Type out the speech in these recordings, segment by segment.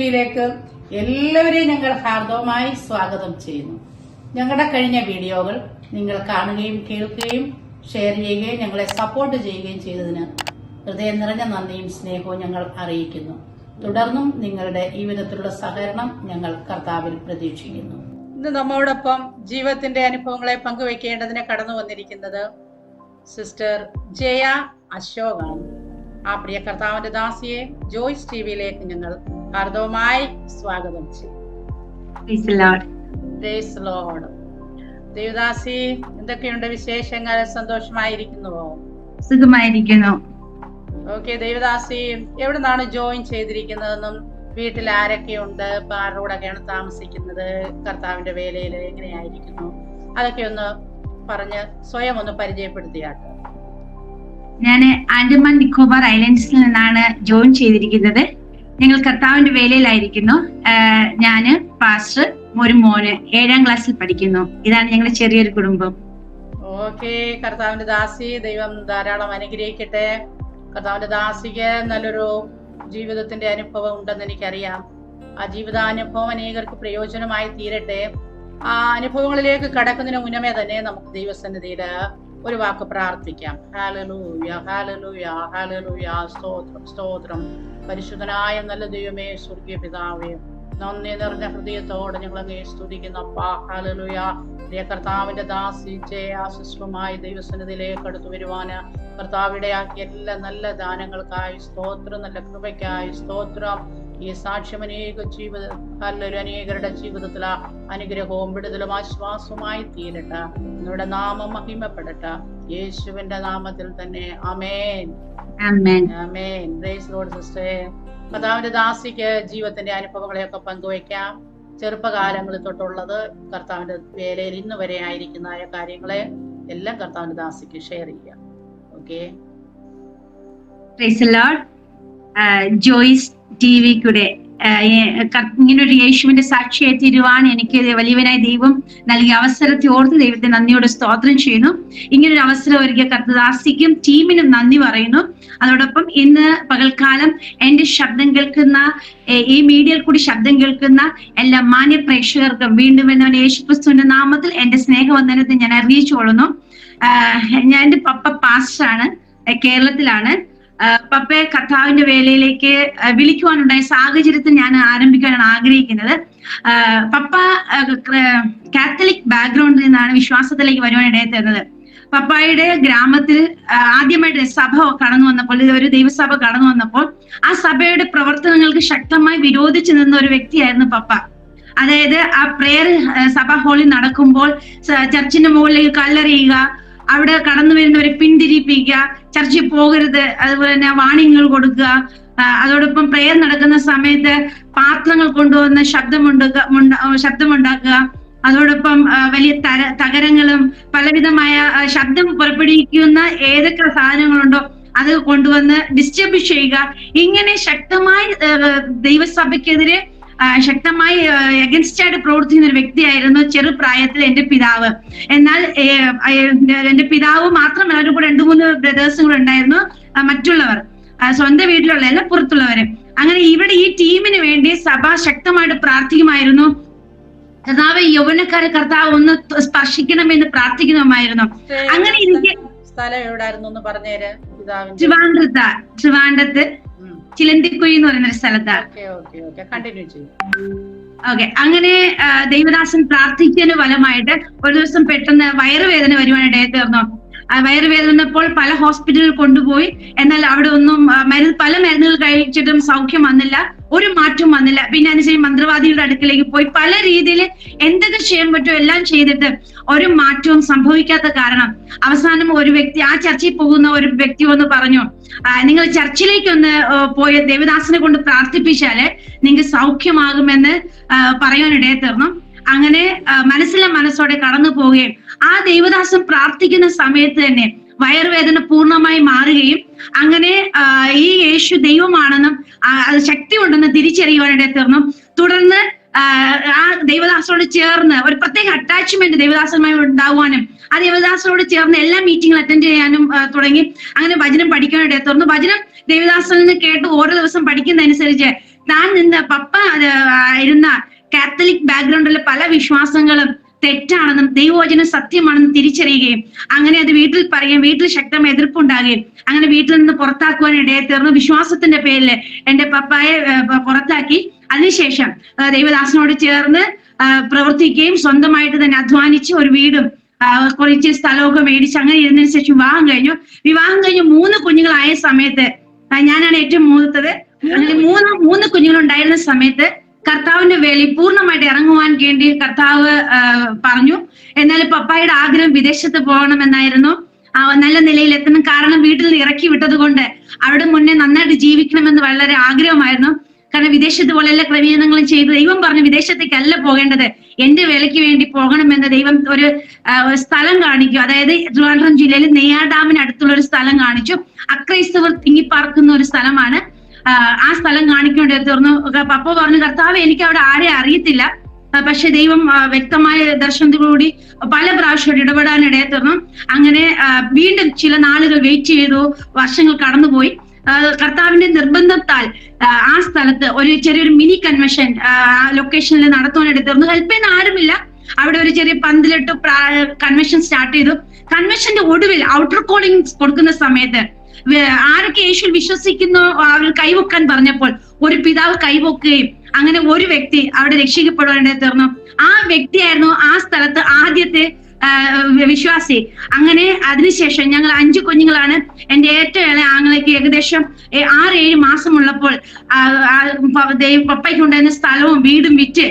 ടിവിയിലേക്ക് എല്ലാവരെയും ഞങ്ങൾ ഹാർദവമായി സ്വാഗതം ചെയ്യുന്നു. ഞങ്ങളുടെ കഴിഞ്ഞ വീഡിയോകൾ നിങ്ങൾ കാണുകയും കേൾക്കുകയും ഷെയർ ചെയ്യുകയും ഞങ്ങളെ സപ്പോർട്ട് ചെയ്യുകയും ചെയ്തതിന് ഹൃദയം നിറഞ്ഞ നന്ദിയും സ്നേഹവും ഞങ്ങൾ അറിയിക്കുന്നു. തുടർന്നും നിങ്ങളുടെ ഈ വിധത്തിലുള്ള സഹകരണം ഞങ്ങൾ കർത്താവിൽ പ്രതീക്ഷിക്കുന്നു. ഇന്ന് നമ്മോടൊപ്പം ജീവിതത്തിന്റെ അനുഭവങ്ങളെ പങ്കുവെക്കേണ്ടതിന് കടന്നു വന്നിരിക്കുന്നത് സിസ്റ്റർ ജയ അശോകാണ്. ആ പ്രിയ കർത്താവിന്റെ ദാസിയെ ജോയ്സ് ടിവിയിലേക്ക് ഞങ്ങൾ ഹാർദവമായി സ്വാഗതം ചെയ്യും. ദേവദാസി, എന്തൊക്കെയുണ്ട് വിശേഷങ്ങൾ? സന്തോഷമായിരിക്കുന്നുവോ? സുഖമായിരിക്കുന്നു. ഓക്കെ ദേവദാസി, എവിടെ നിന്നാണ് ജോയിൻ ചെയ്തിരിക്കുന്നതെന്നും വീട്ടിൽ ആരൊക്കെയുണ്ട്, ആരുടെ കൂടെയൊക്കെയാണ് താമസിക്കുന്നത്, കർത്താവിന്റെ വേലയിൽ എങ്ങനെയായിരിക്കുന്നു, അതൊക്കെ ഒന്ന് പറഞ്ഞ് സ്വയം ഒന്ന് പരിചയപ്പെടുത്തിയാട്ടെ. ഞാൻ ആൻഡമാൻ നിക്കോബാർ ഐലൻഡ്സിൽ നിന്നാണ് ജോയിൻ ചെയ്തിരിക്കുന്നത്. ഞങ്ങൾ കർത്താവിന്റെ വേലയിലായിരിക്കുന്നു. ഞാന് പാസ്റ്റർ, ഒരു മോന് 7ാം ക്ലാസ്സിൽ പഠിക്കുന്നു. ഇതാണ് ഞങ്ങളുടെ ചെറിയൊരു കുടുംബം. ഓക്കെ, കർത്താവിന്റെ ദാസി, ദൈവം ധാരാളം അനുഗ്രഹിക്കട്ടെ. കർത്താവിന്റെ ദാസിക്ക് നല്ലൊരു ജീവിതത്തിന്റെ അനുഭവം ഉണ്ടെന്ന് എനിക്കറിയാം. ആ ജീവിതാനുഭവം അനേകർക്ക് പ്രയോജനമായി തീരട്ടെ. ആ അനുഭവങ്ങളിലേക്ക് കടക്കുന്നതിന് മുന്നമേ തന്നെ നമുക്ക് ദൈവസന്നിധിയില് ഒരു വാക്ക് പ്രാർത്ഥിക്കാം. Hallelujah, hallelujah, hallelujah. സ്തോത്രം, സ്തോത്രം. പരിശുദ്ധനായ നല്ല ദൈവമേ, സ്വർഗീയ പിതാവേ, നന്ദി നിറഞ്ഞ ഹൃദയത്തോടെ ഞങ്ങൾ അങ്ങേ സ്തുതിക്കുന്നപ്പാ. ഹല്ലേലൂയ. പ്രിയ കർത്താവിന്റെ ദാസി ജയ സിസ്റ്ററുമായി ദൈവസന്നിധിയിലേക്ക് അടുത്തു വരുവാന് കർത്താവിടെ ആക്കിയ എല്ലാ നല്ല ദാനങ്ങൾക്കായി സ്തോത്രം, നല്ല കൃപയ്ക്കായി സ്തോത്രം. ഈ സാക്ഷ്യം അനേകരുടെ ജീവിതത്തിൽ അനുഗ്രഹവും വിടുതലും ആശ്വാസവുമായി തീരട്ടെ. നിങ്ങളുടെ നാമം മഹിമപ്പെടട്ടെ. യേശുവിന്റെ നാമത്തിൽ തന്നെ ആമേൻ, ആമേൻ. Praise Lord sister. കർത്താവിന്റെ ദാസിക്ക് ജീവിതത്തിന്റെ അനുഭവങ്ങളെയൊക്കെ പങ്കുവയ്ക്കാം. ചെറുപ്പകാലങ്ങളിൽ തൊട്ടുള്ളത് കർത്താവിന്റെ വേലയിൽ ഇന്ന് വരെ ആയിരിക്കുന്ന കാര്യങ്ങളെ എല്ലാം കർത്താവിന്റെ ദാസിക്ക് ഷെയർ ചെയ്യാം. Okay, praise Lord. Joyce TV കൂടെ ഇങ്ങനൊരു യേശുവിന്റെ സാക്ഷിയായി തീരുവാൻ എനിക്ക് വലിയവനായ ദൈവം നൽകിയ അവസരത്തെ ഓർത്ത് ദൈവത്തെ നന്ദിയോടെ സ്തോത്രം ചെയ്യുന്നു. ഇങ്ങനൊരു അവസരം ഒരുക്കിയ കർത്തദാസിക്കും ടീമിനും നന്ദി പറയുന്നു. അതോടൊപ്പം ഇന്ന് പകൽക്കാലം എന്റെ ശബ്ദം കേൾക്കുന്ന, ഈ മീഡിയയിൽ കൂടി ശബ്ദം കേൾക്കുന്ന എല്ലാ മാന്യ പ്രേക്ഷകർക്കും വീണ്ടും എന്നവൻ യേശുക്രിസ്തുവിന്റെ നാമത്തിൽ എന്റെ സ്നേഹവന്ദനത്തെ ഞാൻ അറിയിച്ചുകൊള്ളുന്നു. ഞാൻ എന്റെ പപ്പ പാസ്റ്ററാണ്, കേരളത്തിലാണ്. പപ്പയെ കർത്താവിന്റെ വേലയിലേക്ക് വിളിക്കുവാനുണ്ടായ സാഹചര്യത്തിൽ ഞാൻ ആരംഭിക്കാനാണ് ആഗ്രഹിക്കുന്നത്. പപ്പ കാത്തലിക് ബാക്ക്ഗ്രൗണ്ടിൽ നിന്നാണ് വിശ്വാസത്തിലേക്ക് വരുവാനിടയെ തീർന്നത്. പപ്പായുടെ ഗ്രാമത്തിൽ ആദ്യമായിട്ട് സഭ കടന്നു വന്നപ്പോൾ, ഒരു ദൈവസഭ കടന്നു വന്നപ്പോൾ ആ സഭയുടെ പ്രവർത്തനങ്ങൾക്ക് ശക്തമായി വിരോധിച്ചു നിന്ന ഒരു വ്യക്തിയായിരുന്നു പപ്പ. അതായത് ആ പ്രെയർ സഭ ഹാളിൽ നടക്കുമ്പോൾ ചർച്ചിന്റെ മുകളിലേക്ക് കല്ലെറിയുക, അവിടെ കടന്നു വരുന്നവരെ പിന്തിരിപ്പിക്കുക, ചർച്ചിൽ പോകരുത്, അതുപോലെ തന്നെ വാണിങ്ങൾ കൊടുക്കുക. അതോടൊപ്പം പ്രെയർ നടക്കുന്ന സമയത്ത് പാത്രങ്ങൾ കൊണ്ടുവന്ന് ശബ്ദമുണ്ടാക്കുക. അതോടൊപ്പം വലിയ തകരങ്ങളും പലവിധമായ ശബ്ദം പുറപ്പെടുവിക്കുന്ന ഏതൊക്കെ സാധനങ്ങളുണ്ടോ അത് കൊണ്ടുവന്ന് ഡിസ്റ്റർബ് ചെയ്യുക. ഇങ്ങനെ ശക്തമായി ദൈവസഭയ്ക്കെതിരെ ശക്തമായി അഗൻസ്റ്റ് ആയിട്ട് പ്രവർത്തിക്കുന്ന ഒരു വ്യക്തിയായിരുന്നു ചെറുപ്രായത്തിൽ എന്റെ പിതാവ്. എന്നാൽ എന്റെ പിതാവ് മാത്രമല്ല, ഒരു കൂടെ 2-3 ബ്രദേഴ്സും കൂടെ ഉണ്ടായിരുന്നു, മറ്റുള്ളവർ, സ്വന്തം വീട്ടിലുള്ള അല്ല, പുറത്തുള്ളവര്. അങ്ങനെ ഇവിടെ ഈ ടീമിന് വേണ്ടി സഭ ശക്തമായിട്ട് പ്രാർത്ഥിക്കുമായിരുന്നു. കർത്താവ് യൗവനക്കാരെ കർത്താവ് ഒന്ന് സ്പർശിക്കണമെന്ന് പ്രാർത്ഥിക്കണമായിരുന്നു. അങ്ങനെ എനിക്ക് ട്രിവാൻഡ്രത്ത് ചിലന്തിക്കുഴി എന്ന് പറയുന്ന ഒരു സ്ഥലത്താണ്. ഓക്കെ, അങ്ങനെ ദൈവദാസൻ പ്രാർത്ഥിച്ചതിന് ഫലമായിട്ട് ഒരു ദിവസം പെട്ടെന്ന് വയറുവേദന വരുവാനിടയെ തീർന്നു. വയറുവേദന വന്നപ്പോൾ പല ഹോസ്പിറ്റലിൽ കൊണ്ടുപോയി. എന്നാൽ അവിടെ ഒന്നും പല മരുന്നുകൾ കഴിച്ചിട്ടും സൗഖ്യം വന്നില്ല, ഒരു മാറ്റവും വന്നില്ല. പിന്നെ അതിനുശേഷം മന്ത്രവാദികളുടെ അടുക്കിലേക്ക് പോയി പല രീതിയിൽ എന്തൊക്കെ ചെയ്യാൻ പറ്റുമോ എല്ലാം ചെയ്തിട്ട് ഒരു മാറ്റവും സംഭവിക്കാത്ത കാരണം അവസാനം ഒരു വ്യക്തി, ആ ചർച്ചയിൽ പോകുന്ന ഒരു വ്യക്തി ഒന്ന് പറഞ്ഞു, നിങ്ങൾ ചർച്ചിലേക്ക് ഒന്ന് പോയി ദേവദാസനെ കൊണ്ട് പ്രാർത്ഥിപ്പിച്ചാല് നിങ്ങൾക്ക് സൗഖ്യമാകുമെന്ന് പറയാനിടയെ തീർന്നു. അങ്ങനെ മനസ്സോടെ കടന്നു പോവുകയും ആ ദൈവദാസൻ പ്രാർത്ഥിക്കുന്ന സമയത്ത് തന്നെ വയറുവേദന പൂർണ്ണമായി മാറുകയും അങ്ങനെ ഈ യേശു ദൈവമാണെന്നും ശക്തി ഉണ്ടെന്ന് തിരിച്ചറിയുവാനിടയെ തീർന്നു. തുടർന്ന് ആ ദൈവദാസനോട് ചേർന്ന് ഒരു പ്രത്യേക അറ്റാച്ച്മെന്റ് ദൈവദാസനുമായി ഉണ്ടാവാനും ആ ദേവദാസനോട് ചേർന്ന് എല്ലാ മീറ്റിംഗും അറ്റൻഡ് ചെയ്യാനും തുടങ്ങി. അങ്ങനെ വചനം പഠിക്കാനിടയെ തീർന്നു. വചനം ദേവദാസനിൽ നിന്ന് കേട്ട് ഓരോ ദിവസം പഠിക്കുന്നതനുസരിച്ച് താൻ നിന്ന് പപ്പ ആയിരുന്ന കാത്തലിക് ബാക്ക്ഗ്രൗണ്ടിലെ പല വിശ്വാസങ്ങളും തെറ്റാണെന്നും ദൈവവചനം സത്യമാണെന്നും തിരിച്ചറിയുകയും അങ്ങനെ അത് വീട്ടിൽ പറയുകയും വീട്ടിൽ ശക്തമായ എതിർപ്പുണ്ടാകുകയും അങ്ങനെ വീട്ടിൽ നിന്ന് പുറത്താക്കുവാൻ ഇടയെ തീർന്നു. വിശ്വാസത്തിന്റെ പേരിൽ എന്റെ പപ്പായെ പുറത്താക്കി. അതിനുശേഷം ദൈവദാസനോട് ചേർന്ന് പ്രവർത്തിക്കുകയും സ്വന്തമായിട്ട് തന്നെ അധ്വാനിച്ച് ഒരു വീടും കുറച്ച് സ്ഥലമൊക്കെ മേടിച്ച് അങ്ങനെ ഇരുന്നതിന് ശേഷം വിവാഹം കഴിഞ്ഞു. 3 കുഞ്ഞുങ്ങളായ സമയത്ത് ഞാനാണ് ഏറ്റവും മൂത്തത്. അങ്ങനെ മൂന്ന് കുഞ്ഞുങ്ങളുണ്ടായിരുന്ന സമയത്ത് കർത്താവിന്റെ വേലയിൽ പൂർണ്ണമായിട്ട് ഇറങ്ങുവാൻ വേണ്ടി കർത്താവ് പറഞ്ഞു. എന്നാൽ പപ്പായുടെ ആഗ്രഹം വിദേശത്ത് പോകണമെന്നായിരുന്നു, നല്ല നിലയിൽ എത്തണം. കാരണം വീട്ടിൽ നിന്ന് ഇറക്കി വിട്ടത് കൊണ്ട് അവിടെ മുന്നേ നന്നായിട്ട് ജീവിക്കണമെന്ന് വളരെ ആഗ്രഹമായിരുന്നു. കാരണം വിദേശത്ത് പോലെ എല്ലാ ക്രമീകരണങ്ങളും ചെയ്തു. ദൈവം പറഞ്ഞു വിദേശത്തേക്കല്ല പോകേണ്ടത്, എന്റെ വേലയ്ക്ക് വേണ്ടി പോകണമെന്ന് ദൈവം ഒരു സ്ഥലം കാണിക്കും. അതായത് ട്രിവാൻഡ്രം ജില്ലയിൽ നെയ്യാർ ഡാമിന് അടുത്തുള്ള ഒരു സ്ഥലം കാണിച്ചു. അക്രൈസ്തവർ തിങ്ങിപ്പാർക്കുന്ന ഒരു സ്ഥലമാണ്. ആ സ്ഥലം കാണിക്കേണ്ടി തീർന്നു. പപ്പ പറഞ്ഞു, കർത്താവ് എനിക്ക് അവിടെ ആരെ അറിയത്തില്ല, പക്ഷെ ദൈവം വ്യക്തമായ ദർശനത്തിലൂടി പല പ്രാവശ്യം ഇടപെടാനിടയെ തീർന്നു. അങ്ങനെ വീണ്ടും ചില നാളുകൾ വെയിറ്റ് ചെയ്തു, വർഷങ്ങൾ കടന്നുപോയി. കർത്താവിന്റെ നിർബന്ധത്താൽ ആ സ്ഥലത്ത് ഒരു ചെറിയൊരു മിനി കൺവെൻഷൻ ലൊക്കേഷനിൽ നടത്തുവാനായിട്ട് തീർന്നു. ഹെൽപ്പ് ചെയ്യാൻ ആരുമില്ല. അവിടെ ഒരു ചെറിയ പന്തലിട്ട് കൺവെൻഷൻ സ്റ്റാർട്ട് ചെയ്തു. കൺവെൻഷന്റെ ഒടുവിൽ ഔട്ടർ കോളിംഗ് കൊടുക്കുന്ന സമയത്ത് ആരൊക്കെ യേശുവിൽ വിശ്വസിക്കുന്നു അവർ കൈവക്കാൻ പറഞ്ഞപ്പോൾ ഒരു പിതാവ് കൈവക്കുകയും അങ്ങനെ ഒരു വ്യക്തി അവിടെ രക്ഷിക്കപ്പെടുവാനായിട്ട് തീർന്നു. ആ വ്യക്തിയായിരുന്നു ആ സ്ഥലത്ത് ആദ്യത്തെ വിശ്വാസി. അങ്ങനെ അതിനുശേഷം ഞങ്ങൾ 5 കുഞ്ഞുങ്ങളാണ്. എന്റെ ഏറ്റവും ഇളയ ആങ്ങളേക്ക് ഏകദേശം 6-7 മാസമുള്ളപ്പോൾ പപ്പയ്ക്ക് ഉണ്ടായിരുന്ന സ്ഥലവും വീടും വിറ്റ്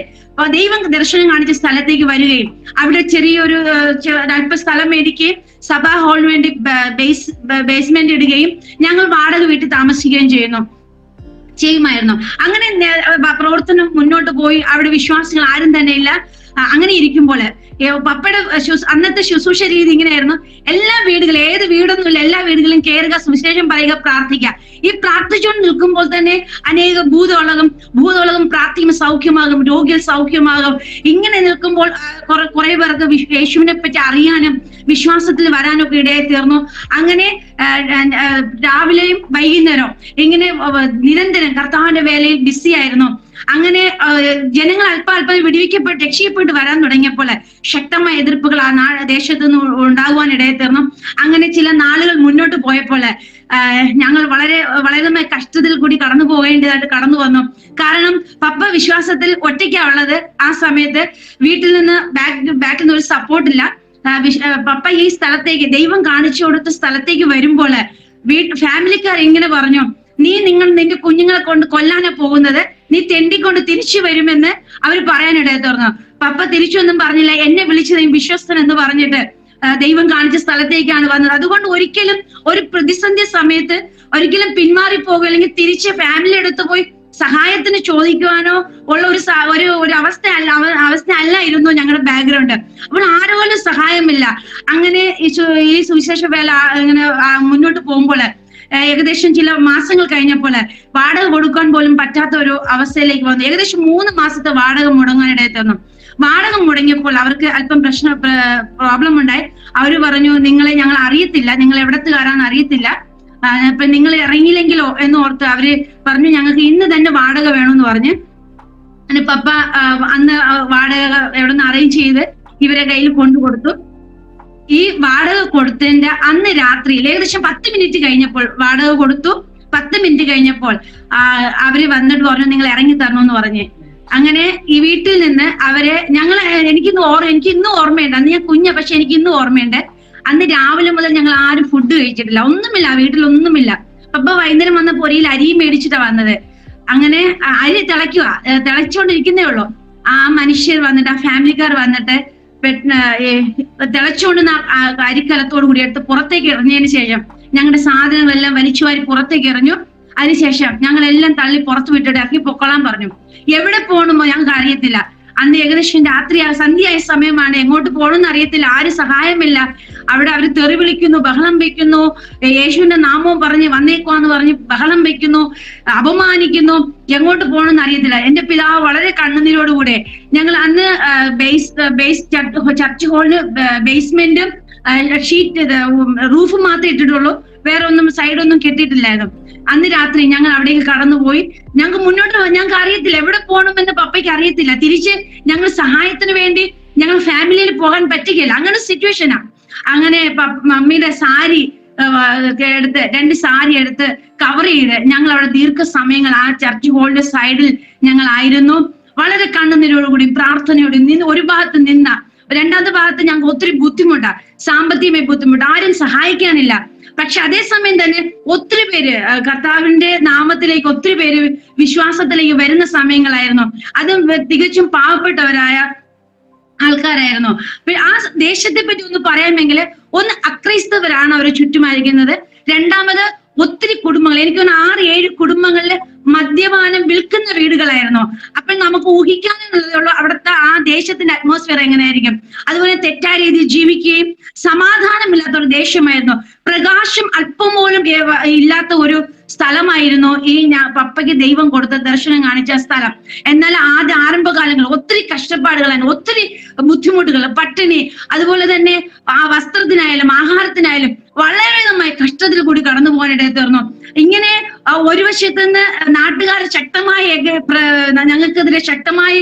ദൈവം ദർശനം കാണിച്ച സ്ഥലത്തേക്ക് വരികയും അവിടെ ചെറിയൊരു അല്പ സ്ഥലം മേടിക്കുകയും സഭാ ഹാളിന് വേണ്ടി ബേസ്മെന്റ് ഇടുകയും ഞങ്ങൾ വാടക വീട്ടിൽ താമസിക്കുകയും ചെയ്യുമായിരുന്നു. അങ്ങനെ പ്രവർത്തനം മുന്നോട്ട് പോയി. അവിടെ വിശ്വാസികൾ ആരും തന്നെ ഇല്ല. അങ്ങനെ ഇരിക്കുമ്പോൾ പപ്പയുടെ അന്നത്തെ ശുശ്രൂഷ രീതി ഇങ്ങനെയായിരുന്നു. എല്ലാ വീടുകളും, ഏത് വീടൊന്നുമില്ല, എല്ലാ വീടുകളും കയറുക, സുവിശേഷം പറയുക, പ്രാർത്ഥിക്കുക. ഈ പ്രാർത്ഥിച്ചുകൊണ്ട് നിൽക്കുമ്പോൾ തന്നെ അനേക ഭൂതോളകം പ്രാർത്ഥിക്കുമ്പോൾ സൗഖ്യമാകും, രോഗികൾ സൗഖ്യമാകും. ഇങ്ങനെ നിൽക്കുമ്പോൾ കുറെ പേർക്ക് യേശുവിനെ പറ്റി അറിയാനും വിശ്വാസത്തിൽ വരാനൊക്കെ ഇടയായി തീർന്നു. അങ്ങനെ രാവിലെയും വൈകുന്നേരവും ഇങ്ങനെ നിരന്തരം കർത്താവിന്റെ വേലയിൽ ബിസി ആയിരുന്നു. അങ്ങനെ ജനങ്ങൾ അല്പം വിടിവിക്കപ്പെട്ട് രക്ഷിക്കപ്പെട്ട് വരാൻ തുടങ്ങിയപ്പോൾ ശക്തമായ എതിർപ്പുകൾ ആ ദേശത്ത് നിന്ന് ഉണ്ടാകുവാൻ ഇടയായി തീർന്നു. അങ്ങനെ ചില നാളുകൾ മുന്നോട്ട് പോയപ്പോൾ ഞങ്ങൾ വളരെ കഷ്ടത്തിൽ കൂടി കടന്നു പോകേണ്ടതായിട്ട് കടന്നു വന്നു. കാരണം പപ്പ വിശ്വാസത്തിൽ ഒറ്റയ്ക്കാ ഉള്ളത്. ആ സമയത്ത് വീട്ടിൽ നിന്ന് ബാക്കിൽ നിന്ന് ഒരു സപ്പോർട്ടില്ല. പപ്പ ഈ സ്ഥലത്തേക്ക് ദൈവം കാണിച്ചു കൊടുത്ത സ്ഥലത്തേക്ക് വരുമ്പോൾ ഫാമിലിക്കാർ ഇങ്ങനെ പറഞ്ഞു, നിന്റെ കുഞ്ഞുങ്ങളെ കൊണ്ട് കൊല്ലാനാ പോകുന്നത്, നീ തെണ്ടിക്കൊണ്ട് തിരിച്ചു വരുമെന്ന് അവർ പറയാനിടയെ തീർന്നു. പപ്പ തിരിച്ചൊന്നും പറഞ്ഞില്ല. എന്നെ വിളിച്ചത് വിശ്വസ്തൻ എന്ന് പറഞ്ഞിട്ട് ദൈവം കാണിച്ച സ്ഥലത്തേക്കാണ് വന്നത്. അതുകൊണ്ട് ഒരിക്കലും ഒരു പ്രതിസന്ധി സമയത്ത് ഒരിക്കലും പിന്മാറിപ്പോകുക അല്ലെങ്കിൽ തിരിച്ച് ഫാമിലി എടുത്തു പോയി സഹായത്തിന് ചോദിക്കുവാനോ ഉള്ള ഒരു അവസ്ഥ അല്ലായിരുന്നു ഞങ്ങളുടെ ബാക്ക്ഗ്രൗണ്ട്. അപ്പോൾ ആരോലും സഹായമില്ല. അങ്ങനെ ഈ സുവിശേഷ വേല ഇങ്ങനെ മുന്നോട്ട് പോകുമ്പോൾ ഏകദേശം ചില മാസങ്ങൾ കഴിഞ്ഞപ്പോൾ വാടക കൊടുക്കാൻ പോലും പറ്റാത്ത ഒരു അവസ്ഥയിലേക്ക് വന്നു. ഏകദേശം 3 മാസത്തെ വാടക മുടങ്ങാനിടയിൽ തന്നു. വാടക മുടങ്ങിയപ്പോൾ അവർക്ക് അല്പം പ്രോബ്ലം ഉണ്ടായി. അവര് പറഞ്ഞു, നിങ്ങളെ ഞങ്ങൾ അറിയത്തില്ല, നിങ്ങൾ എവിടത്തുകാരാന്ന് അറിയത്തില്ല, ഇപ്പൊ നിങ്ങൾ ഇറങ്ങിയില്ലെങ്കിലോ എന്ന് ഓർത്ത് അവര് പറഞ്ഞു, ഞങ്ങൾക്ക് ഇന്ന് തന്നെ വാടക വേണമെന്ന് പറഞ്ഞ് പപ്പ അന്ന് വാടക എവിടെ നിന്ന് അറേഞ്ച് ചെയ്ത് ഇവരെ കയ്യിൽ കൊണ്ടുകൊടുത്തു. ഈ വാടക കൊടുത്തതിന്റെ അന്ന് രാത്രിയിൽ ഏകദേശം 10 മിനിറ്റ് കഴിഞ്ഞപ്പോൾ വാടക കൊടുത്തു. 10 മിനിറ്റ് കഴിഞ്ഞപ്പോൾ അവര് വന്നിട്ട് പറഞ്ഞു, നിങ്ങൾ ഇറങ്ങി തരണമെന്ന് പറഞ്ഞ്. അങ്ങനെ ഈ വീട്ടിൽ നിന്ന് അവരെ എനിക്ക് ഇന്നും ഓർമ്മയുണ്ട്. അന്ന് ഞാൻ കുഞ്ഞ, പക്ഷെ എനിക്ക് ഇന്നും ഓർമ്മയുണ്ട്. അന്ന് രാവിലെ മുതൽ ഞങ്ങൾ ആരും ഫുഡ് കഴിച്ചിട്ടില്ല, ഒന്നുമില്ല, വീട്ടിലൊന്നുമില്ല. പപ്പ വൈകുന്നേരം വന്ന പൊരിയിൽ അരി മേടിച്ചിട്ടാ വന്നത്. അങ്ങനെ അരി തിളച്ചുകൊണ്ടിരിക്കുന്നേ ഉള്ളൂ. ആ മനുഷ്യർ വന്നിട്ട്, ആ ഫാമിലിക്കാർ വന്നിട്ട് തിളച്ചുകൊണ്ടുന്ന അരിക്കലത്തോടു കൂടി എടുത്ത് പുറത്തേക്ക് എറിഞ്ഞതിന് ശേഷം ഞങ്ങളുടെ സാധനങ്ങളെല്ലാം വലിച്ചുവാരി പുറത്തേക്ക് എറിഞ്ഞു. അതിനുശേഷം ഞങ്ങളെല്ലാം തള്ളി പുറത്തു വിട്ടിട്ട് ഇറക്കി പൊക്കോളാൻ പറഞ്ഞു. എവിടെ പോകണമോ ഞങ്ങൾക്ക് അറിയത്തില്ല. അന്ന് ഏകദേശം സന്ധ്യയായ സമയമാണ്. എങ്ങോട്ട് പോകണമെന്ന് അറിയത്തില്ല, ആരും സഹായമില്ല. അവിടെ അവർ തെറി വിളിക്കുന്നു, ബഹളം വെക്കുന്നു, യേശുവിന്റെ നാമവും പറഞ്ഞ് വന്നേക്കുവാന്ന് പറഞ്ഞ് ബഹളം വെക്കുന്നു, അപമാനിക്കുന്നു. എങ്ങോട്ട് പോകണമെന്ന് അറിയത്തില്ല. എന്റെ പിതാവ് വളരെ കണ്ണുനീരോടുകൂടെ ഞങ്ങൾ അന്ന് ചർച്ച് ഹാളിന് ബേസ്മെന്റും ഷീറ്റ് റൂഫ് മാത്രമേ ഇട്ടിട്ടുള്ളൂ, വേറെ ഒന്നും സൈഡൊന്നും കെട്ടിയിട്ടില്ലായിരുന്നു. അന്ന് രാത്രി ഞങ്ങൾ അവിടേക്ക് കടന്നുപോയി. ഞങ്ങൾക്ക് ഞങ്ങൾക്ക് അറിയത്തില്ല എവിടെ പോകണമെന്ന് പപ്പയ്ക്ക് അറിയത്തില്ല. തിരിച്ച് ഞങ്ങൾ സഹായത്തിന് വേണ്ടി ഞങ്ങൾ ഫാമിലിയിൽ പോകാൻ പറ്റുകയില്ല. അങ്ങനെ സിറ്റുവേഷനാ. അങ്ങനെ മമ്മിയുടെ സാരി എടുത്ത് 2 സാരി എടുത്ത് കവർ ചെയ്ത് ഞങ്ങൾ അവിടെ ദീർഘസമയങ്ങൾ ആ ചർച്ച് ഹോളിന്റെ സൈഡിൽ ഞങ്ങളായിരുന്നു. വളരെ കണ്ണുനീരോടുകൂടി പ്രാർത്ഥനയോടെ നിന്ന് ഒരു ഭാഗത്ത് നിന്ന, രണ്ടാമത്തെ ഭാഗത്ത് ഞങ്ങൾക്ക് ഒത്തിരി ബുദ്ധിമുട്ടാ, സാമ്പത്തികമായി ബുദ്ധിമുട്ട്, ആരും സഹായിക്കാനില്ല. പക്ഷെ അതേസമയം തന്നെ ഒത്തിരി പേര് കർത്താവിന്റെ നാമത്തിലേക്ക് ഒത്തിരി പേര് വിശ്വാസത്തിലേക്ക് വരുന്ന സമയങ്ങളായിരുന്നു. അതും തികച്ചും പാവപ്പെട്ടവരായ ആൾക്കാരായിരുന്നു. ആ ദേശത്തെ പറ്റി ഒന്ന് പറയാമെങ്കിൽ, ഒന്ന് അക്രൈസ്തവരാണ് അവരെ ചുറ്റുമായിരിക്കുന്നത്. രണ്ടാമത് ഒത്തിരി കുടുംബങ്ങൾ, എനിക്ക് 6-7 കുടുംബങ്ങളില് മദ്യപാനം വിൽക്കുന്ന വീടുകളായിരുന്നു. അപ്പൊ നമുക്ക് ഊഹിക്കാനുള്ളതേ അവിടുത്തെ ആ ദേശത്തിന്റെ അറ്റ്മോസ്ഫിയർ എങ്ങനെയായിരിക്കും. അതുപോലെ തെറ്റായ രീതിയിൽ ജീവിക്കുകയും സമാധാനമില്ലാത്ത ഒരു ദേശമായിരുന്നു. പ്രകാശം അല്പം പോലും ഇല്ലാത്ത ഒരു സ്ഥലമായിരുന്നു ഈ പപ്പയ്ക്ക് ദൈവം കൊടുത്ത ദർശനം കാണിച്ച സ്ഥലം. എന്നാൽ ആരംഭകാലങ്ങളിൽ ഒത്തിരി കഷ്ടപ്പാടുകളായിരുന്നു, ഒത്തിരി ബുദ്ധിമുട്ടുകൾ, പട്ടിണി, അതുപോലെ തന്നെ ആ വസ്ത്രത്തിനായാലും ആഹാരത്തിനായാലും വളരെ നന്നായി കഷ്ടത്തിൽ കൂടി കടന്നു പോകാനിടയിൽ തീർന്നു. ഇങ്ങനെ ഒരു വശത്ത് നിന്ന് നാട്ടുകാർ ശക്തമായി ഞങ്ങൾക്കെതിരെ ശക്തമായി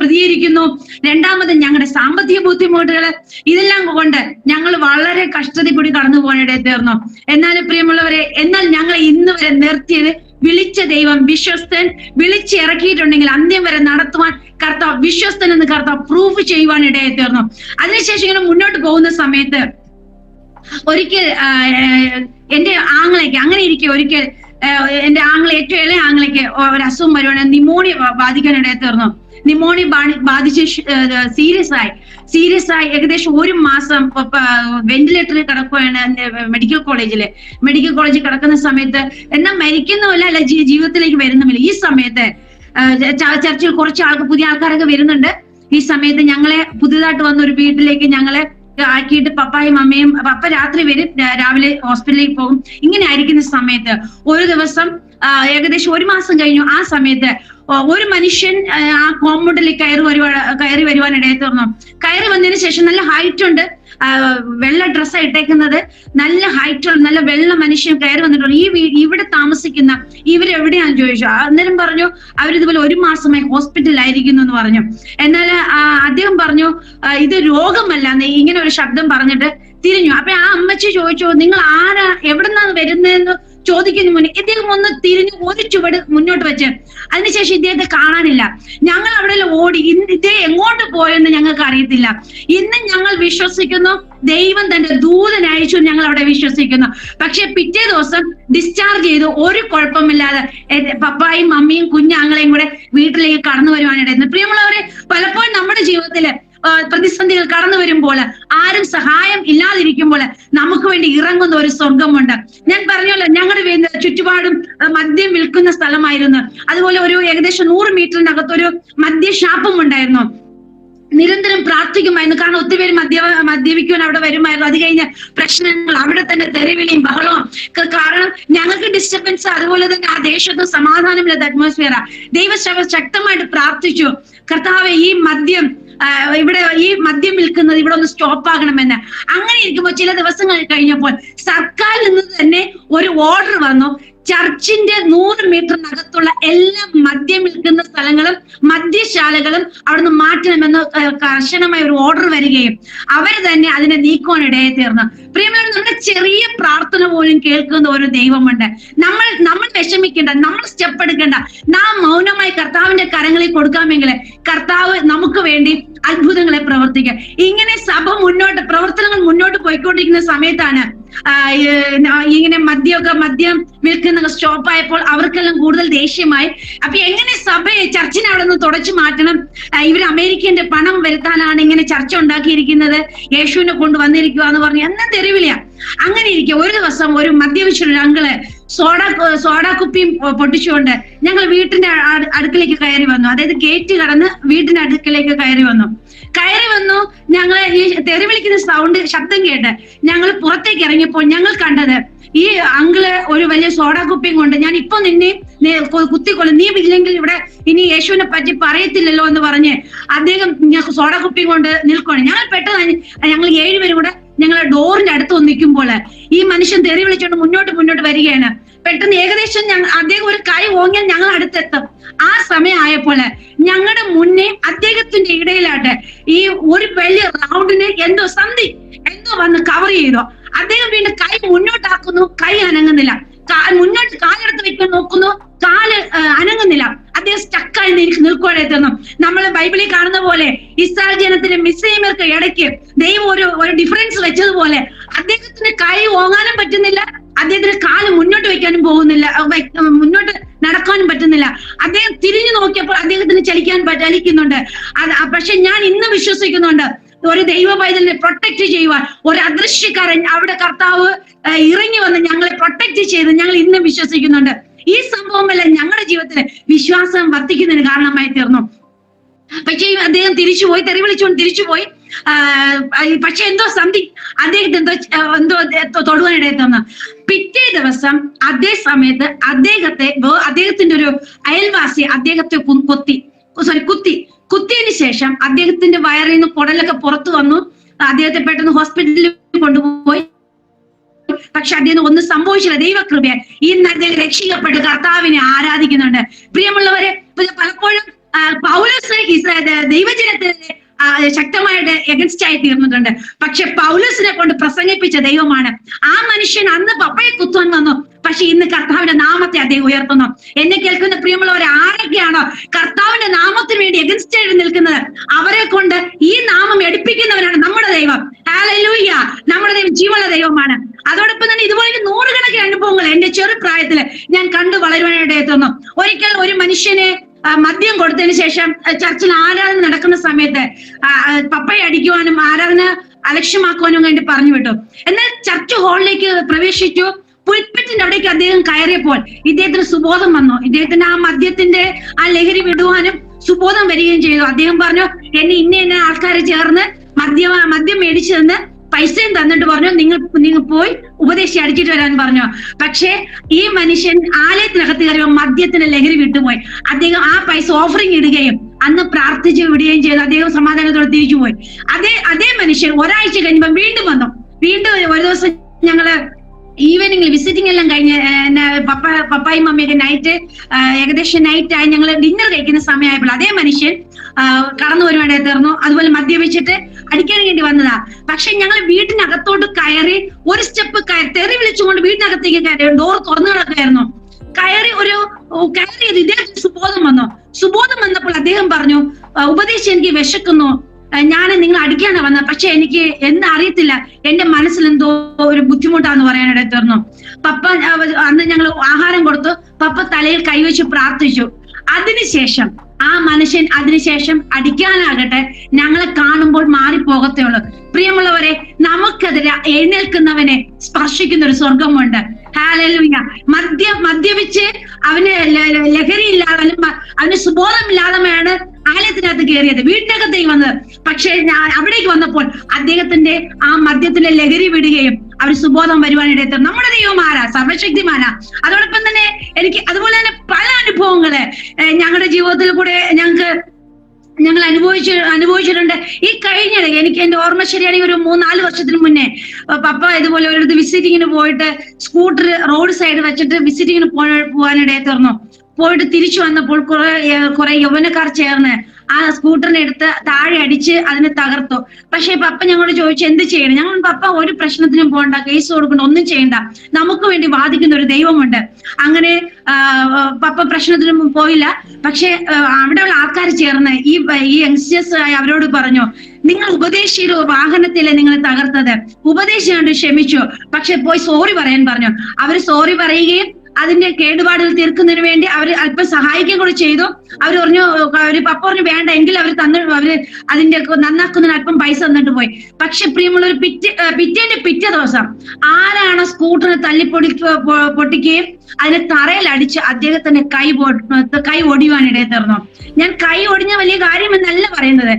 പ്രതികരിക്കുന്നു. രണ്ടാമത് ഞങ്ങളുടെ സാമ്പത്തിക ബുദ്ധിമുട്ടുകൾ, ഇതെല്ലാം കൊണ്ട് ഞങ്ങൾ വളരെ കഷ്ടത്തിൽ കൂടി കടന്നു പോകാനിടയിൽ തീർന്നു. എന്നാൽ പ്രിയമുള്ളവരെ, എന്നാൽ ഞങ്ങൾ ഇന്ന് വരെ നിർത്തിയത് വിളിച്ച ദൈവം വിശ്വസ്തൻ. വിളിച്ചിറക്കിയിട്ടുണ്ടെങ്കിൽ അന്ത്യം വരെ നടത്തുവാൻ കർത്താവ് വിശ്വസ്തൻ എന്ന് കർത്താവ് പ്രൂഫ് ചെയ്യുവാൻ ഇടയായി തീർന്നു. അതിനുശേഷം ഇങ്ങനെ മുന്നോട്ട് പോകുന്ന സമയത്ത് ഒരിക്കൽ എന്റെ ആങ്ങളേക്ക് അങ്ങനെ ഇരിക്കെ ഒരിക്കൽ എന്റെ ഏറ്റവും ഇളയ ആങ്ങളേക്ക് ഒരു അസുഖം വരുവാണ്. നിമോണിയ ബാധിക്കാനിടയായി തീർന്നു. നിമോണിയ ബാധിച്ച് സീരിയസ് ആയി ഏകദേശം 1 മാസം വെന്റിലേറ്ററിൽ കിടക്കുകയാണ് മെഡിക്കൽ കോളേജിൽ കിടക്കുന്ന സമയത്ത്. എന്നാൽ മരിക്കുന്നുമില്ല, അല്ല ജീവിതത്തിലേക്ക് വരുന്നുമില്ല. ഈ സമയത്ത് ചർച്ചിൽ കുറച്ച് പുതിയ ആൾക്കാരൊക്കെ വരുന്നുണ്ട്. ഈ സമയത്ത് ഞങ്ങളെ പുതിയതായിട്ട് വന്ന ഒരു വീട്ടിലേക്ക് ഞങ്ങളെ ആക്കിയിട്ട് പപ്പായും അമ്മയും, പപ്പ രാത്രി വരും, രാവിലെ ഹോസ്പിറ്റലിലേക്ക് പോകും. ഇങ്ങനെ ആയിരിക്കുന്ന സമയത്ത് ഒരു ദിവസം ഏകദേശം 1 മാസം കഴിഞ്ഞു. ആ സമയത്ത് ഒരു മനുഷ്യൻ ആ കോമ്പൗണ്ടിലേക്ക് കയറി വരുവാനിടയിൽ തീർന്നു. കയറി വന്നതിന് ശേഷം നല്ല ഹൈറ്റ് ഉണ്ട്, വെള്ള ഡ്രസ്സാ ഇട്ടേക്കുന്നത്, നല്ല ഹൈറ്റുള്ള നല്ല വെള്ള മനുഷ്യൻ കയറി വന്നിട്ടുണ്ട്. ഇവിടെ താമസിക്കുന്ന ഇവരെവിടെയാന്ന് ചോദിച്ചു. അന്നേരം പറഞ്ഞു അവരിതുപോലെ 1 മാസമായി ഹോസ്പിറ്റലിലായിരിക്കുന്നു എന്ന് പറഞ്ഞു. എന്നാൽ അദ്ദേഹം പറഞ്ഞു ഇത് രോഗമല്ല, ഇങ്ങനെ ഒരു ശബ്ദം പറഞ്ഞിട്ട് തിരിഞ്ഞു. അപ്പൊ ആ അമ്മച്ചി ചോദിച്ചു, നിങ്ങൾ ആരാ, എവിടുന്നാണ് വരുന്നതെന്ന് ചോദിക്കുന്ന മുന്നേ ഇദ്ദേഹം ഒന്ന് തിരിഞ്ഞു ഒരു ചുവട് മുന്നോട്ട് വെച്ച്, അതിനുശേഷം ഇദ്ദേഹത്തെ കാണാനില്ല. ഞങ്ങൾ അവിടെ ഓടി. ഇദ്ദേഹം എങ്ങോട്ട് പോയെന്ന് ഞങ്ങൾക്ക് അറിയത്തില്ല. ഇന്നും ഞങ്ങൾ വിശ്വസിക്കുന്നു ദൈവം തന്റെ ദൂതൻ അയച്ചു, ഞങ്ങൾ അവിടെ വിശ്വസിക്കുന്നു. പക്ഷെ പിറ്റേ ദിവസം ഡിസ്ചാർജ് ചെയ്തു, ഒരു കുഴപ്പമില്ലാതെ പപ്പായും മമ്മിയും കുഞ്ഞാങ്ങളെയും കൂടെ വീട്ടിലേക്ക് കടന്നു വരുവാനിടയായിരുന്നു. പ്രിയമുള്ളവരെ, പലപ്പോഴും നമ്മുടെ ജീവിതത്തില് പ്രതിസന്ധികൾ കടന്നു വരുമ്പോൾ, ആരും സഹായം ഇല്ലാതിരിക്കുമ്പോൾ നമുക്ക് വേണ്ടി ഇറങ്ങുന്ന ഒരു സ്വർഗമുണ്ട്. ഞാൻ പറഞ്ഞല്ലോ, ഞങ്ങളുടെ ചുറ്റുപാടും മദ്യം വിൽക്കുന്ന സ്ഥലമായിരുന്നു. അതുപോലെ ഒരു ഏകദേശം 100 മീറ്ററിനകത്തൊരു മദ്യഷാപ്പും ഉണ്ടായിരുന്നു. നിരന്തരം പ്രാർത്ഥിക്കുമായിരുന്നു, കാരണം ഒത്തിരി പേര് മദ്യപിക്കുവാൻ അവിടെ വരുമായിരുന്നു. അത് കഴിഞ്ഞ് പ്രശ്നങ്ങൾ, അവിടെ തന്നെ തെരുവിളിയും ബഹളവും. കാരണം ഞങ്ങൾക്ക് ഡിസ്റ്റർബൻസ്, അതുപോലെ തന്നെ ആ ദേശത്ത് സമാധാനമില്ലാത്ത അറ്റ്മോസ്ഫിയറാ. ദൈവസഭ ശക്തമായിട്ട് പ്രാർത്ഥിച്ചു, കർത്താവെ ഈ മദ്യം വിൽക്കുന്നത് ഇവിടെ ഒന്ന് സ്റ്റോപ്പ് ആകണമെന്ന്. അങ്ങനെ ഇരിക്കുമ്പോൾ ചില ദിവസങ്ങൾ കഴിഞ്ഞപ്പോൾ സർക്കാരിൽ നിന്ന് തന്നെ ഒരു ഓർഡർ വന്നു. ചർച്ചിന്റെ 100 മീറ്ററിനകത്തുള്ള എല്ലാ മദ്യം വിൽക്കുന്ന സ്ഥലങ്ങളും മദ്യശാലകളും അവിടുന്ന് മാറ്റണമെന്ന് കർശനമായ ഒരു ഓർഡർ വരികയും അവർ തന്നെ അതിനെ നീക്കുവാനിടയായി തീർന്നു. പ്രിയമുള്ളവർ, നമ്മുടെ ചെറിയ പ്രാർത്ഥന പോലും കേൾക്കുന്ന ഒരു ദൈവമുണ്ട്. നമ്മൾ വിഷമിക്കേണ്ട, നമ്മൾ സ്റ്റെപ്പ് എടുക്കേണ്ട, നാം മൗനമായി കർത്താവിന്റെ കരങ്ങളിൽ കൊടുക്കാമെങ്കിൽ കർത്താവ് നമുക്ക് വേണ്ടി അത്ഭുതങ്ങളെ പ്രവർത്തിക്കുക. ഇങ്ങനെ സഭ പ്രവർത്തനങ്ങൾ മുന്നോട്ട് പോയിക്കൊണ്ടിരിക്കുന്ന സമയത്താണ് ഇങ്ങനെ മദ്യം വിൽക്കുന്ന സ്റ്റോപ്പായപ്പോൾ അവർക്കെല്ലാം കൂടുതൽ ദേഷ്യമായി. അപ്പൊ എങ്ങനെ ചർച്ചിനെ അവിടെ നിന്ന് തുടച്ചു മാറ്റണം, ഇവർ അമേരിക്കന്റെ പണം വരുത്താനാണ് ഇങ്ങനെ ചർച്ച ഉണ്ടാക്കിയിരിക്കുന്നത്, യേശുവിനെ കൊണ്ടുവന്നിരിക്കുക എന്ന് പറഞ്ഞു എന്നും തെരുവിളിയാ. അങ്ങനെ ഇരിക്കുക ഒരു ദിവസം ഒരു മദ്യപിച്ചൊരു അങ്കിള് സോഡ കുപ്പിയും പൊട്ടിച്ചുകൊണ്ട് ഞങ്ങൾ വീട്ടിന്റെ അടുക്കിലേക്ക് കയറി വന്നു. അതായത് ഗേറ്റ് കടന്ന് വീട്ടിന്റെ അടുക്കിലേക്ക് കയറി വന്നു. ഞങ്ങൾ ഈ തെരുവിളിക്കുന്ന ശബ്ദം കേട്ട് ഞങ്ങൾ പുറത്തേക്ക് ഇറങ്ങിയപ്പോൾ ഞങ്ങൾ കണ്ടത് ഈ അങ്കിള് ഒരു വലിയ സോഡ കുപ്പിയും കൊണ്ട്, ഞാൻ ഇപ്പൊ നിന്നെ കുത്തിക്കൊള്ളും, നീ ഇല്ലെങ്കിൽ ഇവിടെ ഇനി യേശുവിനെ പറ്റി പറയത്തില്ലല്ലോ എന്ന് പറഞ്ഞ് അദ്ദേഹം സോഡ കുപ്പിയും കൊണ്ട് നിൽക്കുകയാണ്. ഞങ്ങൾ പെട്ടെന്ന് ഞങ്ങൾ 7 പേരും കൂടെ ഞങ്ങളെ ഡോറിന്റെ അടുത്ത് വന്ന് നിൽക്കുമ്പോൾ ഈ മനുഷ്യൻ തെറി വിളിച്ചുകൊണ്ട് മുന്നോട്ട് വരികയാണ്. പെട്ടെന്ന് ഏകദേശം അദ്ദേഹം ഒരു കൈ ഓങ്ങിയാൽ ഞങ്ങൾ അടുത്തെത്തും. ആ സമയമായപ്പോൾ ഞങ്ങളുടെ മുന്നേ അദ്ദേഹത്തിന്റെ ഇടയിലായിട്ട് ഈ ഒരു വലിയ റൗണ്ടിന് എന്തോ വന്ന് കവർ ചെയ്തു. അദ്ദേഹം വീണ്ടും കൈ മുന്നോട്ടാക്കുന്നു, കൈ അനങ്ങുന്നില്ല. മുന്നോട്ട് കാലെടുത്ത് വെക്കാൻ നോക്കുന്നു, കാല് അനങ്ങുന്നില്ല. അദ്ദേഹം സ്റ്റക്കായി നിൽക്കുകയായിരുന്നു. നമ്മൾ ബൈബിളിൽ കാണുന്ന പോലെ ഇസ്രായേൽ ജനത്തിന്റെ മിസ്രൈമ്യർക്ക് ഇടയ്ക്ക് ദൈവം ഒരു ഡിഫറൻസ് വെച്ചതുപോലെ അദ്ദേഹത്തിന് കൈ ഓങ്ങാനും പറ്റുന്നില്ല, അദ്ദേഹത്തിന് കാല് മുന്നോട്ട് വെക്കാനും മുന്നോട്ട് നടക്കാനും പറ്റുന്നില്ല. അദ്ദേഹം തിരിഞ്ഞു നോക്കിയപ്പോൾ അദ്ദേഹത്തിന് ചലിക്കുന്നുണ്ട്. പക്ഷെ ഞാൻ ഇന്ന് വിശ്വസിക്കുന്നുണ്ട്, ഒരു ദൈവ പൈതലിനെ പ്രൊട്ടക്ട് ചെയ്യുവാൻ ഒരു അദൃശ്യക്കാരൻ അവിടെ കർത്താവ് ഇറങ്ങി വന്ന് ഞങ്ങളെ പ്രൊട്ടക്ട് ചെയ്ത് ഞങ്ങൾ ഇന്ന് വിശ്വസിക്കുന്നുണ്ട്. ഈ സംഭവമെല്ലാം ഞങ്ങളുടെ ജീവിതത്തിൽ വിശ്വാസം വർദ്ധിക്കുന്നതിന് കാരണമായി തീർന്നു. പക്ഷേ അദ്ദേഹം തിരിച്ചുപോയി, തെറി വിളിച്ചുകൊണ്ട് തിരിച്ചുപോയി. പക്ഷെ എന്തോ അദ്ദേഹത്തെ എന്തോ തൊടുവാനിടയിൽ തന്നു. പിറ്റേ ദിവസം അതേ സമയത്ത് അദ്ദേഹത്തിന്റെ ഒരു അയൽവാസി അദ്ദേഹത്തെ കുത്തിയതിനു ശേഷം അദ്ദേഹത്തിന്റെ വയറിൽ നിന്ന് കുടലൊക്കെ പുറത്തു വന്നു. അദ്ദേഹത്തെ പെട്ടെന്ന് ഹോസ്പിറ്റലിൽ കൊണ്ടുപോയി. പക്ഷെ അദ്ദേഹം ഒന്നും സംഭവിച്ചില്ല. ദൈവകൃപയാൽ ഇന്ന് അദ്ദേഹം രക്ഷിക്കപ്പെട്ട് കർത്താവിനെ ആരാധിക്കുന്നുണ്ട്. പ്രിയമുള്ളവരെ, പലപ്പോഴും പൗലോസ് ദൈവജനത്തിന് ശക്തമായിട്ട് എഗൻസ്റ്റ് ആയി തീർന്നിട്ടുണ്ട്. പക്ഷെ പൗലോസിനെ കൊണ്ട് പ്രസംഗിപ്പിച്ച ദൈവമാണ്. ആ മനുഷ്യൻ അന്ന് പപ്പയെ കുത്തുവാൻ വന്നു, പക്ഷെ ഇന്ന് കർത്താവിന്റെ നാമത്തെ അദ്ദേഹം ഉയർത്തുന്നു. എന്നെ കേൾക്കുന്ന പ്രിയമുള്ളവരെ, ആരൊക്കെയാണോ കർത്താവിന്റെ നാമത്തിന് വേണ്ടി എഗൻസ്റ്റ് ആയിട്ട് നിൽക്കുന്നത്, അവരെ കൊണ്ട് ഈ നാമം എടുപ്പിക്കുന്നവരാണ് നമ്മുടെ ദൈവം. ഹല്ലേലൂയ! നമ്മുടെ ദൈവം ജീവനുള്ള ദൈവമാണ്. അതോടൊപ്പം തന്നെ ഇതുപോലെ നൂറുകണക്കിന് അനുഭവങ്ങൾ എന്റെ ചെറുപ്രായത്തില് ഞാൻ കണ്ടു വളരുവാനായിട്ട് എത്തുന്നു. ഒരിക്കൽ ഒരു മനുഷ്യനെ മദ്യം കൊടുത്തതിന് ശേഷം ചർച്ചിൽ ആരാധന നടക്കുന്ന സമയത്ത് പപ്പയെ അടിക്കുവാനും ആരാധന അലക്ഷ്യമാക്കുവാനും വേണ്ടി പറഞ്ഞു വിട്ടു. എന്നാൽ ചർച്ച് ഹാളിലേക്ക് പ്രവേശിച്ചു. പുൽപ്പിറ്റിന്റെ അവിടേക്ക് അദ്ദേഹം കയറിയപ്പോൾ ഇദ്ദേഹത്തിന് സുബോധം വന്നു. ഇദ്ദേഹത്തിന് ആ മദ്യത്തിന്റെ ആ ലഹരി വിടുവാനും സുബോധം വരികയും ചെയ്തു. അദ്ദേഹം പറഞ്ഞു, എന്നെ ഇന്ന ആൾക്കാരെ ചേർന്ന് മദ്യം മേടിച്ചു തന്ന് പൈസയും തന്നിട്ട് പറഞ്ഞു, നിങ്ങൾ പോയി ഉപദേശി അടിച്ചിട്ട് വരാൻ പറഞ്ഞു. പക്ഷെ ഈ മനുഷ്യൻ ആലയത്തിനകത്ത് കയറിയോ മദ്യത്തിന് ലഹരി വിട്ടുപോയി. അദ്ദേഹം ആ പൈസ ഓഫറിങ് ഇടുകയും അന്ന് പ്രാർത്ഥിച്ച് വിടുകയും ചെയ്തു. അദ്ദേഹം സമാധാനത്തോടെ തിരിച്ചുപോയി. അതേ മനുഷ്യൻ ഒരാഴ്ച കഴിയുമ്പോൾ വീണ്ടും വന്നു. വീണ്ടും ഒരു ദിവസം ഞങ്ങള് ഈവനിങ്ങിൽ വിസിറ്റിംഗ് എല്ലാം കഴിഞ്ഞ് പപ്പായും മമ്മിയൊക്കെ ഏകദേശം നൈറ്റായി ഞങ്ങൾ ഡിന്നർ കഴിക്കുന്ന സമയമായപ്പോൾ അതേ മനുഷ്യൻ കടന്നു വരുവാനായി തീർന്നു. അതുപോലെ മദ്യപിച്ചിട്ട് അടിക്കാൻ വേണ്ടി വന്നതാ. പക്ഷെ ഞങ്ങൾ വീട്ടിനകത്തോട്ട് കയറി ഒരു സ്റ്റെപ്പ് തെറി വിളിച്ചുകൊണ്ട് വീട്ടിനകത്തേക്ക് കയറി. ഡോർ തുറന്നു കിടക്കുകയായിരുന്നു. കയറിയത് ഇദ്ദേഹത്തിന് സുബോധം വന്നപ്പോൾ അദ്ദേഹം പറഞ്ഞു, ഉപദേശം എനിക്ക് വിശക്കുന്നു, ഞാൻ നിങ്ങൾ അടിക്കാനാ വന്നത്, പക്ഷെ എനിക്ക് എന്താ അറിയത്തില്ല, എന്റെ മനസ്സിൽ എന്തോ ഒരു ബുദ്ധിമുട്ടാന്ന് പറയാനിടയിൽ തീർന്നു. പപ്പ അന്ന് ഞങ്ങൾ ആഹാരം കൊടുത്തു. പപ്പ തലയിൽ കൈവച്ച് പ്രാർത്ഥിച്ചു. അതിനുശേഷം ആ മനുഷ്യൻ അടിക്കാനാകട്ടെ ഞങ്ങളെ കാണുമ്പോൾ മാറിപ്പോകത്തേ ഉള്ളൂ. പ്രിയമുള്ളവരെ, നമുക്കെതിരെ എഴുന്നേൽക്കുന്നവനെ സ്പർശിക്കുന്ന ഒരു സ്വർഗമുണ്ട്. ഹല്ലേലൂയ! മദ്യപിച്ച് അവന് ലഹരിയില്ലാതെ അവന് സുബോധമില്ലാതെയാണ് ആലയത്തിനകത്ത് കയറിയത്, വീട്ടിനകത്തേക്ക് വന്നത്. പക്ഷെ അവിടേക്ക് വന്നപ്പോൾ അദ്ദേഹത്തിന്റെ ആ മദ്യത്തിലെ ലഹരി വിടുകയും അവർ സുബോധം വരുവാനിടത്ത്. നമ്മുടെ ദൈവമാരാ, സർവശക്തിമാനാ. അതോടൊപ്പം തന്നെ എനിക്ക് അതുപോലെ തന്നെ പല അനുഭവങ്ങള് ഞങ്ങളുടെ ജീവിതത്തിൽ കൂടെ ഞങ്ങൾ അനുഭവിച്ചിട്ടുണ്ട്. ഈ കഴിഞ്ഞിടയ്ക്ക് എനിക്ക് എന്റെ ഓർമ്മ ശരിയാണെങ്കിൽ ഒരു 3-4 വർഷത്തിന് മുന്നേ പപ്പ ഇതുപോലെ ഒരിടത്ത് വിസിറ്റിങ്ങിന് പോയിട്ട് സ്കൂട്ടർ റോഡ് സൈഡ് വെച്ചിട്ട് വിസിറ്റിങ്ങിന് പോകാനിടയിൽ തീർന്നു. പോയിട്ട് തിരിച്ചു വന്നപ്പോൾ കുറെ യൗവനക്കാർ ചേർന്ന് ആ സ്കൂട്ടറിനെ എടുത്ത് താഴെ അടിച്ച് അതിനെ തകർത്തു. പക്ഷെ പപ്പ ഞങ്ങളോട് ചോദിച്ചു, എന്ത് ചെയ്യണം? ഞങ്ങൾ പപ്പ ഒരു പ്രശ്നത്തിനും പോകണ്ട, കേസ് കൊടുക്കണ്ട, ഒന്നും ചെയ്യണ്ട, നമുക്ക് വേണ്ടി വാദിക്കുന്ന ഒരു ദൈവമുണ്ട്. അങ്ങനെ പപ്പ പ്രശ്നത്തിനും പോയില്ല. പക്ഷെ അവിടെയുള്ള ആൾക്കാർ ചേർന്ന് ഈ യങ്സ്റ്റേഴ്സ് അവരോട് പറഞ്ഞു, നിങ്ങൾ ഉപദേശിയുടെ വാഹനത്തിലെ നിങ്ങൾ തകർത്തത്, ഉപദേശിയോണ്ട് ക്ഷമിച്ചു, പക്ഷെ പോയി സോറി പറയാൻ പറഞ്ഞു. അവര് സോറി പറയുകയും അതിന്റെ കേടുപാടുകൾ തീർക്കുന്നതിന് വേണ്ടി അവർ അല്പം സഹായിക്കുകയും കൂടി ചെയ്തു. അവർ പറഞ്ഞു, പപ്പ പറഞ്ഞു വേണ്ട എങ്കിൽ അവര് അതിന്റെ നന്നാക്കുന്നതിന് അല്പം പൈസ തന്നിട്ട് പോയി. പക്ഷെ പ്രിയമുള്ള ഒരു പിറ്റേ ദിവസം ആരാണ് സ്കൂട്ടറിനെ പൊട്ടിക്കുകയും അതിനെ തറയിൽ അടിച്ച് അദ്ദേഹത്തിന്റെ കൈ ഒടിയുവാനിടയിൽ തീർന്നു. ഞാൻ കൈ ഒടിഞ്ഞ വലിയ കാര്യമെന്നല്ല പറയുന്നത്.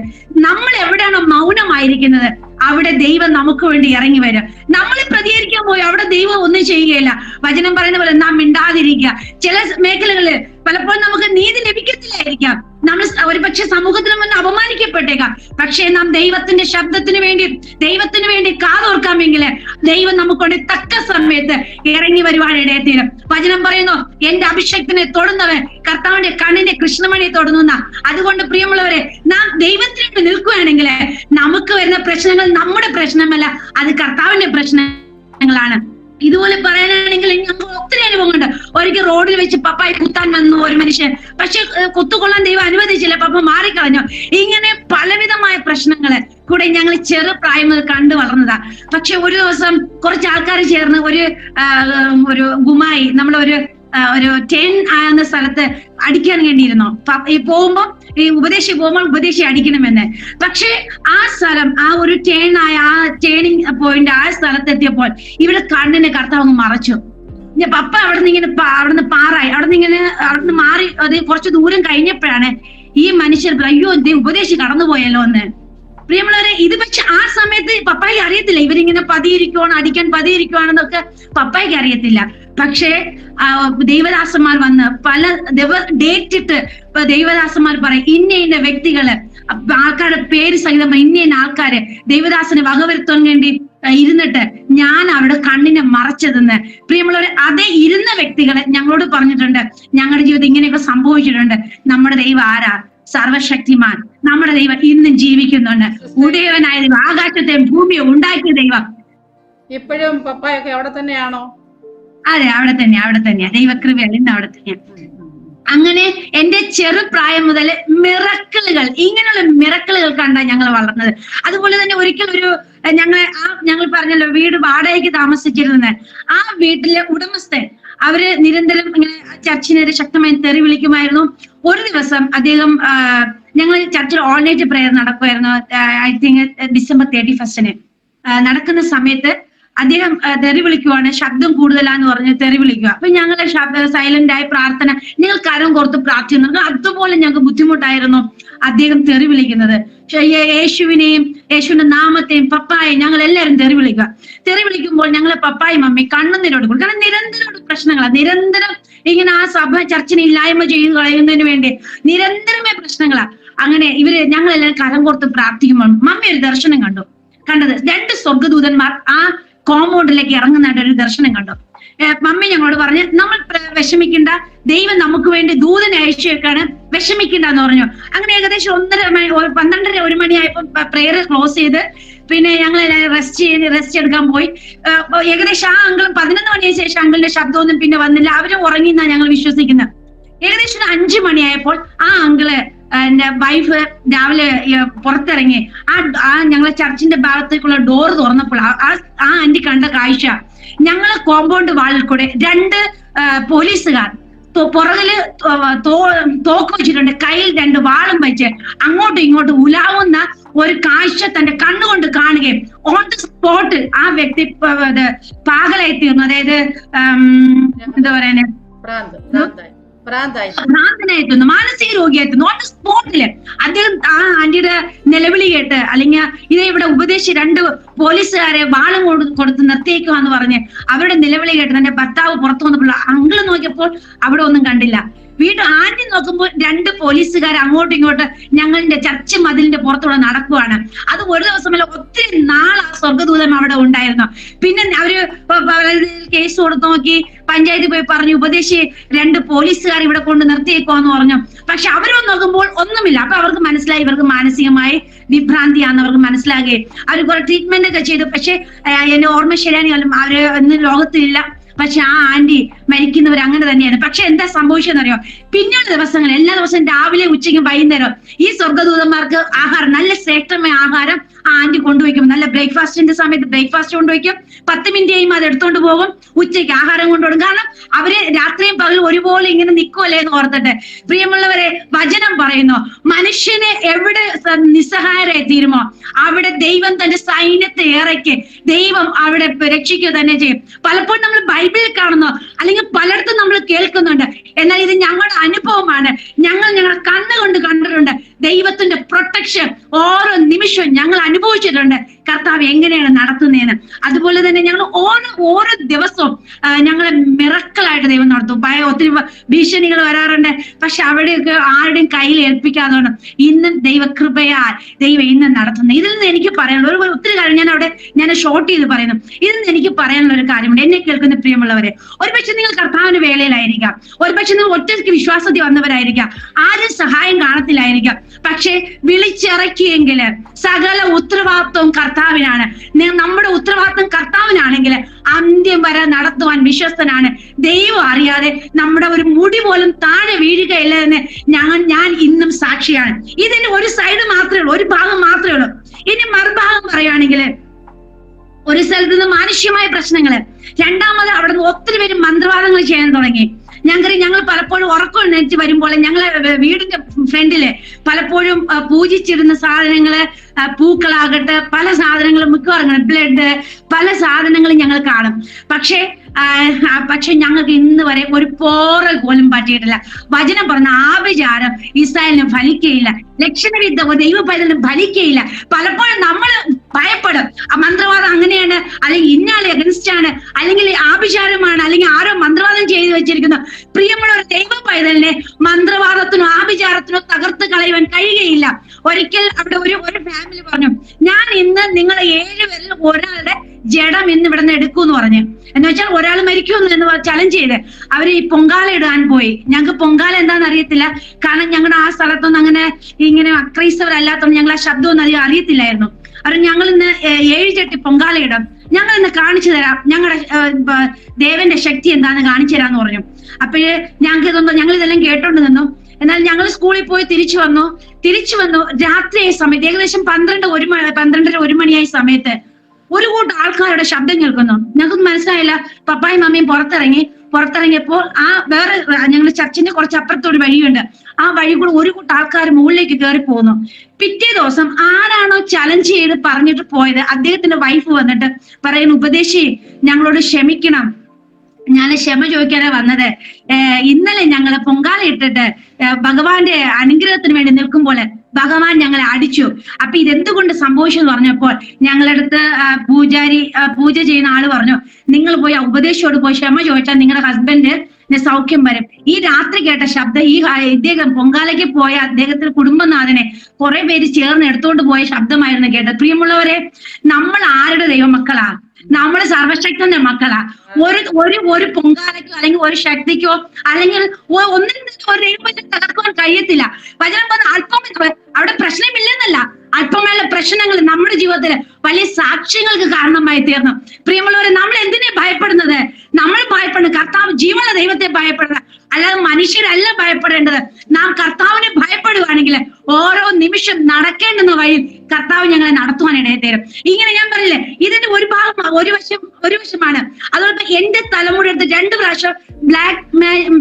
നമ്മൾ എവിടെയാണോ മൗനമായിരിക്കുന്നത് അവിടെ ദൈവം നമുക്ക് വേണ്ടി ഇറങ്ങി വരും. നമ്മൾ പ്രതികരിക്കാൻ പോയി അവിടെ ദൈവം ഒന്നും ചെയ്യുകയില്ല. വചനം പറയുന്ന പോലെ നാം മിണ്ടാതിരിക്കുക. ചില മേഖലകളിൽ പലപ്പോഴും നമുക്ക് നീതി ലഭിക്കത്തില്ലായിരിക്കാം, നമ്മൾ ഒരുപക്ഷെ സമൂഹത്തിന് മുന്നിൽ അപമാനിക്കപ്പെട്ടേക്കാം. പക്ഷേ നാം ദൈവത്തിന്റെ ശബ്ദത്തിന് വേണ്ടി കാതോർക്കാമെങ്കിൽ ദൈവം നമുക്കൊണ്ട് തക്ക സമയത്ത് ഇറങ്ങി വരുവാൻ ഇടയത്തീരും. വചനം പറയുന്നു, എന്റെ അഭിഷേകത്തിനെ തൊടുന്നവൻ കർത്താവിന്റെ കണ്ണിന്റെ കൃഷ്ണമണിയെ തൊടുന്ന. അതുകൊണ്ട് പ്രിയമുള്ളവരെ, നാം ദൈവത്തിന് നിൽക്കുകയാണെങ്കിൽ നമുക്ക് വരുന്ന പ്രശ്നങ്ങൾ നമ്മുടെ പ്രശ്നമല്ല, അത് കർത്താവിന്റെ പ്രശ്നങ്ങളാണ്. ഇതുപോലെ പറയാനാണെങ്കിൽ ഞങ്ങൾക്ക് ഒത്തിരി അനുഭവങ്ങളുണ്ട്. ഒരിക്കൽ റോഡിൽ വെച്ച് പപ്പായി കുത്താൻ വന്നു ഒരു മനുഷ്യൻ, പക്ഷെ കുത്തുകൊള്ളാൻ ദൈവം അനുവദിച്ചില്ല, പപ്പ മാറിക്കളഞ്ഞു. ഇങ്ങനെ പലവിധമായ പ്രശ്നങ്ങള് കൂടെ ഞങ്ങൾ ചെറുപ്രായം മുതൽ കണ്ടു വളർന്നതാ. പക്ഷെ ഒരു ദിവസം കുറച്ച് ആൾക്കാർ ചേർന്ന് ഒരു ഗുമായി നമ്മളൊരു 10 എന്ന സ്ഥലത്ത് അടിക്കാൻ വേണ്ടിയിരുന്നോ. ഈ പോകുമ്പോ ഈ ഉപദേശി അടിക്കണമെന്ന്. പക്ഷെ ആ സ്ഥലം, ആ ഒരു ടേണിംഗ് പോയിന്റ്, ആ സ്ഥലത്തെത്തിയപ്പോൾ ഇവിടെ കണ്ണിന് കർത്താവ് മറച്ചു. പപ്പ അവിടുന്ന് പാറായി, അവിടുന്ന് മാറി അത് കുറച്ച് ദൂരം കഴിഞ്ഞപ്പോഴാണ് ഈ മനുഷ്യർ അയ്യോ ഉപദേശി കടന്നുപോയല്ലോ എന്ന്. പ്രിയമുള്ളവരെ, ഇത് പക്ഷെ ആ സമയത്ത് പപ്പായ്ക്ക് അറിയത്തില്ല, ഇവരിങ്ങനെ അടിക്കാൻ പതിയിരിക്കുവാണെന്നൊക്കെ പപ്പായ്ക്ക് അറിയത്തില്ല. പക്ഷേ ദൈവദാസന്മാർ വന്ന് പല ഡേറ്റ് ഇട്ട് ദൈവദാസന്മാർ പറയും, ഇന്ന വ്യക്തികള്, ആൾക്കാരുടെ പേര് സഹിതം ഇന്ന ആൾക്കാര് ദൈവദാസനെ വകവരുത്താൻ വേണ്ടി ഇരുന്നിട്ട് ഞാൻ അവരുടെ കണ്ണിനെ മറച്ചതെന്ന്. പ്രിയമുള്ളവരെ, അതേ ഇരുന്ന വ്യക്തികളെ ഞങ്ങളോട് പറഞ്ഞിട്ടുണ്ട്, ഞങ്ങളുടെ ജീവിതം ഇങ്ങനെയൊക്കെ സംഭവിച്ചിട്ടുണ്ട്. നമ്മുടെ ദൈവം ആരാ? സർവശക്തിമാൻ. നമ്മുടെ ദൈവം ഇന്നും ജീവിക്കുന്നുണ്ട്. ഉടയവനായ ദൈവം, ആകാശത്തെയും ഭൂമിയെ ഉണ്ടാക്കിയ ദൈവം. ഇപ്പോഴും പപ്പായൊക്കെ അവിടെ തന്നെയാണോ? അതെ, അവിടെ തന്നെയാ. ദൈവകൃപയാൽ ഇന്ന് അവിടെ തന്നെയാ. അങ്ങനെ എന്റെ ചെറുപ്രായം മുതൽ ഇങ്ങനെയുള്ള മിറക്കിളുകൾ കണ്ടാണ് ഞങ്ങൾ വളർന്നത്. അതുപോലെ തന്നെ ഒരിക്കൽ ഞങ്ങൾ പറഞ്ഞല്ലോ വീട് വാടകയ്ക്ക് താമസിച്ചിരുന്നത്. ആ വീട്ടിലെ ഉടമസ്ഥൻ അവര് നിരന്തരം ഇങ്ങനെ ചർച്ചിനെതിരെ ശക്തമായി തെറി വിളിക്കുമായിരുന്നു. ഒരു ദിവസം അദ്ദേഹം, ഞങ്ങൾ ചർച്ചിൽ ഓൾ നൈറ്റ് പ്രയർ നടക്കുമായിരുന്നു, ഐ തിങ്ക് December 31 നടക്കുന്ന സമയത്ത് അദ്ദേഹം തെറി വിളിക്കുവാണ്, ശബ്ദം കൂടുതലാന്ന് പറഞ്ഞ് തെറി വിളിക്കുക. അപ്പൊ ഞങ്ങൾ സൈലന്റ് ആയി പ്രാർത്ഥന, ഞങ്ങൾ കരം കോർത്ത് പ്രാർത്ഥിക്കുന്നു. അതുപോലെ ഞങ്ങൾക്ക് ബുദ്ധിമുട്ടായിരുന്നു അദ്ദേഹം തെറി വിളിക്കുന്നത്. യേശുവിന്റെ നാമത്തെയും പപ്പായെയും ഞങ്ങൾ എല്ലാവരും തെറി വിളിക്കുമ്പോൾ ഞങ്ങളെ പപ്പായും മമ്മി കണ്ണുനീരോട്, കാരണം നിരന്തരം പ്രശ്നങ്ങളാണ്. നിരന്തരം ഇങ്ങനെ ആ സഭ ചർച്ചിനെ ഇല്ലായ്മ ചെയ്ത് കളയുന്നതിന് വേണ്ടി നിരന്തരമായ പ്രശ്നങ്ങളാ. അങ്ങനെ ഞങ്ങളെല്ലാവരും കരം കോർത്ത് പ്രാർത്ഥിക്കുമ്പോൾ മമ്മി ഒരു ദർശനം കണ്ടത് 2 സ്വർഗദൂതന്മാർ ആ കോമ്പൗണ്ടിലേക്ക് ഇറങ്ങുന്നതായിട്ട് ഒരു ദർശനം കണ്ടു. മമ്മി ഞങ്ങളോട് പറഞ്ഞ്, നമ്മൾ വിഷമിക്കണ്ട, ദൈവം നമുക്ക് വേണ്ടി ദൂതനെ അയച്ചേക്കാണ്, വിഷമിക്കണ്ടെന്ന് പറഞ്ഞു. അങ്ങനെ ഏകദേശം 12:30 1 മണിയായപ്പോ പ്രേയർ ക്ലോസ് ചെയ്ത് പിന്നെ ഞങ്ങൾ റെസ്റ്റ് എടുക്കാൻ പോയി. ഏകദേശം ആ അങ്കിളും 11 മണിക്ക് ശേഷം അങ്കിളിന്റെ ശബ്ദമൊന്നും പിന്നെ വന്നില്ല, അവരും ഉറങ്ങി എന്നാണ് ഞങ്ങൾ വിശ്വസിക്കുന്നത്. ഏകദേശം 5 മണിയായപ്പോൾ ആ അങ്കിള്, എന്റെ വൈഫ് രാവിലെ പുറത്തിറങ്ങി ആ ഞങ്ങളെ ചർച്ചിന്റെ ഭാഗത്തേക്കുള്ള ഡോർ തുറന്നപ്പോൾ ആ ആന്റി കണ്ട കാഴ്ച, ഞങ്ങളെ കോമ്പൗണ്ട് വാളിൽ കൂടെ 2 പോലീസുകാർ പുറകില് തോക്ക് വെച്ചിട്ടുണ്ട്, കയ്യിൽ 2 വാളും വെച്ച് അങ്ങോട്ടും ഇങ്ങോട്ടും ഉലാവുന്ന ഒരു കാഴ്ച തന്റെ കണ്ണുകൊണ്ട് കാണുകയും ഓൺ ദ സ്പോട്ട് ആ വ്യക്തി പാകലായി തീർന്നു. അതായത് എന്താ പറയാ, ഭ്രാന്തനായിത്തീർന്നു, മാനസിക രോഗിയായിത്തീർന്നു. ഓൺ ദ സ്പോട്ടില് അദ്ദേഹം ആ ആന്റിയുടെ നിലവിളി കേട്ട്, അല്ലെങ്കിൽ ഇവിടെ ഉപദേശിച്ച് 2 പോലീസുകാരെ വാളും കൊടുത്ത് നിർത്തിയേക്കുവാന്ന് പറഞ്ഞ് അവരുടെ നിലവിളി കേട്ട് തന്റെ ഭർത്താവ് പുറത്തു വന്നപ്പോൾ അങ്കിള് നോക്കിയപ്പോൾ അവിടെ ഒന്നും കണ്ടില്ല. വീണ്ടും ആന്റി നോക്കുമ്പോൾ 2 പോലീസുകാർ അങ്ങോട്ടും ഇങ്ങോട്ട് ഞങ്ങളുടെ ചർച്ച് മതിലിന്റെ പുറത്തൂടെ നടക്കുവാണ്. അത് ഒരു ദിവസമല്ല, ഒത്തിരി നാൾ ആ സ്വർഗദൂതൻ അവിടെ ഉണ്ടായിരുന്നു. പിന്നെ അവര് കേസ് കൊടുത്തു നോക്കി, പഞ്ചായത്തിൽ പോയി പറഞ്ഞു, ഉപദേശി 2 പോലീസുകാർ ഇവിടെ കൊണ്ട് നിർത്തിയേക്കുവാന്ന് പറഞ്ഞു. പക്ഷെ അവരൊന്ന് നോക്കുമ്പോൾ ഒന്നുമില്ല. അപ്പൊ അവർക്ക് മനസ്സിലായി ഇവർക്ക് മാനസികമായി വിഭ്രാന്തിയാണെന്ന് അവർക്ക് മനസ്സിലാകുകയും അവർ കുറെ ട്രീറ്റ്മെന്റ് ഒക്കെ ചെയ്തു. പക്ഷെ എന്റെ ഓർമ്മ ശരിയാണെങ്കിലും അവര് ഇന്ന് ലോകത്തിലില്ല. പക്ഷെ ആ ആന്റി മരിക്കുന്നവർ അങ്ങനെ തന്നെയാണ്. പക്ഷെ എന്താ സംഭവിച്ചെന്നറിയോ, പിന്നീട് ദിവസങ്ങൾ എല്ലാ ദിവസവും രാവിലെ ഉച്ചയ്ക്കും വൈകുന്നേരം ഈ സ്വർഗദൂതന്മാർക്ക് ആഹാരം, നല്ല ശ്രേഷ്ഠമായ ആഹാരം ആ ആന്റി കൊണ്ടുവയ്ക്കും. നല്ല ബ്രേക്ക്ഫാസ്റ്റിന്റെ സമയത്ത് ബ്രേക്ക്ഫാസ്റ്റ് കൊണ്ടുവയ്ക്കും, 10 മിനിറ്റ് കഴിയുമ്പോൾ അത് എടുത്തോണ്ട് പോകും, ഉച്ചയ്ക്ക് ആഹാരം കൊണ്ടുപോകും. കാരണം അവര് രാത്രിയും പകലും ഒരുപോലെ ഇങ്ങനെ നിൽക്കുമല്ലേ എന്ന് ഓർത്തിട്ട്. പ്രിയമുള്ളവരെ, വചനം പറയുന്നു, മനുഷ്യനെ എവിടെ നിസ്സഹായരായി തീരുമോ അവിടെ ദൈവം തന്റെ സൈന്യത്തെ ഇറക്കി ദൈവം അവിടെ രക്ഷിക്കുക തന്നെ ചെയ്യും. പലപ്പോഴും നമ്മൾ ബൈബിളിൽ കാണുന്നു, അല്ലെങ്കിൽ പലയിടത്തും നമ്മൾ കേൾക്കുന്നുണ്ട്. എന്നാൽ ഇത് ഞങ്ങളുടെ അനുഭവമാണ്. ഞങ്ങളുടെ കണ്ണുകൊണ്ട് കണ്ടിട്ടുണ്ട് ദൈവത്തിന്റെ പ്രൊട്ടക്ഷൻ ഓരോ നിമിഷവും ഞങ്ങൾ അനുഭവിച്ചിട്ടുണ്ട് കർത്താവ് എങ്ങനെയാണ് നടത്തുന്നതെന്ന്. അതുപോലെ തന്നെ ഞങ്ങൾ ഓരോ ദിവസവും ഞങ്ങളെ മിറക്കിളായിട്ട് ദൈവം നടത്തും. ഒത്തിരി ഭീഷണികൾ വരാറുണ്ട്, പക്ഷെ അവിടെയൊക്കെ ആരുടെയും കയ്യിൽ ഏൽപ്പിക്കാതെ ഇന്നും ദൈവകൃപയാൽ ദൈവം ഇന്നും നടത്തുന്നത്. ഇതിൽ നിന്ന് എനിക്ക് പറയാനുള്ള ഒത്തിരി കാര്യം ഞാൻ ഷോർട്ട് ചെയ്ത് പറയുന്നു. ഇതിൽ നിന്ന് എനിക്ക് പറയാനുള്ള ഒരു കാര്യമുണ്ട്. എന്നെ കേൾക്കുന്ന പ്രിയമുള്ളവരെ, ഒരുപക്ഷെ നിങ്ങൾ കർത്താവിന്റെ വേളയിലായിരിക്കാം, ഒരുപക്ഷെ നിങ്ങൾ ഒറ്റയ്ക്ക് വിശ്വാസത്തിൽ വന്നവരായിരിക്കാം, ആരും സഹായം കാണത്തില്ലായിരിക്കാം. പക്ഷെ വിളിച്ചിറക്കിയെങ്കിൽ സകല ഉത്തരവാദിത്വവും കർത്താവിനാണ്. നമ്മുടെ ഉത്തരവാദിത്വം കർത്താവിനാണെങ്കിൽ അന്ത്യം വരെ നടത്തുവാൻ വിശ്വസ്തനാണ്. ദൈവം അറിയാതെ നമ്മുടെ ഒരു മുടി പോലും താഴെ വീഴുകയില്ല എന്ന് ഞാൻ ഇന്നും സാക്ഷിയാണ്. ഇതിന്റെ ഒരു സൈഡ് മാത്രമേ ഉള്ളൂ, ഒരു ഭാഗം മാത്രമേ ഉള്ളൂ. ഇനി മറുഭാഗം പറയുകയാണെങ്കിൽ, ഒരു സ്ഥലത്ത് നിന്ന് മാനുഷ്യമായ പ്രശ്നങ്ങള്, രണ്ടാമത് അവിടെ നിന്ന് ഒത്തിരി പേര് മന്ത്രവാദങ്ങൾ ചെയ്യാൻ തുടങ്ങി. ഞങ്ങൾ പലപ്പോഴും ഉറക്കം എഴുന്നേറ്റ് വരുമ്പോൾ ഞങ്ങളെ വീടിന്റെ ഫ്രണ്ടില് പലപ്പോഴും പൂജിച്ചിരുന്ന സാധനങ്ങള്, പൂക്കളാകട്ടെ, പല സാധനങ്ങളും മിക്കവാറും ബ്ലഡ്, പല സാധനങ്ങളും ഞങ്ങൾ കാണും. പക്ഷെ ഞങ്ങൾക്ക് ഇന്ന് വരെ ഒരു പോറൽ പോലും പറ്റിയിട്ടില്ല. വചനം പറഞ്ഞ ആഭിചാരം ഇസ്രായേലിന് ഫലിക്കയില്ല, ലക്ഷണവിദ്യ ദൈവ പൈതലിന് ഫലിക്കയില്ല. പലപ്പോഴും നമ്മൾ ഭയപ്പെടും, മന്ത്രവാദം അങ്ങനെയാണ്, അല്ലെങ്കിൽ ഇന്നാളെ അഗൻസ്റ്റ് ആണ്, അല്ലെങ്കിൽ ആഭിചാരമാണ്, അല്ലെങ്കിൽ ആരോ മന്ത്രവാദം ചെയ്തു വെച്ചിരിക്കുന്നു. പ്രിയമുള്ള ഒരു ദൈവ പൈതലിനെ മന്ത്രവാദത്തിനോ ആഭിചാരത്തിനോ തകർത്ത് കളയുവാൻ കഴിയുകയില്ല. ഒരിക്കൽ അവിടെ ഒരു ഫാമിലി പറഞ്ഞു, ഞാൻ ഇന്ന് നിങ്ങൾ 7 പേരിൽ ഒരാളുടെ ജഡം ഇന്ന് ഇവിടെ നിന്ന് എടുക്കൂന്ന് പറഞ്ഞു. എന്ന് വെച്ചാൽ ഒരാൾ മരിക്കുമെന്ന് എന്ന് ചലഞ്ച് ചെയ്ത് അവര് ഈ പൊങ്കാല ഇടാൻ പോയി. ഞങ്ങൾക്ക് പൊങ്കാല എന്താണെന്ന് അറിയത്തില്ല, കാരണം ഞങ്ങളുടെ ആ സ്ഥലത്തൊന്നും ഇങ്ങനെ അക്രൈസ്തവരല്ലാത്തതുകൊണ്ട് ഞങ്ങൾ ആ ശബ്ദമൊന്നും അധികം അറിയത്തില്ലായിരുന്നു. അവർ ഞങ്ങൾ ഇന്ന് 7 ചട്ടി പൊങ്കാല ഇടും, ഞങ്ങൾ ഇന്ന് കാണിച്ചു തരാം, ഞങ്ങളുടെ ദേവന്റെ ശക്തി എന്താന്ന് കാണിച്ചു തരാന്ന് പറഞ്ഞു. അപ്പോഴേ ഞങ്ങൾ ഇതെല്ലാം കേട്ടോണ്ട് നിന്നു. എന്നാൽ ഞങ്ങൾ സ്കൂളിൽ പോയി തിരിച്ചു വന്നു രാത്രിയായ സമയത്ത്, ഏകദേശം 12-1 മണിയായ സമയത്ത് ഒരു കൂട്ടം ആൾക്കാരുടെ ശബ്ദം കേൾക്കുന്നു. ഞങ്ങൾക്ക് മനസ്സിലായില്ല. പപ്പായും മമ്മിയും പുറത്തിറങ്ങിയപ്പോൾ ഞങ്ങളുടെ ചർച്ചിന്റെ കുറച്ച് അപ്പുറത്തൊരു വഴിയുണ്ട്, ആ വഴി കൂടെ ഒരു കൂട്ടം ആൾക്കാർ മുകളിലേക്ക് കയറി പോകുന്നു. പിറ്റേ ദിവസം ആരാണോ ചലഞ്ച് ചെയ്ത് പറഞ്ഞിട്ട് പോയത്, അദ്ദേഹത്തിന്റെ വൈഫ് വന്നിട്ട് പറയുന്നു, ഉപദേശി ഞങ്ങളോട് ക്ഷമിക്കണം, ഞാൻ ക്ഷമ ചോദിക്കാനാ വന്നത്. ഇന്നലെ ഞങ്ങള് പൊങ്കാല ഇട്ടിട്ട് ഭഗവാന്റെ അനുഗ്രഹത്തിന് വേണ്ടി നിൽക്കുമ്പോൾ ഭഗവാൻ ഞങ്ങളെ അടിച്ചു. അപ്പൊ ഇതെന്തുകൊണ്ട് സംഭവിച്ചു എന്ന് പറഞ്ഞപ്പോൾ ഞങ്ങളടുത്ത് പൂജ ചെയ്യുന്ന ആള് പറഞ്ഞു, നിങ്ങൾ പോയി ഉപദേശിയോട് പോയി ക്ഷമ ചോദിച്ചാൽ നിങ്ങളുടെ ഹസ്ബൻഡ് സൗഖ്യം വരും. ഈ രാത്രി കേട്ട ശബ്ദം ഇദ്ദേഹം പൊങ്കാലയ്ക്ക് പോയ അദ്ദേഹത്തിന്റെ കുടുംബനാഥനെ കുറെ പേര് ചേർന്ന് എടുത്തുകൊണ്ട് പോയ ശബ്ദമായിരുന്നു കേട്ടത്. പ്രിയമുള്ളവരെ, നമ്മൾ ആരുടെ ദൈവമക്കളാ? നമ്മൾ സർവശക്തന്റെ മക്കളാ. ഒരു പൊങ്കാലയ്ക്കോ അല്ലെങ്കിൽ ഒരു ശക്തിക്കോ അല്ലെങ്കിൽ ഒന്നിനും ഒരു ദൈവത്തെ തകർക്കുവാൻ കഴിയത്തില്ല. വചനം പറഞ്ഞ അല്പം അവിടെ പ്രശ്നമില്ലെന്നല്ല, അല്പമായ പ്രശ്നങ്ങൾ നമ്മുടെ ജീവിതത്തിൽ വലിയ സാക്ഷ്യങ്ങൾക്ക് കാരണമായി തീർന്നു. പ്രിയമുള്ളവരെ, നമ്മൾ എന്തിനെ ഭയപ്പെടുന്നത്? നമ്മൾ ഭയപ്പെടുന്നത് കർത്താവ് ജീവനുള്ള ദൈവത്തെ ഭയപ്പെടുന്നത്, അല്ലാതെ മനുഷ്യരല്ല ഭയപ്പെടേണ്ടത്. നാം കർത്താവിനെ ഭയപ്പെടുകയാണെങ്കിൽ ഓരോ നിമിഷം നടക്കേണ്ടുന്ന വഴി കർത്താവ് ഞങ്ങളെ നടത്തുവാനിടയിൽ തരും. ഇങ്ങനെ ഞാൻ പറഞ്ഞില്ലേ, ഇതിന്റെ ഒരു ഭാഗം ഒരു വശമാണ്. അതുകൊണ്ട് എന്റെ തലമുറ എടുത്ത് 2 പ്രാവശ്യം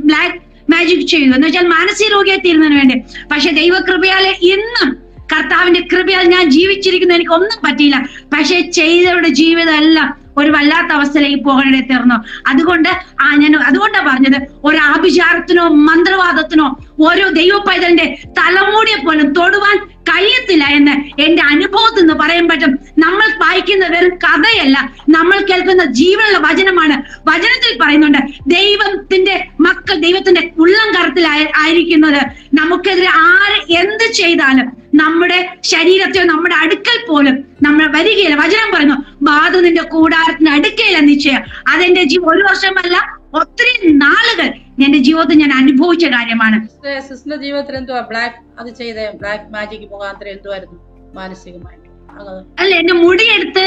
ബ്ലാക്ക് മാജിക് ചെയ്തു, എന്ന് വെച്ചാൽ മാനസിക രോഗിയായി തീരുന്നതിന് വേണ്ടി. പക്ഷെ ദൈവകൃപയാലെ ഇന്നും കർത്താവിന്റെ കൃപയാൽ ഞാൻ ജീവിച്ചിരിക്കുന്നു, എനിക്ക് ഒന്നും പറ്റിയില്ല. പക്ഷെ ചെയ്തവരുടെ ജീവിതം എല്ലാം ഒരു വല്ലാത്ത അവസ്ഥയിലേക്ക് പോകാനിടയിൽ തീർന്നു. അതുകൊണ്ടാ പറഞ്ഞത്, ഒരു ആഭിചാരത്തിനോ മന്ത്രവാദത്തിനോ ഓരോ ദൈവ പൈതലിന്റെ തലമുടിയെ പോലും തൊടുവാൻ കഴിയത്തില്ല എന്ന് എന്റെ അനുഭവത്തിൽ നിന്ന് പറയാൻ പറ്റും. നമ്മൾ വായിക്കുന്ന വെറും കഥയല്ല, നമ്മൾ കേൾക്കുന്ന ജീവനുള്ള വചനമാണ്. വചനത്തിൽ പറയുന്നുണ്ട്, ദൈവത്തിന്റെ മക്കൾ ദൈവത്തിന്റെ ഉള്ളം കരത്തിൽ ആയിരിക്കുന്നത്. നമുക്കെതിരെ ആര് എന്ത് ചെയ്താലും നമ്മുടെ ശരീരത്തെ നമ്മുടെ അടുക്കൽ പോലും നമ്മൾ വരികയില്ല. വചനം പറയുന്നു, ബാധ നിന്റെ കൂടാരത്തിന് അടുക്കയില്ല നിശ്ചയം. അതെന്റെ ഒരു വർഷമല്ല, ഒത്തിരി നാളുകൾ എന്റെ ജീവിതത്തിൽ ഞാൻ അനുഭവിച്ച കാര്യമാണ്. സിസ്റ്ററിന്റെ ജീവിതത്തിൽ എന്തുവാ ബ്ലാക്ക് മാജിക് മുഖാന്തരം എന്തുവായിരുന്നു മാനസികമായിട്ട്? അല്ല, എന്റെ മുടിയെടുത്ത്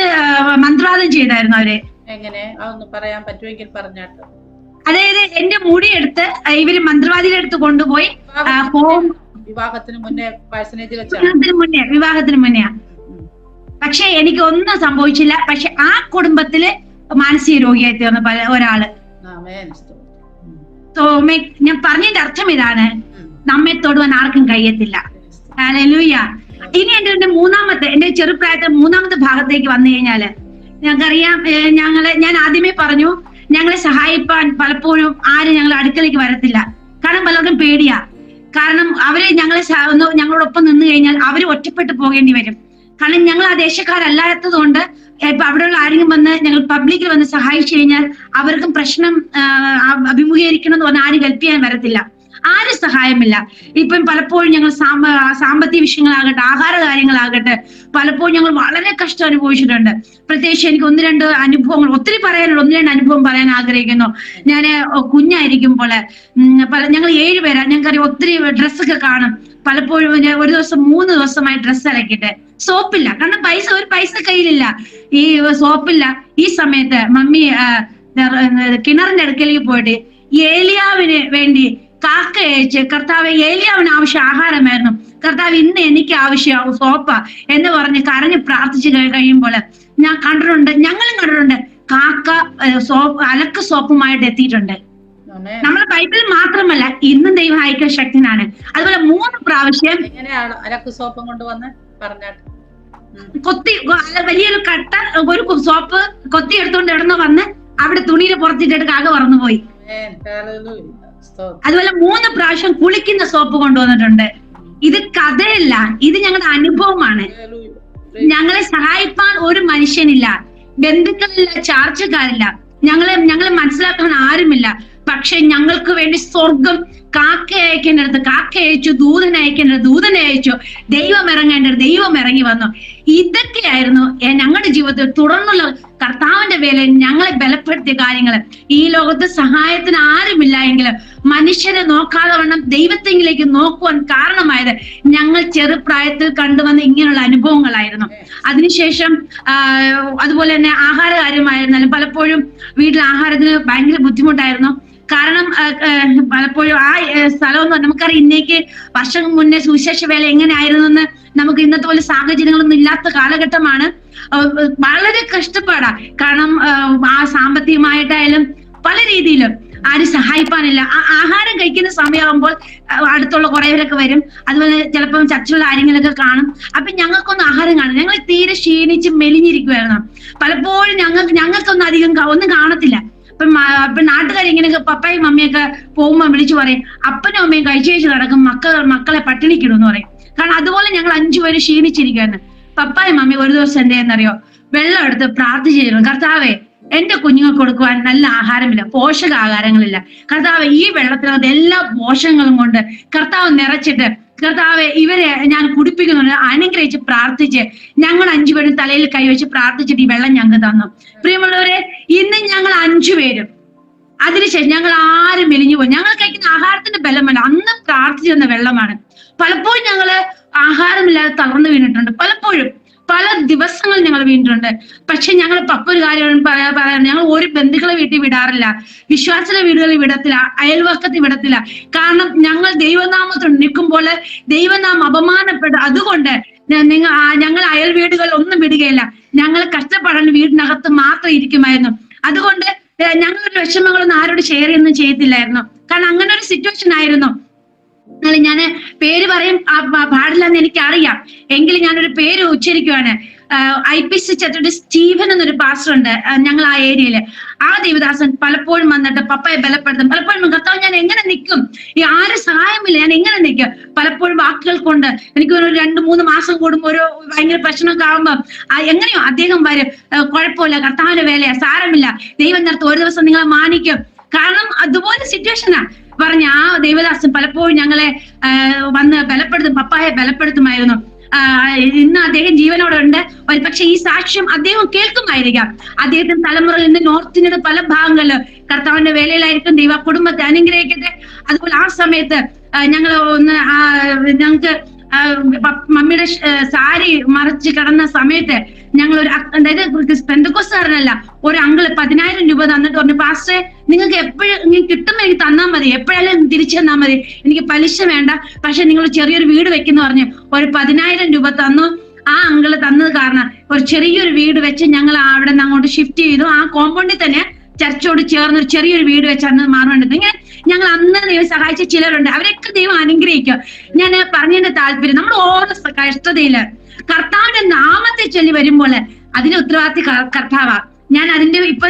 മന്ത്രവാദം ചെയ്തായിരുന്നു അവര്. എങ്ങനെ? അതൊന്ന് പറയാൻ പറ്റുമെങ്കിൽ പറഞ്ഞാട്ടോ. അതായത് എന്റെ മുടിയെടുത്ത് ഇവര് മന്ത്രവാദിയുടെ അടുത്ത് കൊണ്ടുപോയി വിവാഹത്തിന് മുന്നേ വിവാഹത്തിന് മുന്നേ. പക്ഷെ എനിക്ക് ഒന്നും സംഭവിച്ചില്ല. പക്ഷെ ആ കുടുംബത്തില് മാനസിക രോഗിയായി തീർന്ന ഒരാള്. ഞാൻ പറഞ്ഞതിന്റെ അർത്ഥം ഇതാണ്, നമ്മെ തൊടുവാൻ ആർക്കും കഴിയത്തില്ല. ഹല്ലേലൂയ. ഇനി എന്റെ ചെറുപ്രായത്തിൽ 3ാമത്തെ ഭാഗത്തേക്ക് വന്നു കഴിഞ്ഞാല് ഞങ്ങൾക്കറിയാം, ഞാൻ ആദ്യമേ പറഞ്ഞു, ഞങ്ങളെ സഹായിപ്പാൻ പലപ്പോഴും ആരും ഞങ്ങൾ അടുക്കളയ്ക്ക് വരത്തില്ല. കാരണം പലർക്കും പേടിയാ. കാരണം അവരെ ഞങ്ങളോടൊപ്പം നിന്ന് കഴിഞ്ഞാൽ അവർ ഒറ്റപ്പെട്ടു പോകേണ്ടി വരും. കാരണം ഞങ്ങൾ ആ ദേശക്കാരല്ലാത്തത് കൊണ്ട് ഇപ്പൊ അവിടെയുള്ള ആരെങ്കിലും വന്ന് ഞങ്ങൾ പബ്ലിക്കിൽ വന്ന് സഹായിച്ചു കഴിഞ്ഞാൽ അവർക്കും പ്രശ്നം അഭിമുഖീകരിക്കണം എന്ന് പറഞ്ഞാൽ ആരും ഹെൽപ്പ് ചെയ്യാൻ വരത്തില്ല, ആരും സഹായമില്ല. ഇപ്പം പലപ്പോഴും ഞങ്ങൾ സാമ്പത്തിക വിഷയങ്ങളാകട്ടെ, ആഹാര കാര്യങ്ങളാകട്ടെ, പലപ്പോഴും ഞങ്ങൾ വളരെ കഷ്ടം അനുഭവിച്ചിട്ടുണ്ട്. പ്രത്യേകിച്ച് എനിക്ക് 1-2 അനുഭവങ്ങൾ ഒത്തിരി പറയാനുള്ള 1-2 അനുഭവം പറയാൻ ആഗ്രഹിക്കുന്നു. ഞാൻ കുഞ്ഞായിരിക്കുമ്പോൾ ഞങ്ങൾ 7 പേരാ, ഞങ്ങൾക്കറിയാം ഒത്തിരി ഡ്രസ്സൊക്കെ കാണും. പലപ്പോഴും ഒരു ദിവസം 3 ദിവസമായി ഡ്രസ്സ് ഇറക്കിയിട്ട് സോപ്പില്ല, കാരണം ഒരു പൈസ കയ്യിലില്ല, ഈ സോപ്പില്ല. ഈ സമയത്ത് മമ്മി കിണറിന്റെ അടുക്കലേക്ക് പോയിട്ട് ഏലിയാവിന് വേണ്ടി കാക്ക അയച്ച്, കർത്താവ് ഏലിയാവിന് ആവശ്യം ആഹാരമായിരുന്നു, കർത്താവ് ഇന്ന് എനിക്ക് ആവശ്യം സോപ്പ എന്ന് പറഞ്ഞ് കരഞ്ഞ് പ്രാർത്ഥിച്ചു കഴിയുമ്പോൾ ഞങ്ങളും കണ്ടിട്ടുണ്ട് കാക്ക അലക്ക് സോപ്പുമായിട്ട് എത്തിയിട്ടുണ്ട്. നമ്മളെ ബൈബിൾ മാത്രമല്ല, ഇന്നും ദൈവം അയക്കാൻ ശക്തനാണ്. അതുപോലെ 3 പ്രാവശ്യം അലക്ക് സോപ്പും കൊണ്ടുവന്ന് വലിയൊരു കട്ട ഒരു സോപ്പ് കൊത്തി എടുത്തോണ്ട് ഇടന്ന് വന്ന് അവിടെ തുണിയിൽ പുറത്തിട്ടിട്ട് കാക്ക പറന്നുപോയി. അതുപോലെ 3 പ്രാവശ്യം കുളിക്കുന്ന സോപ്പ് കൊണ്ടുവന്നിട്ടുണ്ട്. ഇത് കഥയല്ല, ഇത് ഞങ്ങളുടെ അനുഭവമാണ്. ഞങ്ങളെ സഹായിപ്പാൻ ഒരു മനുഷ്യനില്ല, ബന്ധുക്കളില്ല, ചാർച്ചക്കാരില്ല, ഞങ്ങളെ മനസ്സിലാക്കാൻ ആരുമില്ല. പക്ഷെ ഞങ്ങൾക്ക് വേണ്ടി സ്വർഗം കാക്ക അയക്കേണ്ടടുത്ത് കാക്ക അയച്ചു, ദൂതൻ അയക്കേണ്ടത് ദൂതൻ അയച്ചു, ദൈവം ഇറങ്ങേണ്ടത് ദൈവം ഇറങ്ങി വന്നു. ഇതൊക്കെയായിരുന്നു ഞങ്ങളുടെ ജീവിതത്തിൽ തുടർന്നുള്ള കർത്താവിന്റെ വേല ഞങ്ങളെ ബലപ്പെടുത്തിയ കാര്യങ്ങള്. ഈ ലോകത്ത് സഹായത്തിന് ആരുമില്ല എങ്കിലും മനുഷ്യരെ നോക്കാതെ വണ്ണം ദൈവത്തെങ്കിലേക്ക് നോക്കുവാൻ കാരണമായത് ഞങ്ങൾ ചെറുപ്രായത്തിൽ കണ്ടുവന്ന ഇങ്ങനെയുള്ള അനുഭവങ്ങളായിരുന്നു. അതിനുശേഷം അതുപോലെ തന്നെ ആഹാര കാര്യമായിരുന്നാലും പലപ്പോഴും വീട്ടിൽ ആഹാരത്തിന് ഭയങ്കര ബുദ്ധിമുട്ടായിരുന്നു. കാരണം പലപ്പോഴും ആ സ്ഥലം എന്ന് നമുക്കറിയാം, ഇന്നേക്ക് വർഷം മുന്നേ സുവിശേഷ വേല എങ്ങനെയായിരുന്നു എന്ന് നമുക്ക് ഇന്നത്തെ പോലെ സാഹചര്യങ്ങളൊന്നും ഇല്ലാത്ത കാലഘട്ടമാണ്. വളരെ കഷ്ടപ്പാടാ, കാരണം ആ സാമ്പത്തികമായിട്ടായാലും പല രീതിയിലും ആരും സഹായിപ്പാനില്ല. ആഹാരം കഴിക്കുന്ന സമയമാകുമ്പോൾ അടുത്തുള്ള കുറേവരൊക്കെ വരും, അതുപോലെ ചിലപ്പം ചർച്ചയുള്ള ആരെങ്കിലൊക്കെ കാണും. അപ്പൊ ഞങ്ങൾക്കൊന്നും ആഹാരം കാണും, ഞങ്ങൾ തീരെ ക്ഷീണിച്ച് മെലിഞ്ഞിരിക്കുവായിരുന്നു. പലപ്പോഴും ഞങ്ങൾക്കൊന്നും അധികം ഒന്നും കാണത്തില്ല. ഇപ്പൊ നാട്ടുകാരിങ്ങനെ പപ്പയും മമ്മിയൊക്കെ പോകുമ്പോ വിളിച്ചു പറയും, അപ്പനും അമ്മയും കഴിച്ചു നടക്കും, മക്കളെ പട്ടിണിക്കിടും എന്ന് പറയും. കാരണം അതുപോലെ ഞങ്ങൾ 5 പേര് ക്ഷീണിച്ചിരിക്കുകയാണ്. പപ്പായും മമ്മി ഒരു ദിവസം എന്തെന്നറിയോ, വെള്ളം എടുത്ത് പ്രാർത്ഥിച്ചിരുന്നു, കർത്താവേ എന്റെ കുഞ്ഞുങ്ങൾക്ക് കൊടുക്കുവാൻ നല്ല ആഹാരമില്ല, പോഷകാഹാരങ്ങളില്ല, കർത്താവ് ഈ വെള്ളത്തിനകത്ത് എല്ലാ പോഷകങ്ങളും കൊണ്ട് കർത്താവ് നിറച്ചിട്ട് കർത്താവ് ഇവരെ ഞാൻ കുടിപ്പിക്കുന്നുണ്ട്, അനുഗ്രഹിച്ച് പ്രാർത്ഥിച്ച് ഞങ്ങൾ 5 പേരും തലയിൽ കൈവച്ച് പ്രാർത്ഥിച്ചിട്ട് ഈ വെള്ളം ഞങ്ങൾക്ക് തന്നു. പ്രിയമുള്ളവരെ, ഇന്ന് ഞങ്ങൾ 5 പേരും അതിനുശേഷം ഞങ്ങൾ ആരും മെലിഞ്ഞു പോയി. ഞങ്ങൾ കഴിക്കുന്ന ആഹാരത്തിന്റെ ബലമല്ല, അന്ന് പ്രാർത്ഥിച്ചു തന്ന വെള്ളമാണ്. പലപ്പോഴും ഞങ്ങള് ആഹാരമില്ലാതെ തളർന്നു വീണിട്ടുണ്ട്, പലപ്പോഴും പല ദിവസങ്ങൾ ഞങ്ങൾ വീണിട്ടുണ്ട്. പക്ഷെ ഞങ്ങൾ പപ്പ ഒരു കാര്യം പറയാൻ, ഞങ്ങൾ ഒരു ബന്ധുക്കളെ വീട്ടിൽ വിടാറില്ല, വിശ്വാസിയുടെ വീടുകളിൽ വിടത്തില്ല, അയൽവക്കത്തിൽ വിടത്തില്ല. കാരണം ഞങ്ങൾ ദൈവനാമത്തിൽ നിൽക്കുമ്പോൾ ദൈവനാമം അപമാനപ്പെടും. അതുകൊണ്ട് ഞങ്ങൾ അയൽ വീടുകളിൽ ഒന്നും വിടുകയില്ല, ഞങ്ങൾ കഷ്ടപ്പെടാൻ വീടിനകത്ത് മാത്രം ഇരിക്കുമായിരുന്നു. അതുകൊണ്ട് ഞങ്ങളൊരു വിഷമങ്ങളൊന്നും ആരോട് ഷെയർ ഒന്നും ചെയ്യത്തില്ലായിരുന്നു. കാരണം അങ്ങനെ ഒരു സിറ്റുവേഷൻ ആയിരുന്നു. ഞാൻ പേര് പറയും പാടില്ലെന്ന് എനിക്കറിയാം, എങ്കിലും ഞാനൊരു പേര് ഉച്ചരിക്കുവാണ്. IPC ചർച്ചിൽ സ്റ്റീഫൻ എന്നൊരു പാസ്റ്റർ ഉണ്ട് ഞങ്ങൾ ആ ഏരിയയില്. ആ ദേവദാസൻ പലപ്പോഴും വന്നിട്ട് പപ്പയെ ബലപ്പെടുത്തും. പലപ്പോഴും കർത്താവ് ഞാൻ എങ്ങനെ നിൽക്കും, ഈ ആരും സഹായമില്ല, ഞാൻ എങ്ങനെ നിൽക്കും. പലപ്പോഴും വാക്കുകൾ കൊണ്ട് എനിക്ക് ഒരു 2-3 മാസം കൂടുമ്പോ ഒരു ഭയങ്കര പ്രശ്നമൊക്കെ ആകുമ്പോ എങ്ങനെയോ അദ്ദേഹം വരും, കുഴപ്പമില്ല, കർത്താവിന്റെ വേലയാ, സാരമില്ല, ദൈവം നിർത്തും, ഒരു ദിവസം നിങ്ങളെ മാനിക്കും. കാരണം അതുപോലെ സിറ്റുവേഷനാ പറഞ്ഞ ആ ദേവദാസൻ പലപ്പോഴും ഞങ്ങളെ വന്ന് ബലപ്പെടുത്തും, പപ്പായെ ബലപ്പെടുത്തുമായിരുന്നു. ഇന്ന് അദ്ദേഹം ജീവനോടെ ഉണ്ട്. ഒരു പക്ഷെ ഈ സാക്ഷ്യം അദ്ദേഹം കേൾക്കുമായിരിക്കാം. അദ്ദേഹത്തിന്റെ തലമുറയിൽ നിന്ന് നോർത്ത് ഇന്ത്യയുടെ പല ഭാഗങ്ങളില് കർത്താവിന്റെ വേലയിലായിരിക്കും. ദൈവ കുടുംബത്തെ അനുഗ്രഹിക്കട്ടെ. അതുപോലെ ആ സമയത്ത് ഞങ്ങൾക്ക് മമ്മിയുടെ സാരി മറിച്ച് കിടന്ന സമയത്ത് ഞങ്ങൾ അതായത് പെന്തക്കോസ്തുകാരനല്ല, ഒരു അങ്കിള് 10,000 രൂപ തന്നിട്ട് പറഞ്ഞു, പാസ്റ്ററെ നിങ്ങൾക്ക് എപ്പോഴും കിട്ടുമ്പോ എനിക്ക് തന്നാൽ മതി, എപ്പോഴായാലും തിരിച്ചു തന്നാൽ മതി, എനിക്ക് പലിശ വേണ്ട, പക്ഷെ നിങ്ങൾ ചെറിയൊരു വീട് വെക്കുന്ന പറഞ്ഞു ഒരു 10,000 രൂപ തന്നു. ആ അങ്കിള് തന്നത് കാരണം ഒരു ചെറിയൊരു വീട് വെച്ച് ഞങ്ങൾ അവിടെ നിന്ന് അങ്ങോട്ട് ഷിഫ്റ്റ് ചെയ്തു. ആ കോമ്പൗണ്ടിൽ തന്നെ ചർച്ചോട് ചേർന്ന് ഒരു ചെറിയൊരു വീട് വെച്ചാണ് മാറുന്നുണ്ട്. ഇങ്ങനെ ഞങ്ങൾ അന്ന് ദൈവം സഹായിച്ച ചിലരുണ്ട്, അവരൊക്കെ ദൈവം അനുഗ്രഹിക്കുക. ഞാൻ പറഞ്ഞതിന്റെ താല്പര്യം, നമ്മൾ ഓരോ കഷ്ടതയില് കർത്താവിന്റെ നാമത്തെ ചൊല്ലി വരുമ്പോൾ അതിന് ഉത്തരവാദിത്വ കർത്താവാ. ഞാൻ അതിന്റെ ഇപ്പൊ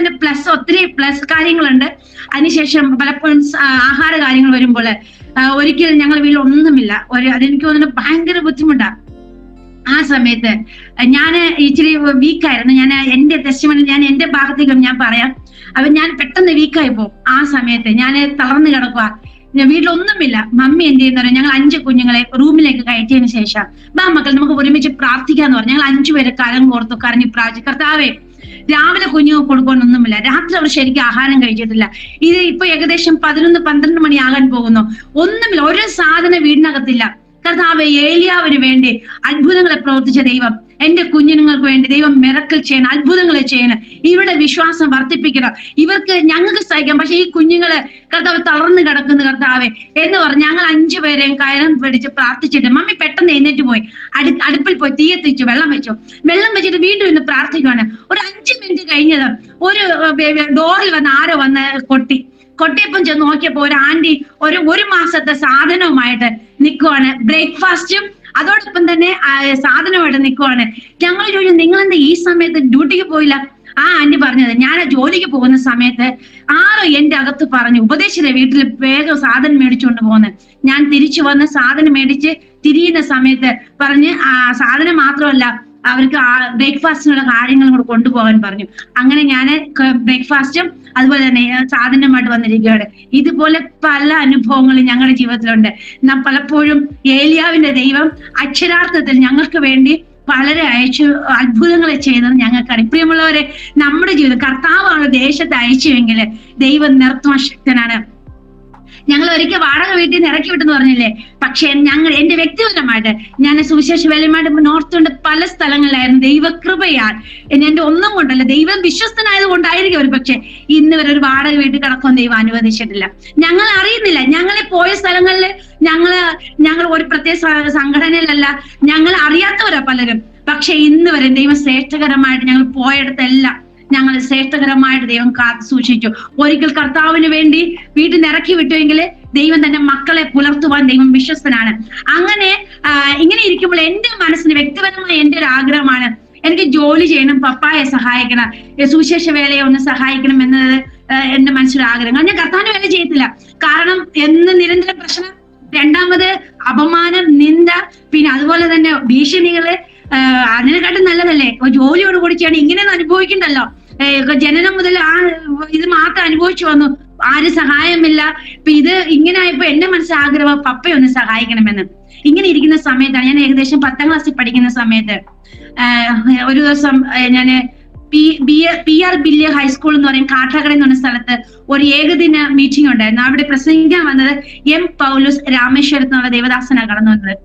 ഒത്തിരി പ്ലസ് കാര്യങ്ങളുണ്ട്. അതിനുശേഷം പലപ്പോഴും ആഹാര കാര്യങ്ങൾ വരുമ്പോൾ ഒരിക്കൽ ഞങ്ങൾ വീട്ടിൽ ഒന്നുമില്ല. അതെനിക്ക് തോന്നുന്നു ഭയങ്കര ബുദ്ധിമുട്ടാ. ആ സമയത്ത് ഞാൻ ഇച്ചിരി വീക്കായിരുന്നു. ഞാൻ എന്റെ ടെസ്റ്റിമണി ഞാൻ എന്റെ ഭാഗത്തേക്കും ഞാൻ പറയാം. അപ്പൊ ഞാൻ പെട്ടെന്ന് വീക്കായി പോകും. ആ സമയത്ത് ഞാൻ തളർന്നു കിടക്കുക. വീട്ടിലൊന്നുമില്ല. മമ്മി എന്ത് ചെയ്യുന്ന ഞങ്ങൾ 5 കുഞ്ഞുങ്ങളെ റൂമിലേക്ക് കയറ്റിയതിനു ശേഷം മക്കൾ നമുക്ക് ഒരുമിച്ച് പ്രാർത്ഥിക്കാന്ന് പറഞ്ഞു. ഞങ്ങൾ 5 പേര് കരം കോർത്തു കരഞ്ഞു പ്രാർത്ഥിച്ചു. കർത്താവേ, രാവിലെ കുഞ്ഞുങ്ങൾക്ക് കൊടുക്കാനൊന്നുമില്ല, രാത്രി അവർ ശരിക്കും ആഹാരം കഴിച്ചിട്ടില്ല. ഇത് ഇപ്പൊ ഏകദേശം 11-12 മണി ആകാൻ പോകുന്നു. ഒന്നുമില്ല, ഒരു സാധനം വീടിനകത്തില്ല. കർത്താവേ, ഏലിയാവിന് വേണ്ടി അത്ഭുതങ്ങളെ പ്രവർത്തിച്ച ദൈവം എന്റെ കുഞ്ഞുങ്ങൾക്ക് വേണ്ടി ദൈവം മിറക്കിൾ ചെയ്യണം, അത്ഭുതങ്ങളെ ചെയ്യണം, ഇവരുടെ വിശ്വാസം വർദ്ധിപ്പിക്കണം. ഞങ്ങൾക്ക് സഹിക്കാം, പക്ഷെ ഈ കുഞ്ഞുങ്ങള് കർത്താവ് തളർന്നു കിടക്കുന്നു കർത്താവെ എന്ന് പറഞ്ഞ് ഞങ്ങൾ 5 പേരെയും കയറും പിടിച്ച് പ്രാർത്ഥിച്ചിട്ട് മമ്മി പെട്ടെന്ന് എഴുന്നേറ്റ് പോയി അടുപ്പിൽ പോയി തീ എത്തിച്ചു, വെള്ളം വെച്ചിട്ട് വീണ്ടും ഇന്ന് പ്രാർത്ഥിക്കുവാണ്. ഒരു 5 മിനിറ്റ് കഴിഞ്ഞത് ഒരു ഡോറിൽ വന്ന് ആരോ വന്ന് കൊട്ടിയപ്പം ചെന്ന് നോക്കിയപ്പോ ഒരു ആന്റി ഒരു മാസത്തെ സാധനവുമായിട്ട് നിൽക്കുവാണ്. ബ്രേക്ക്ഫാസ്റ്റും അതോടൊപ്പം തന്നെ സാധനമായിട്ട് നിൽക്കുവാണ്. ഞങ്ങൾ ചോദിച്ചു, നിങ്ങൾ എന്താ ഈ സമയത്ത് ഡ്യൂട്ടിക്ക് പോയില്ല? ആ ആന്റി പറഞ്ഞത്, ഞാൻ ജോലിക്ക് പോകുന്ന സമയത്ത് ആരോ എന്റെ അകത്ത് പറഞ്ഞു, ഉപദേശിച്ചില്ലേ വീട്ടിൽ വേഗം സാധനം മേടിച്ചുകൊണ്ട് പോകുന്നത്. ഞാൻ തിരിച്ചു വന്ന് സാധനം മേടിച്ച് തിരിയുന്ന സമയത്ത് പറഞ്ഞ് സാധനം മാത്രമല്ല അവർക്ക് ബ്രേക്ക്ഫാസ്റ്റിനുള്ള കാര്യങ്ങളും കൂടെ കൊണ്ടുപോകാൻ പറഞ്ഞു. അങ്ങനെ ഞാൻ ബ്രേക്ക്ഫാസ്റ്റും അതുപോലെ തന്നെ സാധനമായിട്ട് വന്നിരിക്കുകയാണ്. ഇതുപോലെ പല അനുഭവങ്ങളും ഞങ്ങളുടെ ജീവിതത്തിലുണ്ട്. പലപ്പോഴും ഏലിയാവിന്റെ ദൈവം അക്ഷരാർത്ഥത്തിൽ ഞങ്ങൾക്ക് വേണ്ടി വളരെ അത്ഭുതങ്ങളെ ചെയ്തത് ഞങ്ങൾക്കറിയാം. പ്രിയമുള്ളവരെ, നമ്മുടെ ജീവിതം കർത്താവാണ് ദേശത്ത് അയച്ചുവെങ്കിൽ ദൈവം നിർത്തുവാൻ ശക്തനാണ്. ഞങ്ങൾ ഒരിക്കൽ വാടക വീട്ടിൽ നിന്ന് ഇറക്കി വിട്ടെന്ന് പറഞ്ഞില്ലേ, പക്ഷെ എന്റെ വ്യക്തിപരമായിട്ട് ഞാൻ സുവിശേഷ വേലയുമായിട്ട് നോർത്തുകൊണ്ട് പല സ്ഥലങ്ങളിലായിരുന്നു. ദൈവകൃപയാൽ എന്റെ ഒന്നും കൊണ്ടല്ല, ദൈവം വിശ്വസ്തനായത് കൊണ്ടായിരിക്കും ഒരു പക്ഷെ ഇന്ന് വരെ ഒരു വാടക വീട്ടിൽ കിടക്കാൻ ദൈവം അനുവദിച്ചിട്ടില്ല. ഞങ്ങൾ അറിയുന്നില്ല. ഞങ്ങളെ പോയ സ്ഥലങ്ങളിൽ ഞങ്ങൾ ഒരു പ്രത്യേക സംഘടനയിലല്ല, ഞങ്ങൾ അറിയാത്തവരാ പലരും. പക്ഷെ ഇന്ന് വരെ ദൈവം ശ്രേഷ്ഠകരമായിട്ട് ഞങ്ങൾ പോയിടത്തെല്ലാം ഞങ്ങൾ ശ്രേഷ്ഠകരമായിട്ട് ദൈവം കാത്തു സൂക്ഷിച്ചു. ഒരിക്കൽ കർത്താവിന് വേണ്ടി വീട്ടിൽ നിന്ന് ഇറക്കി വിട്ടുവെങ്കിൽ ദൈവം തന്റെ മക്കളെ പുലർത്തുവാൻ ദൈവം വിശ്വസ്തനാണ്. ഇങ്ങനെ ഇരിക്കുമ്പോൾ എന്റെ മനസ്സിന് വ്യക്തിപരമായ എന്റെ ഒരു ആഗ്രഹമാണ്, എനിക്ക് ജോലി ചെയ്യണം, പപ്പായെ സഹായിക്കണം, സുവിശേഷ വേലയെ ഒന്ന് സഹായിക്കണം എന്നത് എന്റെ മനസ്സിലൊരു ആഗ്രഹം. ഞാൻ കർത്താവിന് വേല ചെയ്യത്തില്ല, കാരണം എന്ന് നിരന്തര പ്രശ്നം, രണ്ടാമത് അപമാനം, നിന്ദ, പിന്നെ അതുപോലെ തന്നെ ഭീഷണികള്. അതിനെക്കാട്ടും നല്ലതല്ലേ ജോലിയോട് കൂടി ചെയ്യണം. ഇങ്ങനെയൊന്നും അനുഭവിക്കണ്ടല്ലോ. ജനനം മുതൽ ഇത് മാത്രം അനുഭവിച്ചു വന്നു, ആരും സഹായമില്ല. ഇപ്പൊ ഇത് ഇങ്ങനെ ആയപ്പോ എന്റെ മനസ്സിൽ ആഗ്രഹം പപ്പയൊന്ന് സഹായിക്കണമെന്ന്. ഇങ്ങനെ ഇരിക്കുന്ന സമയത്താണ് ഞാൻ ഏകദേശം 10ാം ക്ലാസ്സിൽ പഠിക്കുന്ന സമയത്ത് ഒരു ദിവസം ഞാന് PR ബില്യ ഹൈസ്കൂൾ എന്ന് പറയും, കാട്ടാക്കട എന്ന് പറഞ്ഞ സ്ഥലത്ത് ഒരു ഏകദിന മീറ്റിംഗ് ഉണ്ടായിരുന്നു. അവിടെ പ്രസംഗിക്കാൻ വന്നത് M. പൗലോസ് രാമേശ്വരത്ത് എന്നുള്ള ദേവദാസനാണ് കടന്നു വന്നത്.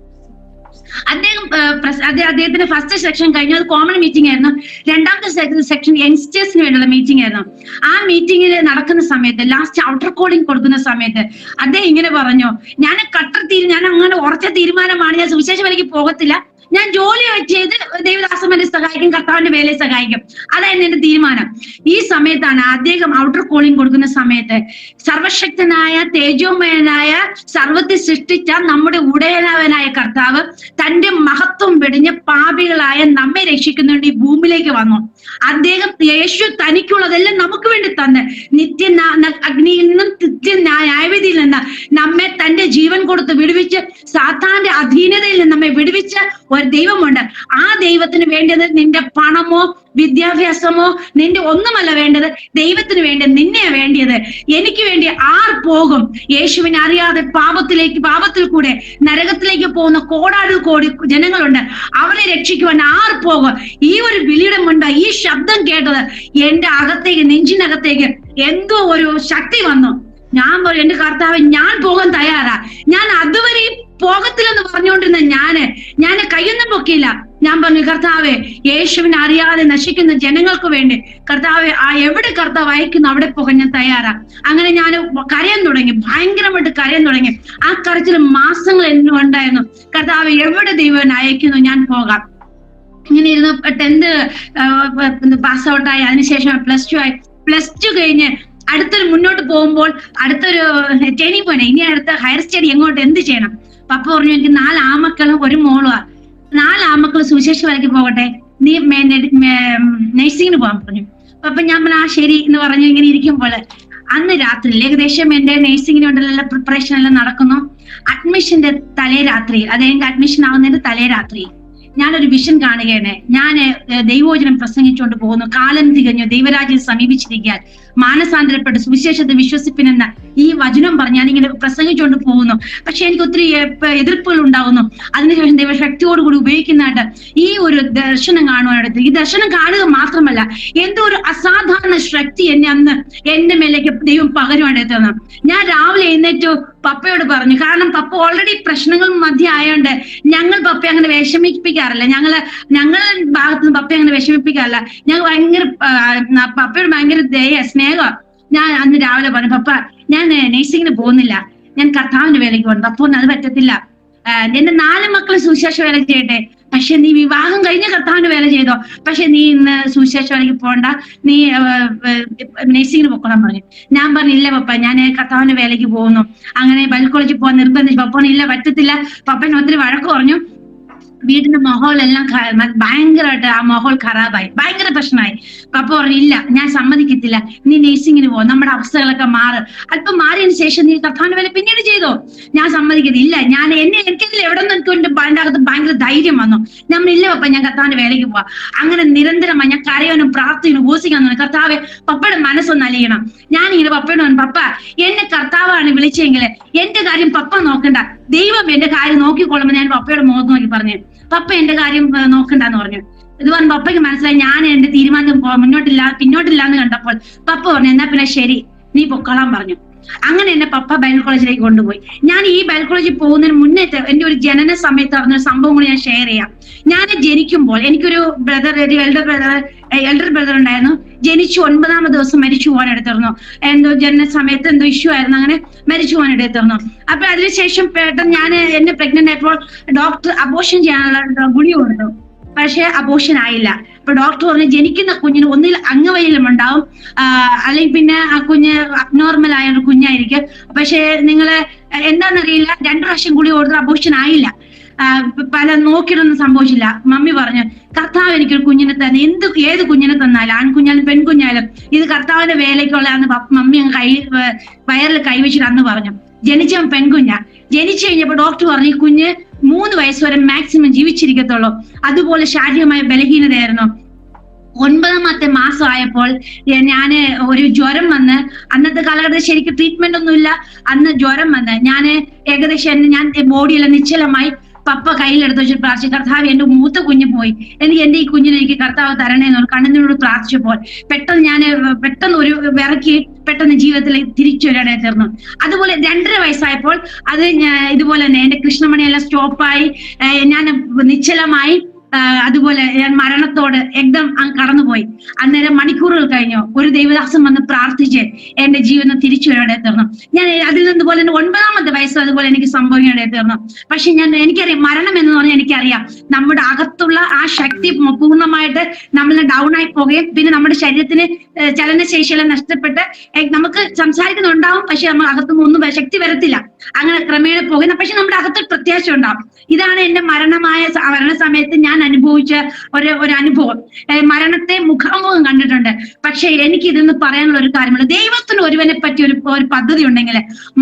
അദ്ദേഹത്തിന്റെ ഫസ്റ്റ് സെക്ഷൻ കഴിഞ്ഞു, അത് കോമൺ മീറ്റിംഗ് ആയിരുന്നു. രണ്ടാമത്തെ സെക്ഷൻ യങ്സ്റ്റേഴ്സിന് വേണ്ടിയുള്ള മീറ്റിംഗ് ആയിരുന്നു. ആ മീറ്റിംഗിൽ നടക്കുന്ന സമയത്ത് ലാസ്റ്റ് ഔട്ടർ കോളിംഗ് കൊടുക്കുന്ന സമയത്ത് അദ്ദേഹം ഇങ്ങനെ പറഞ്ഞു, ഞാൻ അങ്ങനെ ഉറച്ച തീരുമാനമാണ്, ഞാൻ സുവിശേഷ വേലയ്ക്ക് പോകത്തില്ല, ഞാൻ ജോലി ചെയ്ത് ദൈവദാസന്മാരെ സഹായിക്കും, കർത്താവിന്റെ വേലയെ സഹായിക്കും, അതായിരുന്നു എന്റെ തീരുമാനം. ഈ സമയത്താണ് അദ്ദേഹം ഔട്ടർ കോളിംഗ് കൊടുക്കുന്ന സമയത്ത് സർവശക്തനായ തേജോമയനായ സർവത്തെ സൃഷ്ടിച്ച നമ്മുടെ ഉടയനാവനായ കർത്താവ് തന്റെ മഹത്വം വെടിഞ്ഞ് പാപികളായ നമ്മെ രക്ഷിക്കുന്നതിന് ഈ ഭൂമിയിലേക്ക് വന്നു. അദ്ദേഹം യേശു തനിക്കുള്ളതെല്ലാം നമുക്ക് വേണ്ടി തന്ന് അഗ്നിയിൽ നിന്നും ന്യായവിധിയിൽ നിന്ന് നമ്മെ തന്റെ ജീവൻ കൊടുത്ത് വിടുവിച്ച് സാത്താന്റെ അധീനതയിൽ നിന്ന് നമ്മെ വിടുവിച്ച ഒരു ദൈവമുണ്ട്. ആ ദൈവത്തിന് വേണ്ടത് നിന്റെ പണമോ വിദ്യാഭ്യാസമോ നിന്റെ ഒന്നുമല്ല വേണ്ടത്, ദൈവത്തിന് വേണ്ടി നിന്നെയാ വേണ്ടിയത്. എനിക്ക് വേണ്ടി ആർ പോകും? യേശുവിനെ അറിയാതെ പാപത്തിൽ കൂടെ നരകത്തിലേക്ക് പോകുന്ന കോടി ജനങ്ങളുണ്ട്. അവരെ രക്ഷിക്കുവാൻ ആർ പോകും? ഈ ഒരു വിളിയുടെ മുൻപ് ഈ ശബ്ദം കേട്ടത് എന്റെ അകത്തേക്ക്, നെഞ്ചിനകത്തേക്ക് എന്തോ ഒരു ശക്തി വന്നു. ഞാൻ പറയും, എന്റെ കർത്താവ്, ഞാൻ പോകാൻ തയ്യാറാ. ഞാൻ അതുവരെ പോകത്തില്ലെന്ന് പറഞ്ഞുകൊണ്ടിരുന്ന ഞാൻ കയ്യൊന്നും പൊക്കിയില്ല. ഞാൻ പറഞ്ഞു, കർത്താവെ, യേശുവിനെ അറിയാതെ നശിക്കുന്ന ജനങ്ങൾക്ക് വേണ്ടി കർത്താവെ, എവിടെ കർത്താവ് അയക്കുന്നു അവിടെ പോകാൻ ഞാൻ തയ്യാറാ. അങ്ങനെ ഞാൻ കരയാൻ തുടങ്ങി, ഭയങ്കരമായിട്ട് കരയാൻ തുടങ്ങി. ആ കരച്ചിൽ മാസങ്ങൾ എന്നുണ്ടായിരുന്നു. കർത്താവ്, എവിടെ ദൈവം അയക്കുന്നു ഞാൻ പോകാം. ഇങ്ങനെ ഇരുന്ന് 10th പാസ് ഔട്ടായി, അതിനുശേഷം +2 ആയി. +2 കഴിഞ്ഞ് അടുത്തൊരു മുന്നോട്ട് പോകുമ്പോൾ അടുത്തൊരു ട്രെയിനിങ് പോയിന്റ്, ഇനി അടുത്ത ഹയർ സ്റ്റഡി എങ്ങോട്ട്, എന്ത് ചെയ്യണം? പപ്പ പറഞ്ഞു, എനിക്ക് 4 ആമക്കളും 1 മോളുവാ. 4 ആമക്കൾ സുവിശേഷ വേലയ്ക്ക് പോകട്ടെ, നീ നഴ്സിംഗിന് പോകാൻ പറഞ്ഞു. അപ്പൊ ഞാൻ പറഞ്ഞു, ശരി എന്ന് പറഞ്ഞു. ഇങ്ങനെ ഇരിക്കുമ്പോൾ അന്ന് രാത്രി ഏകദേശം എന്റെ നേഴ്സിംഗിന് വേണ്ടിയുള്ള പ്രിപ്പറേഷൻ എല്ലാം നടക്കുന്നു. അഡ്മിഷന്റെ തലേ രാത്രി, അതെങ്കിൽ അഡ്മിഷൻ ആവുന്നതിന്റെ തലേ രാത്രി ഞാനൊരു വിഷൻ കാണുകയാണ്. ഞാൻ ദൈവവചനം പ്രസംഗിച്ചുകൊണ്ട് പോകുന്നു. കാലം തികഞ്ഞു, ദൈവരാജ്യം സമീപിച്ചിരിക്കാൻ, മാനസാന്തരപ്പെട്ട് സുവിശേഷത്തെ വിശ്വസിപ്പിനെന്ന ഈ വചനം പറഞ്ഞ് ഞാനിങ്ങനെ പ്രസംഗിച്ചുകൊണ്ട് പോകുന്നു. പക്ഷെ എനിക്ക് ഒത്തിരി എതിർപ്പുകൾ ഉണ്ടാകുന്നു. അതിനുശേഷം ദൈവശക്തിയോടുകൂടി ഉപയോഗിക്കുന്നതായിട്ട് ഈ ഒരു ദർശനം കാണുവാനായിട്ട്, ഈ ദർശനം കാണുക മാത്രമല്ല, എന്തോ ഒരു അസാധാരണ ശക്തി എന്നെ അന്ന് എന്റെ മേലേക്ക് ദൈവം പകരുവാനായിട്ട് തന്നു. ഞാൻ രാവിലെ എഴുന്നേറ്റു പപ്പയോട് പറഞ്ഞു. കാരണം പപ്പ ഓൾറെഡി പ്രശ്നങ്ങൾ മധ്യ ആയതുകൊണ്ട് ഞങ്ങൾ പപ്പയെ അങ്ങനെ വിഷമിപ്പിക്കാറില്ല. ഞങ്ങളെ ഭാഗത്തുനിന്ന് പപ്പയെ അങ്ങനെ വിഷമിപ്പിക്കാറില്ല. ഞങ്ങൾ ഭയങ്കര പപ്പയോട് ഭയങ്കര സ്നേഹം. ഞാൻ അന്ന് രാവിലെ പറഞ്ഞു, പപ്പ ഞാൻ നേഴ്സിംഗിന് പോകുന്നില്ല, ഞാൻ കർത്താവിന്റെ വേലയ്ക്ക് പോകുന്നു. പപ്പ അത് പറ്റത്തില്ല, എന്റെ 4 മക്കൾ സുവിശേഷ വേല ചെയ്യട്ടെ, പക്ഷെ നീ വിവാഹം കഴിഞ്ഞ കർത്താവിന്റെ വേല ചെയ്തോ, പക്ഷെ നീ ഇന്ന് സുവിശേഷ വേലയ്ക്ക് പോകണ്ട, നീ നേഴ്സിംഗിന് പൊക്കോളാൻ പറഞ്ഞു. ഞാൻ പറഞ്ഞില്ല പപ്പ, ഞാൻ കർത്താവിന്റെ വേലയ്ക്ക് പോകുന്നു. അങ്ങനെ ബൈബിൾ കോളേജിൽ പോകാൻ നിർബന്ധിച്ചു. പപ്പ ഇല്ല, പറ്റത്തില്ല. പപ്പനെ ഒത്തിരി വഴക്ക് പറഞ്ഞു. വീടിന്റെ മഹോളെല്ലാം ഭയങ്കരമായിട്ട് ആ മഹോൾ ഖറാബായി, ഭയങ്കര പ്രശ്നമായി. പപ്പ പറഞ്ഞു, ഇല്ല, ഞാൻ സമ്മതിക്കത്തില്ല, നീ നേഴ്സിംഗിന് പോ, നമ്മുടെ അവസ്ഥകളൊക്കെ മാറ്, അല്പം മാറിയതിനു ശേഷം നീ കർത്താവിന്റെ വേല പിന്നീട് ചെയ്തോ. ഞാൻ സമ്മതിക്കത്തില്ല, എനിക്കതിൽ എവിടെ നിന്ന് എനിക്ക് അതിന്റെ അകത്ത് ഭയങ്കര ധൈര്യം വന്നു. ഞാൻ ഇല്ല പപ്പ, ഞാൻ കർത്താവിന്റെ വേലയ്ക്ക് പോവാ. അങ്ങനെ നിരന്തരമായി ഞാൻ കരയാനും പ്രാർത്ഥിക്കാനും ഉപവസിക്കാനും തുടങ്ങി. കർത്താവെ, പപ്പയുടെ മനസ്സൊന്ന് അലിയണം. ഞാനിങ്ങനെ പപ്പയോട് പറഞ്ഞു, പപ്പ എന്നെ കർത്താവാണ് വിളിച്ചെങ്കിൽ എന്റെ കാര്യം പപ്പ നോക്കണ്ട, ദൈവം എന്റെ കാര്യം നോക്കിക്കൊള്ളുമ്പോൾ ഞാൻ പപ്പയുടെ മുഖത്ത് നോക്കി പറഞ്ഞു, പപ്പ എന്റെ കാര്യം നോക്കണ്ടെന്ന് പറഞ്ഞു. ഇത് പറഞ്ഞ് പപ്പയ്ക്ക് മനസ്സിലായി ഞാൻ എന്റെ തീരുമാനം പിന്നോട്ടില്ല എന്ന് കണ്ടപ്പോൾ പപ്പ പറഞ്ഞു, എന്നാ പിന്നെ ശരി, നീ പൊക്കോളാൻ പറഞ്ഞു. അങ്ങനെ എന്നെ പപ്പ ബൈബിൾ കോളേജിലേക്ക് കൊണ്ടുപോയി. ഞാൻ ഈ ബൈബിൾ കോളേജിൽ പോകുന്നതിന് മുന്നേ എന്റെ ഒരു ജനന സമയത്ത് നടന്നൊരു സംഭവം കൂടി ഞാൻ ഷെയർ ചെയ്യാം. ഞാൻ ജനിക്കുമ്പോൾ എനിക്കൊരു എൽഡർ ബ്രദർ ഉണ്ടായിരുന്നു. ജനിച്ചു 9ാമത്തെ ദിവസം മരിച്ചു പോകാൻ എടുത്തിരുന്നു. എന്തോ ജനന സമയത്ത് എന്തോ ഇഷ്യൂ ആയിരുന്നു, അങ്ങനെ മരിച്ചു പോകാൻ എടുത്തിരുന്നു. അപ്പൊ അതിനുശേഷം പെട്ടെന്ന് ഞാൻ എന്നെ പ്രഗ്നന്റ് ആയപ്പോൾ ഡോക്ടർ അബോർഷൻ ചെയ്യാനുള്ള ഗുളിക കൊടുത്തു. പക്ഷെ അബോർഷൻ ആയില്ല. അപ്പൊ ഡോക്ടർ പറഞ്ഞു, ജനിക്കുന്ന കുഞ്ഞിന് ഒന്നിൽ അംഗവൈകല്യം ഉണ്ടാവും, അല്ലെങ്കിൽ പിന്നെ ആ കുഞ്ഞ് അബ്നോർമൽ ആയ ഒരു കുഞ്ഞായിരിക്കും. പക്ഷെ നിങ്ങള് എന്താണെന്നറിയില്ല, 2 പ്രാവശ്യം ഗുളിക കൊടുത്ത് അബോർഷൻ ആയില്ല. പല നോക്കിയിട്ടൊന്നും സംഭവിച്ചില്ല. മമ്മി പറഞ്ഞു, കർത്താവ് എനിക്കൊരു കുഞ്ഞിനെ തന്നെ, ഏത് കുഞ്ഞിനെ തന്നാലും, ആൺകുഞ്ഞാലും പെൺകുഞ്ഞാലും, ഇത് കർത്താവിന്റെ വേലയ്ക്കുള്ളതെന്ന് മമ്മി വയറിൽ കൈവച്ചിട്ട് അന്ന് പറഞ്ഞു. ജനിച്ചവൻ പെൺകുഞ്ഞാ. ജനിച്ചു കഴിഞ്ഞപ്പോ ഡോക്ടർ പറഞ്ഞു, ഈ കുഞ്ഞ് 3 വയസ്സ് വരെ മാക്സിമം ജീവിച്ചിരിക്കത്തുള്ളൂ. അതുപോലെ ശാരീരികമായ ബലഹീനതയായിരുന്നു. 9ാമത്തെ മാസം ആയപ്പോൾ ഞാന് ഒരു ജ്വരം വന്ന്, അന്നത്തെ കാലഘട്ടത്തിൽ ശരിക്കും ട്രീറ്റ്മെന്റ് ഒന്നുമില്ല, അന്ന് ജ്വരം വന്ന് ഞാൻ ഏകദേശം ഞാൻ ബോഡിയെല്ലാം നിശ്ചലമായി. പപ്പ കയ്യിലെടുത്ത് വെച്ചിട്ട് പ്രാർത്ഥിച്ചു, കർത്താവ് എന്റെ മൂത്ത കുഞ്ഞ് പോയി, എന്റെ ഈ കുഞ്ഞിനെ എനിക്ക് കർത്താവ് തരണേന്ന് കണ്ണുനോട് പ്രാർത്ഥിച്ചപ്പോൾ പെട്ടെന്ന് ഒരു വിറക്കി പെട്ടെന്ന് ജീവിതത്തിൽ തിരിച്ചു വരാനായി തീർന്നു. അതുപോലെ 2.5 വയസ്സായപ്പോൾ അത് ഇതുപോലെ തന്നെ എന്റെ കൃഷ്ണമണിയെല്ലാം സ്റ്റോപ്പായി, ഞാൻ നിശ്ചലമായി. അതുപോലെ ഞാൻ മരണത്തോട് എക്ദം കടന്നുപോയി. അന്നേരം മണിക്കൂറുകൾ കഴിഞ്ഞു ഒരു ദൈവദാസൻ വന്ന് പ്രാർത്ഥിച്ച് എന്റെ ജീവിതം തിരിച്ചു വരാനായി തീർന്നു. ഞാൻ അതിൽ നിന്നുപോലെ 9ാമത്തെ വയസ്സിൽ അതുപോലെ എനിക്ക് സംഭവിക്കാനായി തീർന്നു. പക്ഷെ എനിക്കറിയാം, മരണം എന്ന് പറഞ്ഞാൽ എനിക്കറിയാം, നമ്മുടെ അകത്തുള്ള ആ ശക്തി പൂർണ്ണമായിട്ട് നമ്മൾ ഡൗൺ ആയി പോകുകയും പിന്നെ നമ്മുടെ ശരീരത്തിന് ചലനശേഷിയെല്ലാം നഷ്ടപ്പെട്ട് നമുക്ക് സംസാരിക്കുന്നുണ്ടാവും, പക്ഷെ നമ്മൾ അകത്തുനിന്ന് ഒന്നും ശക്തി വരത്തില്ല. അങ്ങനെ ക്രമേണ പോകുന്ന, പക്ഷെ നമ്മുടെ അകത്തൊരു പ്രത്യാശ ഉണ്ടാവും. ഇതാണ് എന്റെ മരണ സമയത്ത് ഞാൻ അനുഭവിച്ച ഒരു അനുഭവം. മരണത്തെ മുഖാമുഖം കണ്ടിട്ടുണ്ട്. പക്ഷെ എനിക്ക് ഇതെന്ന് പറയാനുള്ള ഒരു കാര്യമുള്ള, ദൈവത്തിന് ഒരുവനെ പറ്റി ഒരു പദ്ധതി ഉണ്ടെങ്കിൽ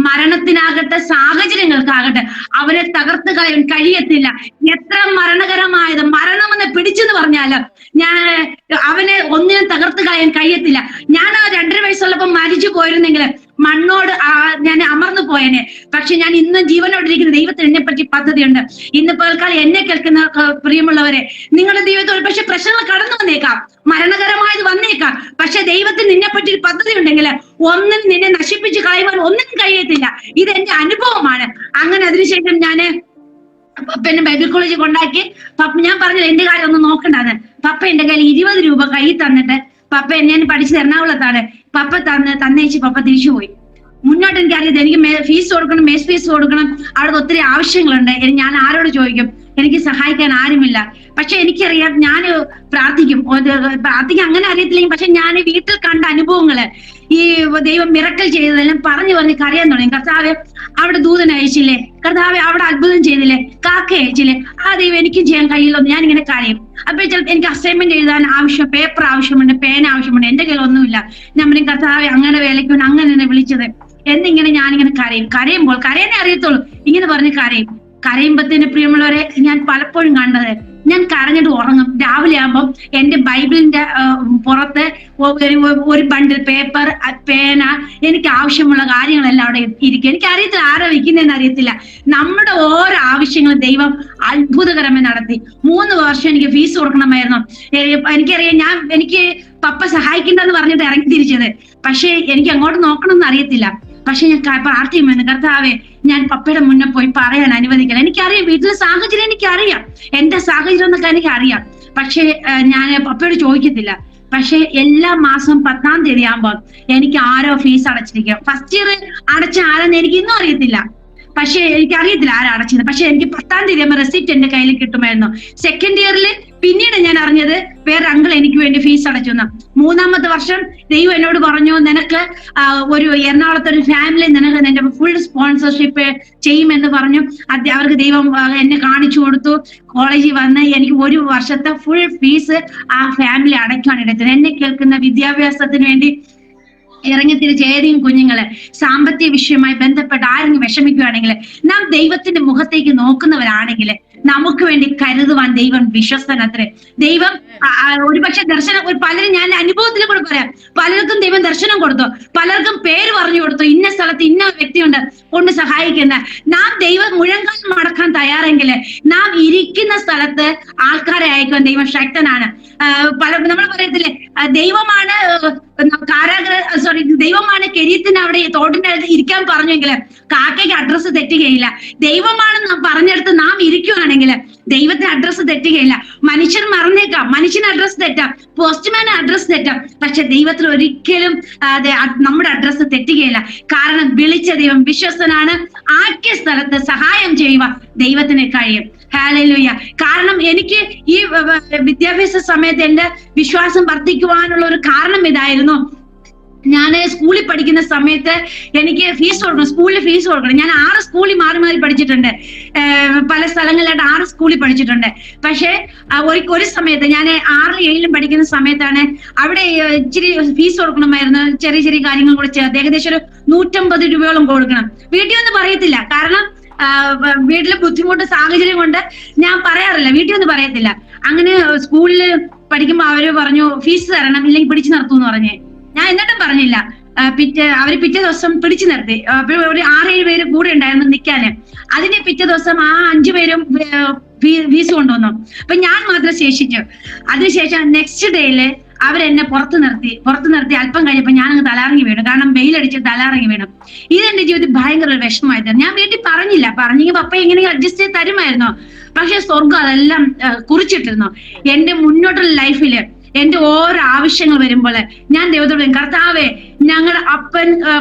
മരണത്തിനാകട്ടെ സാഹചര്യങ്ങൾക്കാകട്ടെ അവനെ തകർത്ത് കളയാൻ കഴിയത്തില്ല. എത്ര മരണകരമായത് മരണമെന്ന് പിടിച്ചെന്ന് പറഞ്ഞാല് അവനെ ഒന്നിനും തകർത്ത് കളയാൻ കഴിയത്തില്ല. ഞാൻ ആ 2.5 വയസ്സുള്ളപ്പോൾ മരിച്ചു പോയിരുന്നെങ്കിൽ മണ്ണോട് ഞാൻ അമർന്നു പോയനെ. പക്ഷെ ഞാൻ ഇന്ന് ജീവനോടിരിക്കുന്ന ദൈവത്തിന് എന്നെ പറ്റി പദ്ധതിയുണ്ട്. ഇന്ന് പോൽക്കാലം എന്നെ കേൾക്കുന്ന പ്രിയമുള്ളവരെ, നിങ്ങളുടെ ദൈവത്തിൽ പക്ഷെ പ്രശ്നങ്ങൾ കടന്നു വന്നേക്കാം, മരണകരമായത് വന്നേക്കാം. പക്ഷെ ദൈവത്തിന് നിന്നെ പറ്റി ഒരു പദ്ധതി ഉണ്ടെങ്കിൽ ഒന്നും നിന്നെ നശിപ്പിച്ച് കളയുവാൻ ഒന്നിനും കഴിയത്തില്ല. ഇത് എന്റെ അനുഭവമാണ്. അങ്ങനെ അതിനുശേഷം ഞാന് പപ്പനെ ബൈബിൾ കോളേജിൽ കൊണ്ടാക്കി. ഞാൻ പറഞ്ഞില്ല എന്റെ കാര്യം ഒന്നും നോക്കണ്ടെന്ന്. പപ്പ എന്റെ കയ്യിൽ 20 രൂപ കയ്യിൽ തന്നിട്ട്, പപ്പ ഞാൻ പഠിച്ചത് എറണാകുളത്താണ്, പപ്പ തന്നേച്ച് പപ്പ തിരിച്ചുപോയി. മുന്നോട്ട് എനിക്കറിയാം, എനിക്ക് ഫീസ് കൊടുക്കണം, മേസ് ഫീസ് കൊടുക്കണം, അവിടെ ഒത്തിരി ആവശ്യങ്ങളുണ്ട്. ഞാൻ ആരോട് ചോദിക്കും? എനിക്ക് സഹായിക്കാൻ ആരുമില്ല. പക്ഷെ എനിക്കറിയാം, ഞാൻ പ്രാർത്ഥിക്കും. അങ്ങനെ അറിയത്തില്ലെങ്കിൽ പക്ഷെ ഞാൻ വീട്ടിൽ കണ്ട അനുഭവങ്ങള്, ഈ ദൈവം മിറക്കൽ ചെയ്തതെല്ലാം പറഞ്ഞു പറഞ്ഞ് കരയാൻ തുടങ്ങി. കർത്താവ് അവിടെ ദൂതൻ അയച്ചില്ലേ, കർത്താവ് അവിടെ അത്ഭുതം ചെയ്തില്ലേ, കാക്ക അയച്ചില്ലേ, ആ ദൈവം എനിക്കും ചെയ്യാൻ കഴിയില്ലെന്ന് ഞാൻ ഇങ്ങനെ കരയും. അപ്പൊ ചിലപ്പോൾ എനിക്ക് അസൈൻമെന്റ് എഴുതാൻ പേപ്പർ ആവശ്യമുണ്ട്, പേന ആവശ്യമുണ്ട്, എന്റെ കയ്യിൽ ഒന്നുമില്ല. ഞാൻ പറയും, കർത്താവ് അങ്ങനെ വേലയ്ക്ക് വേണ്ടി അങ്ങനെ എന്നെ വിളിച്ചത് എന്നിങ്ങനെ ഞാനിങ്ങനെ കരയും. കരയുമ്പോൾ കരയാനേ അറിയത്തുള്ളൂ, ഇങ്ങനെ പറഞ്ഞ് കരയും. കരയുമ്പത്തിന് പ്രിയമുള്ളവരെ, ഞാൻ പലപ്പോഴും കണ്ടത്, ഞാൻ കരഞ്ഞിട്ട് ഉറങ്ങും. രാവിലെ ആകുമ്പോൾ എന്റെ ബൈബിളിന്റെ പുറത്ത് ഒരു ബണ്ടിൽ പേപ്പർ, പേന, എനിക്ക് ആവശ്യമുള്ള കാര്യങ്ങളെല്ലാം അവിടെ ഇരിക്കും. എനിക്ക് അറിയത്തില്ല ആരാ വെക്കുന്നതെന്ന് അറിയത്തില്ല. നമ്മുടെ ഓരോ ആവശ്യങ്ങളും ദൈവം അത്ഭുതകരമായി നടത്തി. 3 വർഷം എനിക്ക് ഫീസ് കൊടുക്കണമായിരുന്നു. എനിക്കറിയാം, എനിക്ക് പപ്പ സഹായിക്കണ്ടെന്ന് പറഞ്ഞിട്ട് ഇറങ്ങി തിരിച്ചത്. പക്ഷെ എനിക്ക് അങ്ങോട്ട് നോക്കണമെന്ന് അറിയത്തില്ല. പക്ഷെ ഞാൻ പ്രാർത്ഥിക്കുമെന്ന്, കർത്താവെ ഞാൻ പപ്പയുടെ മുന്നേ പോയി പറയാൻ അനുവദിക്കണം. എനിക്കറിയാം വീട്ടിലെ സാഹചര്യം, എനിക്കറിയാം എന്റെ സാഹചര്യം എന്നൊക്കെ എനിക്കറിയാം. പക്ഷെ ഞാൻ പപ്പയോട് ചോദിക്കത്തില്ല. പക്ഷെ എല്ലാ മാസം 10-ാം തീയതി ആകുമ്പോൾ എനിക്ക് ആരോ ഫീസ് അടച്ചിരിക്കും. ഫസ്റ്റ് ഇയർ അടച്ച ആരെന്ന് എനിക്ക് ഇന്നും അറിയത്തില്ല. പക്ഷെ എനിക്കറിയത്തില്ല ആരാ അടച്ചത്. പക്ഷെ എനിക്ക് 10-ാം തീയതി ആകുമ്പോൾ റെസിപ്റ്റ് എന്റെ കയ്യിൽ കിട്ടുമായിരുന്നു. സെക്കൻഡ് ഇയറിൽ പിന്നീട് ഞാൻ അറിഞ്ഞത് വേറെ അങ്കിൾ എനിക്ക് വേണ്ടി ഫീസ് അടച്ചു. 3-ാമത്തെ വർഷം ദൈവം എന്നോട് പറഞ്ഞു, നിനക്ക് ഒരു എറണാകുളത്തെ ഒരു ഫാമിലി നിനക്ക് നിന്റെ ഫുൾ സ്പോൺസർഷിപ്പ് ചെയ്യുമെന്ന് പറഞ്ഞു. അവർക്ക് ദൈവം എന്നെ കാണിച്ചു കൊടുത്തു. കോളേജിൽ വന്ന് എനിക്ക് 1 വർഷത്തെ ഫുൾ ഫീസ് ആ ഫാമിലി അടയ്ക്കാണ് എടുത്തത്. എന്നെ കേൾക്കുന്ന വിദ്യാഭ്യാസത്തിന് വേണ്ടി ഇറങ്ങിത്തിരിച്ച് ഏതെങ്കിലും കുഞ്ഞുങ്ങള് സാമ്പത്തിക വിഷയവുമായി ബന്ധപ്പെട്ട് ആരെങ്കിലും വിഷമിക്കുകയാണെങ്കിൽ, നാം ദൈവത്തിന്റെ മുഖത്തേക്ക് നോക്കുന്നവരാണെങ്കിൽ നമുക്ക് വേണ്ടി കരുതുവാൻ ദൈവം വിശ്വസ്തനത്രേ. ദൈവം ഒരുപക്ഷെ ദർശനം, പലരും, ഞാൻ അനുഭവത്തിൽ കൂടെ പറയാം, പലർക്കും ദൈവം ദർശനം കൊടുത്തു, പലർക്കും പേര് പറഞ്ഞു കൊടുത്തു, ഇന്ന സ്ഥലത്ത് ഇന്ന വ്യക്തിയുണ്ട് കൊണ്ട് സഹായിക്കുന്ന. നാം ദൈവം മുഴങ്കാൽ മടക്കാൻ തയ്യാറെങ്കിൽ നാം ഇരിക്കുന്ന സ്ഥലത്ത് ആൾക്കാരെ അയക്കുവാൻ ദൈവം ശക്തനാണ്. നമ്മൾ പറയത്തില്ലേ, ദൈവമാണ് ദൈവമാണ് കെരീത്തിന് അവിടെ തോട്ടിന്റെ അടുത്ത് ഇരിക്കാൻ പറഞ്ഞെങ്കിൽ കാക്കയ്ക്ക് അഡ്രസ്സ് തെറ്റുകയില്ല. ദൈവമാണെന്ന് പറഞ്ഞെടുത്ത് നാം ഇരിക്കുകയാണെങ്കിൽ ദൈവത്തിന് അഡ്രസ്സ് തെറ്റുകയില്ല. മനുഷ്യൻ മറന്നേക്കാം, മനുഷ്യന് അഡ്രസ്സ് തെറ്റാം, പോസ്റ്റ്മാന് അഡ്രസ്സ് തെറ്റാം, പക്ഷെ ദൈവത്തിന് ഒരിക്കലും നമ്മുടെ അഡ്രസ്സ് തെറ്റുകയില്ല. കാരണം വിളിച്ച ദൈവം വിശ്വസ്തനാണ്. ആക്കിയ സ്ഥലത്ത് സഹായം ചെയ്യുക ദൈവത്തിന് കഴിയും. ഹല്ലേലൂയ. കാരണം എനിക്ക് ഈ വിദ്യാഭ്യാസ സമയത്ത് എന്റെ വിശ്വാസം വർദ്ധിക്കുവാനുള്ള ഒരു കാരണം ഇതായിരുന്നു. ഞാൻ സ്കൂളിൽ പഠിക്കുന്ന സമയത്ത് എനിക്ക് ഫീസ് കൊടുക്കണം, സ്കൂളിൽ ഫീസ് കൊടുക്കണം. ഞാൻ 6 സ്കൂളിൽ മാറി മാറി പഠിച്ചിട്ടുണ്ട്, പല സ്ഥലങ്ങളിലായിട്ട് 6 സ്കൂളിൽ പഠിച്ചിട്ടുണ്ട്. പക്ഷെ ഒരു സമയത്ത് ഞാൻ 6-ലും 7-ലും പഠിക്കുന്ന സമയത്താണ് അവിടെ ഇച്ചിരി ഫീസ് കൊടുക്കണമായിരുന്നു. ചെറിയ ചെറിയ കാര്യങ്ങൾ കൂടെ ചേർത്ത് ഏകദേശം ഒരു 150 രൂപയോളം കൊടുക്കണം. വീട്ടിൽ ഒന്നും പറയത്തില്ല, കാരണം വീട്ടിലെ ബുദ്ധിമുട്ട് സാഹചര്യം കൊണ്ട് ഞാൻ പറയാറില്ല, വീട്ടിൽ ഒന്നും പറയത്തില്ല. അങ്ങനെ സ്കൂളിൽ പഠിക്കുമ്പോ അവര് പറഞ്ഞു ഫീസ് തരണം, ഇല്ലെങ്കിൽ പിടിച്ചു നിർത്തുമെന്ന് പറഞ്ഞേ. ഞാൻ എന്നിട്ടും പറഞ്ഞില്ല. അവര് പിറ്റേ ദിവസം പിടിച്ചു നിർത്തി. ഒരു 6-7 പേര് കൂടെ ഉണ്ടായിരുന്നു നിൽക്കാന്. അതിന് പിറ്റേ ദിവസം ആ 5 പേരും ഫീസ് കൊണ്ടുവന്നു. അപ്പൊ ഞാൻ മാത്രം ശേഷിച്ചു. അതിനുശേഷം നെക്സ്റ്റ് ഡേയില് അവരെന്നെ പുറത്തു നിർത്തി അല്പം കഴിഞ്ഞപ്പോ ഞാനങ്ങ് തലറങ്ങി വീണു. കാരണം വെയിലടിച്ച് തലറങ്ങി വീണു. ഇതെന്റെ ജീവിതത്തിൽ ഭയങ്കര ഒരു വിഷമമായി തരും. ഞാൻ വീട്ടിൽ പറഞ്ഞെങ്കിൽ പപ്പ എങ്ങനെ അഡ്ജസ്റ്റ് ചെയ്ത് തരുമായിരുന്നോ? പക്ഷെ സ്വർഗം അതെല്ലാം കുറിച്ചിട്ടിരുന്നു. എന്റെ മുന്നോട്ടുള്ള ലൈഫില് എന്റെ ഓരോ ആവശ്യങ്ങൾ വരുമ്പോൾ ഞാൻ ദൈവത്തോട്, കർത്താവേ, ഞങ്ങളുടെ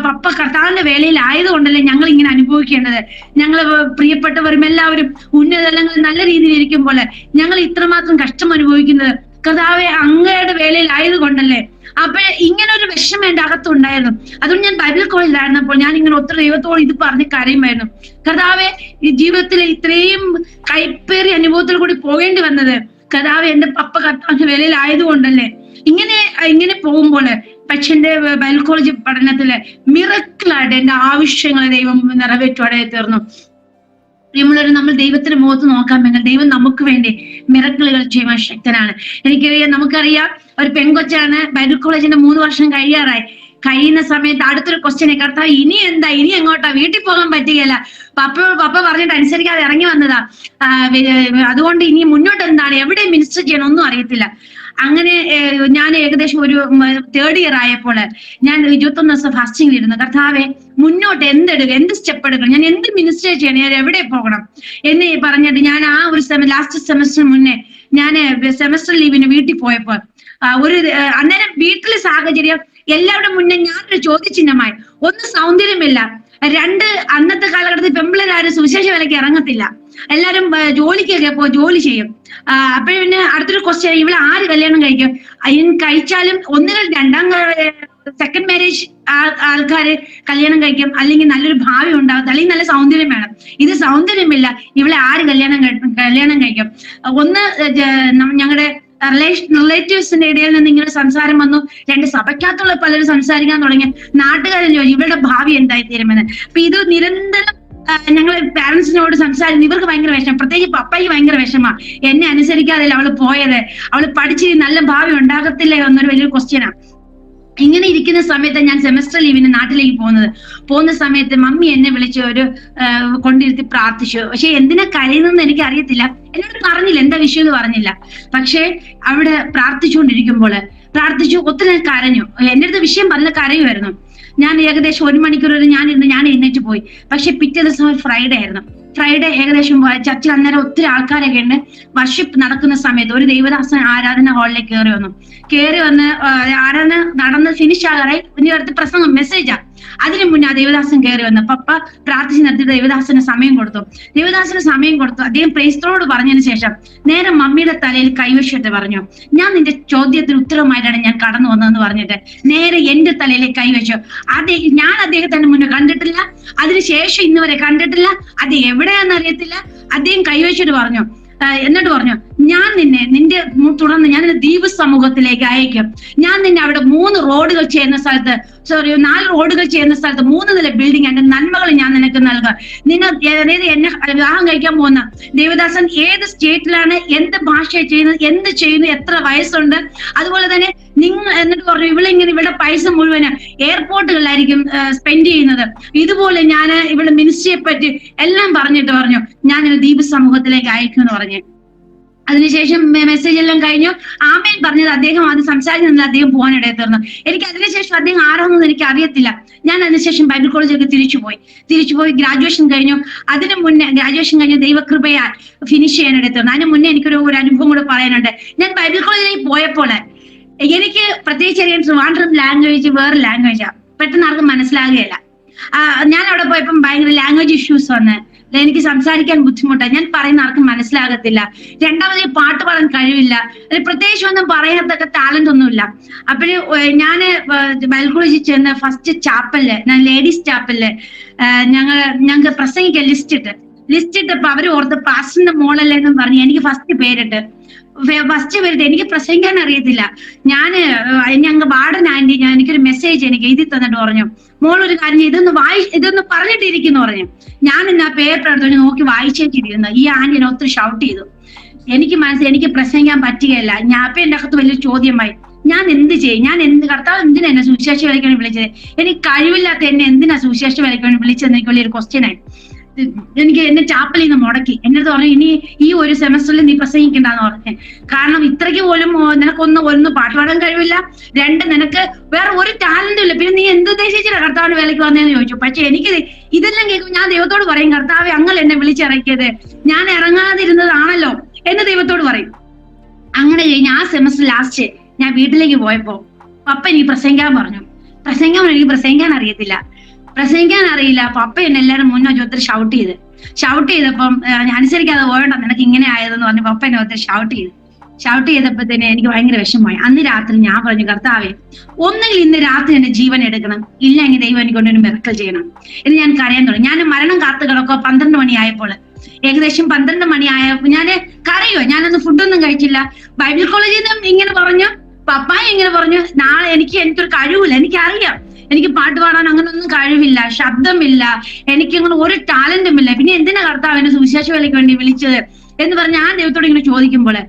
പപ്പ കർത്താവിന്റെ വേലയിലായതുകൊണ്ടല്ലേ ഞങ്ങൾ ഇങ്ങനെ അനുഭവിക്കേണ്ടത്. ഞങ്ങൾ പ്രിയപ്പെട്ടവരും എല്ലാവരും ഉന്നതങ്ങളിൽ നല്ല രീതിയിൽ ഇരിക്കുമ്പോൾ ഞങ്ങൾ ഇത്രമാത്രം കഷ്ടം അനുഭവിക്കുന്നത് കർത്താവെ അങ്ങയുടെ വേലയിലായത് കൊണ്ടല്ലേ. അപ്പൊ ഇങ്ങനെ ഒരു വിഷമം എന്റെ അകത്തുണ്ടായിരുന്നു. അതുകൊണ്ട് ഞാൻ ബൈബിൾ കോളേജിലായിരുന്നപ്പോൾ ഞാൻ ഇങ്ങനെ ഒത്തിരി ദൈവത്തോട് ഇത് പറഞ്ഞ് കരയുമായിരുന്നു. കർത്താവെ, ഈ ജീവിതത്തിൽ ഇത്രയും കൈപ്പേറിയ അനുഭവത്തിൽ കൂടി പോകേണ്ടി വന്നത് കർത്താവ് എന്റെ പപ്പ കർത്താവിന്റെ വേലയിലായതുകൊണ്ടല്ലേ. ഇങ്ങനെ പോകുമ്പോൾ പക്ഷെ എന്റെ ബൈബിൾ കോളേജ് പഠനത്തില് മിറക്കിളായിട്ട് എന്റെ ആവശ്യങ്ങളെ ദൈവം നിറവേറ്റുവാടെ തീർന്നു. പ്രിയമുള്ളവരെ, നമ്മൾ ദൈവത്തിന്റെ മുഖത്ത് നോക്കാമെങ്കിൽ ദൈവം നമുക്ക് വേണ്ടി മിറക്കിളുകൾ ചെയ്യുവാൻ ശക്തനാണ്. നമുക്കറിയാം, ഒരു പെൺകൊച്ചാണ്, ബൈബിൾ കോളേജിന്റെ 3 വർഷം കഴിയുന്ന സമയത്ത് അടുത്തൊരു ക്വസ്റ്റ്യനെ, കർത്താവ് ഇനി എങ്ങോട്ടാ, വീട്ടിൽ പോകാൻ പറ്റുകയില്ല, പപ്പ പറഞ്ഞിട്ട് അനുസരിക്കാതെ ഇറങ്ങി വന്നതാ, അതുകൊണ്ട് ഇനി മുന്നോട്ട് എന്താണ്, എവിടെ മിനിസ്റ്റർ ചെയ്യണം ഒന്നും അറിയത്തില്ല. അങ്ങനെ ഞാൻ ഏകദേശം ഒരു 3rd ഇയർ ആയപ്പോൾ ഞാൻ 21 ദിവസം ഫാസ്റ്റിംഗിൽ ഇരുന്നു. കർത്താവെ, മുന്നോട്ട് എന്ത് സ്റ്റെപ്പ് എടുക്കണം, ഞാൻ എന്ത് മിനിസ്റ്റർ ചെയ്യണം, ഞാൻ എവിടെ പോകണം എന്ന് പറഞ്ഞിട്ട് ഞാൻ ആ ഒരു ലാസ്റ്റ് സെമസ്റ്റർ മുന്നേ ഞാൻ സെമസ്റ്റർ ലീവിന് വീട്ടിൽ പോയപ്പോൾ അന്നേരം വീട്ടിലെ സാഹചര്യം എല്ലാവരുടെ മുന്നേ ഞാനൊരു ചോദ്യചിഹ്നമായി. ഒന്നും സൗന്ദര്യമില്ല, രണ്ട്, അന്നത്തെ കാലഘട്ടത്തിൽ പെമ്പിള്ളേരാരും സുവിശേഷ വേലയ്ക്ക് ഇറങ്ങത്തില്ല, എല്ലാരും ജോലിക്കൊക്കെ ജോലി ചെയ്യും. അപ്പോഴും പിന്നെ അടുത്തൊരു ക്വസ്റ്റ്യൻ, ഇവിടെ ആര് കല്യാണം കഴിക്കും? കഴിച്ചാലും ഒന്നുകിൽ സെക്കൻഡ് മാരേജ് ആൾക്കാര് കല്യാണം കഴിക്കും, അല്ലെങ്കിൽ നല്ലൊരു ഭാവി ഉണ്ടാകും, അല്ലെങ്കിൽ നല്ല സൗന്ദര്യം വേണം. ഇത് സൗന്ദര്യമില്ല, ഇവിടെ ആര് കല്യാണം കഴിക്കും? ഒന്ന് ഞങ്ങളുടെ റിലേറ്റീവ്സിന്റെ ഇടയിൽ നിന്ന് ഇങ്ങനെ സംസാരം വന്നു. രണ്ട്, സഭയ്ക്കകത്തുള്ള പലരും സംസാരിക്കാൻ തുടങ്ങി. നാട്ടുകാരൻ ചോദിച്ചു ഇവരുടെ ഭാവി എന്തായി തീരുമെന്ന്. അപ്പൊ ഇത് നിരന്തരം ഞങ്ങൾ പാരന്റ്സിനോട് സംസാരിക്കുന്നു. ഇവർക്ക് ഭയങ്കര വിഷമം, പ്രത്യേകിച്ച് പപ്പയ്ക്ക് ഭയങ്കര വിഷമ. എന്നെ അനുസരിക്കാതില്ല അവള് പോയത്, അവള് പഠിച്ച് നല്ല ഭാവി ഉണ്ടാകത്തില്ലേ എന്നൊരു വലിയൊരു ക്വസ്റ്റ്യനാണ്. ഇങ്ങനെ ഇരിക്കുന്ന സമയത്ത് ഞാൻ സെമസ്റ്റർ ലീവിന് നാട്ടിലേക്ക് പോകുന്ന സമയത്ത് മമ്മി എന്നെ വിളിച്ച് കൊണ്ടിരുത്തി പ്രാർത്ഥിച്ചു. പക്ഷെ എന്തിനാ കരയുന്നതെന്ന് എനിക്ക് അറിയത്തില്ല, എന്നോട് പറഞ്ഞില്ല, എന്താ വിഷയം എന്ന് പറഞ്ഞില്ല. പക്ഷെ അവിടെ പ്രാർത്ഥിച്ചുകൊണ്ടിരിക്കുമ്പോൾ ഒത്തിരി കരഞ്ഞു. എന്റെ അടുത്ത് വിഷയം പറഞ്ഞ കരയുമായിരുന്നു. ഞാൻ ഏകദേശം 1 മണിക്കൂർ വരെ ഞാൻ എഴുന്നേറ്റ് പോയി. പക്ഷെ പിറ്റേ ദിവസം ഫ്രൈഡേ ആയിരുന്നു. ഫ്രൈഡേ ഏകദേശം ചർച്ചിൽ അന്നേരം ഒത്തിരി ആൾക്കാരൊക്കെ ഉണ്ട്. വർഷിപ്പ് നടക്കുന്ന സമയത്ത് ഒരു ദൈവദാസൻ ആരാധന ഹാളിലേക്ക് കയറി വന്ന് ആരാധന നടന്ന് ഫിനിഷ് ആകാറായി. ഇനി അടുത്ത് പ്രസംഗം മെസ്സേജാ. അതിനു മുന്നേ ആ ദേവദാസൻ കയറി വന്നു. പപ്പ പ്രാർത്ഥിച്ച് നിർത്തിയിട്ട് ദേവദാസന് സമയം കൊടുത്തു. അദ്ദേഹം പ്രൈസ്തലോട് പറഞ്ഞതിന് ശേഷം നേരെ മമ്മിയുടെ തലയിൽ കൈവച്ചിട്ട് പറഞ്ഞു, ഞാൻ നിന്റെ ചോദ്യത്തിന് ഉത്തരമായിട്ടാണ് ഞാൻ കടന്നു വന്നതെന്ന് പറഞ്ഞിട്ട് നേരെ എന്റെ തലയിലേക്ക് കൈവച്ചു. ഞാൻ അദ്ദേഹത്തിന് മുന്നേ കണ്ടിട്ടില്ല, അതിനുശേഷം ഇന്ന് വരെ കണ്ടിട്ടില്ല, അത് എവിടെയാണെന്ന് അറിയത്തില്ല. അദ്ദേഹം കൈവച്ചിട്ട് പറഞ്ഞു, എന്നിട്ട് പറഞ്ഞു, ഞാൻ നിന്റെ തുടർന്ന് ഞാൻ നിന്നെ ദ്വീപ് സമൂഹത്തിലേക്ക് അയക്കും. ഞാൻ നിന്നെ അവിടെ 4 റോഡുകൾ ചെയ്യുന്ന സ്ഥലത്ത് 3 നില ബിൽഡിംഗ്, എന്റെ നന്മകൾ ഞാൻ നിനക്ക് നൽകാം. അതായത് എന്നെ വിവാഹം കഴിക്കാൻ പോകുന്ന ദേവദാസൻ ഏത് സ്റ്റേറ്റിലാണ്, എന്ത് ഭാഷ ചെയ്യുന്നത്, എന്ത് ചെയ്യുന്നു, എത്ര വയസ്സുണ്ട്, അതുപോലെ തന്നെ എന്നിട്ട് പറഞ്ഞു ഇവിടെ പൈസ മുഴുവന് എയർപോർട്ടുകളിലായിരിക്കും സ്പെൻഡ് ചെയ്യുന്നത്. ഇതുപോലെ ഞാൻ ഇവിടെ മിനിസ്ട്രിയെ പറ്റി എല്ലാം പറഞ്ഞു ഞാൻ ദ്വീപ് സമൂഹത്തിലേക്ക് അയക്കും എന്ന് പറഞ്ഞു. അതിനുശേഷം മെസ്സേജ് എല്ലാം കഴിഞ്ഞു. ആമേൻ പറഞ്ഞത് അദ്ദേഹം അത് സംസാരിക്കുന്നത് അദ്ദേഹം പോകാനിടയിൽ തീർന്നു. എനിക്ക് അതിനുശേഷം അദ്ദേഹം ആരാണെന്ന് എനിക്ക് അറിയത്തില്ല. ഞാൻ അതിനുശേഷം ബൈബിൾ കോളേജിലേക്ക് തിരിച്ചുപോയി ഗ്രാജുവേഷൻ കഴിഞ്ഞു. അതിനു മുന്നേ ഗ്രാജുവേഷൻ കഴിഞ്ഞ് ദൈവകൃപയാൽ ഫിനിഷ് ചെയ്യാനിടയിൽ തീർന്നു. അതിന് മുന്നേ എനിക്കൊരു അനുഭവം കൂടെ പറയാനുണ്ട്. ഞാൻ ബൈബിൾ കോളേജിലേക്ക് പോയപ്പോൾ എനിക്ക് പ്രത്യേകിച്ച് അറിയാൻ ട്രിവാൻഡ്രം ലാംഗ്വേജ് വേറെ ലാംഗ്വേജാ, പെട്ടെന്ന് ആർക്കും മനസ്സിലാകുകയില്ല. ഞാൻ അവിടെ പോയപ്പം ഭയങ്കര ലാംഗ്വേജ് ഇഷ്യൂസ് വന്ന് എനിക്ക് സംസാരിക്കാൻ ബുദ്ധിമുട്ടാണ്. ഞാൻ പറയുന്ന ആർക്കും മനസ്സിലാകത്തില്ല. രണ്ടാമത് പാട്ട് പാടാൻ കഴിവില്ല. പ്രത്യേകിച്ച് ഒന്നും പറയാത്തക്ക ടാലന്റ് ഒന്നുമില്ല. അപ്പോഴ് ഞാന് ബൈബിൾ കോളേജിൽ ചെന്ന് ഫസ്റ്റ് ചാപ്പലില്, ഞാൻ ലേഡീസ് ചാപ്പലില് ഞങ്ങൾക്ക് പ്രസംഗിക്കാൻ ലിസ്റ്റ് ഇട്ടപ്പോ അവര് ഓർത്ത് പാസ്റ്ററിന്റെ മോളല്ലേ എന്നും പറഞ്ഞ് എനിക്ക് ഫസ്റ്റ് പേരിട്ട് എനിക്ക് പ്രസംഗിക്കാൻ അറിയത്തില്ല. ഞങ്ങൾ വാർഡൻ ആന്റി എനിക്കൊരു മെസ്സേജ് എനിക്ക് എഴുതി തന്നിട്ട് പറഞ്ഞു, മോൾ ഒരു കാര്യം ഇതൊന്ന് പറഞ്ഞിട്ടിരിക്കുന്നു പറഞ്ഞു. ഞാൻ ഇന്ന് ആ പേപ്പർ എടുത്ത് നോക്കി വായിച്ചേച്ചിരിക്കുന്നു. ഈ ആന്റി എന്നെ ഒത്തിരി ഷൗട്ട് ചെയ്തു. എനിക്ക് പ്രസംഗിക്കാൻ പറ്റുകയില്ല. അപ്പൊ എന്റെ അകത്ത് വലിയ ചോദ്യമായി, ഞാൻ എന്ത് ചെയ്യും? കർത്താവ് എന്തിനാ എന്നെ സുവിശേഷ വേലയ്ക്ക് വേണ്ടി വിളിച്ചത്? എനിക്ക് കഴിവില്ലാത്ത എന്നെ എന്തിനാ സുവിശേഷ വേലയ്ക്ക് വേണ്ടി വിളിച്ചതെന്ന് എനിക്ക് വലിയൊരു ക്വസ്റ്റ്യനായി. എനിക്ക് എന്നെ ചാപ്പലിൽ നിന്ന് മുടക്കി. എന്റെ അടുത്ത് പറഞ്ഞു, ഇനി ഈ ഒരു സെമസ്റ്ററിൽ നീ പ്രസംഗിക്കണ്ടെന്ന് പറഞ്ഞു. കാരണം ഇത്രയ്ക്ക് പോലും നിനക്കൊന്ന് പാട്ട് പാടാൻ കഴിവില്ല, 2 നിനക്ക് വേറെ ഒരു ടാലന്റും ഇല്ല, പിന്നെ നീ എന്തുദ്ദേശിച്ചില്ല കർത്താവിന്റെ വേലയ്ക്ക് വന്നതെന്ന് ചോദിച്ചു. പക്ഷെ എനിക്ക് ഇതെല്ലാം കേൾക്കും. ഞാൻ ദൈവത്തോട് പറയും, കർത്താവെ അങ്ങ് എന്നെ വിളിച്ചിറക്കിയത് ഞാൻ ഇറങ്ങാതിരുന്നതാണല്ലോ എന്ന് ദൈവത്തോട് പറയും. അങ്ങനെ കഴിഞ്ഞ് ആ സെമസ്റ്റർ ലാസ്റ്റ് ഞാൻ വീട്ടിലേക്ക് പോയപ്പോ പപ്പ എനിക്ക് പ്രസംഗിക്കാൻ പറഞ്ഞു. എനിക്ക് പ്രസംഗിക്കാൻ അറിയില്ല. പപ്പ എന്നെ എല്ലാവരും മുന്നേ ഒത്തിരി ഷൗട്ട് ചെയ്തപ്പം ഞാൻ അനുസരിക്കാതെ പോയണ്ട നിനക്ക് ഇങ്ങനെ ആയതെന്ന് പറഞ്ഞ് പപ്പ എന്നെ ഒത്തിരി ഷൗട്ട് ചെയ്തപ്പോ തന്നെ എനിക്ക് ഭയങ്കര വിഷമമായി. അന്ന് രാത്രി ഞാൻ പറഞ്ഞു, കർത്താവെ ഒന്നുകിൽ ഇന്ന് രാത്രി എന്റെ ജീവൻ എടുക്കണം, ഇല്ലെങ്കിൽ ദൈവം എനിക്കൊണ്ടൊരു മിറക്കൽ ചെയ്യണം എന്ന് ഞാൻ കരയാൻ തുടങ്ങി. ഞാൻ മരണം കാത്തു കിടക്കോ 12 മണിയായപ്പോൾ, ഏകദേശം 12 മണിയായപ്പോ ഞാന് കരയോ. ഞാനൊന്ന് ഫുഡൊന്നും കഴിച്ചില്ല. ബൈബിൾ കോളേജിൽ നിന്നും ഇങ്ങനെ പറഞ്ഞു, പപ്പായ ഇങ്ങനെ പറഞ്ഞു, നാളെ എനിക്കൊരു കഴിവില്ല, എനിക്കറിയാം എനിക്ക് പാട്ട് പാടാൻ അങ്ങനൊന്നും കഴിവില്ല, ശബ്ദമില്ല, എനിക്കങ്ങനെ ഒരു ടാലന്റും ഇല്ല, പിന്നെ എന്തിനാ കർത്താവ് എന്നെ സുവിശേഷ വേലയ്ക്ക് വേണ്ടി വിളിച്ചത് എന്ന് പറഞ്ഞ് ഞാൻ ദൈവത്തോട് ഇങ്ങനെ ചോദിക്കുമ്പോൾ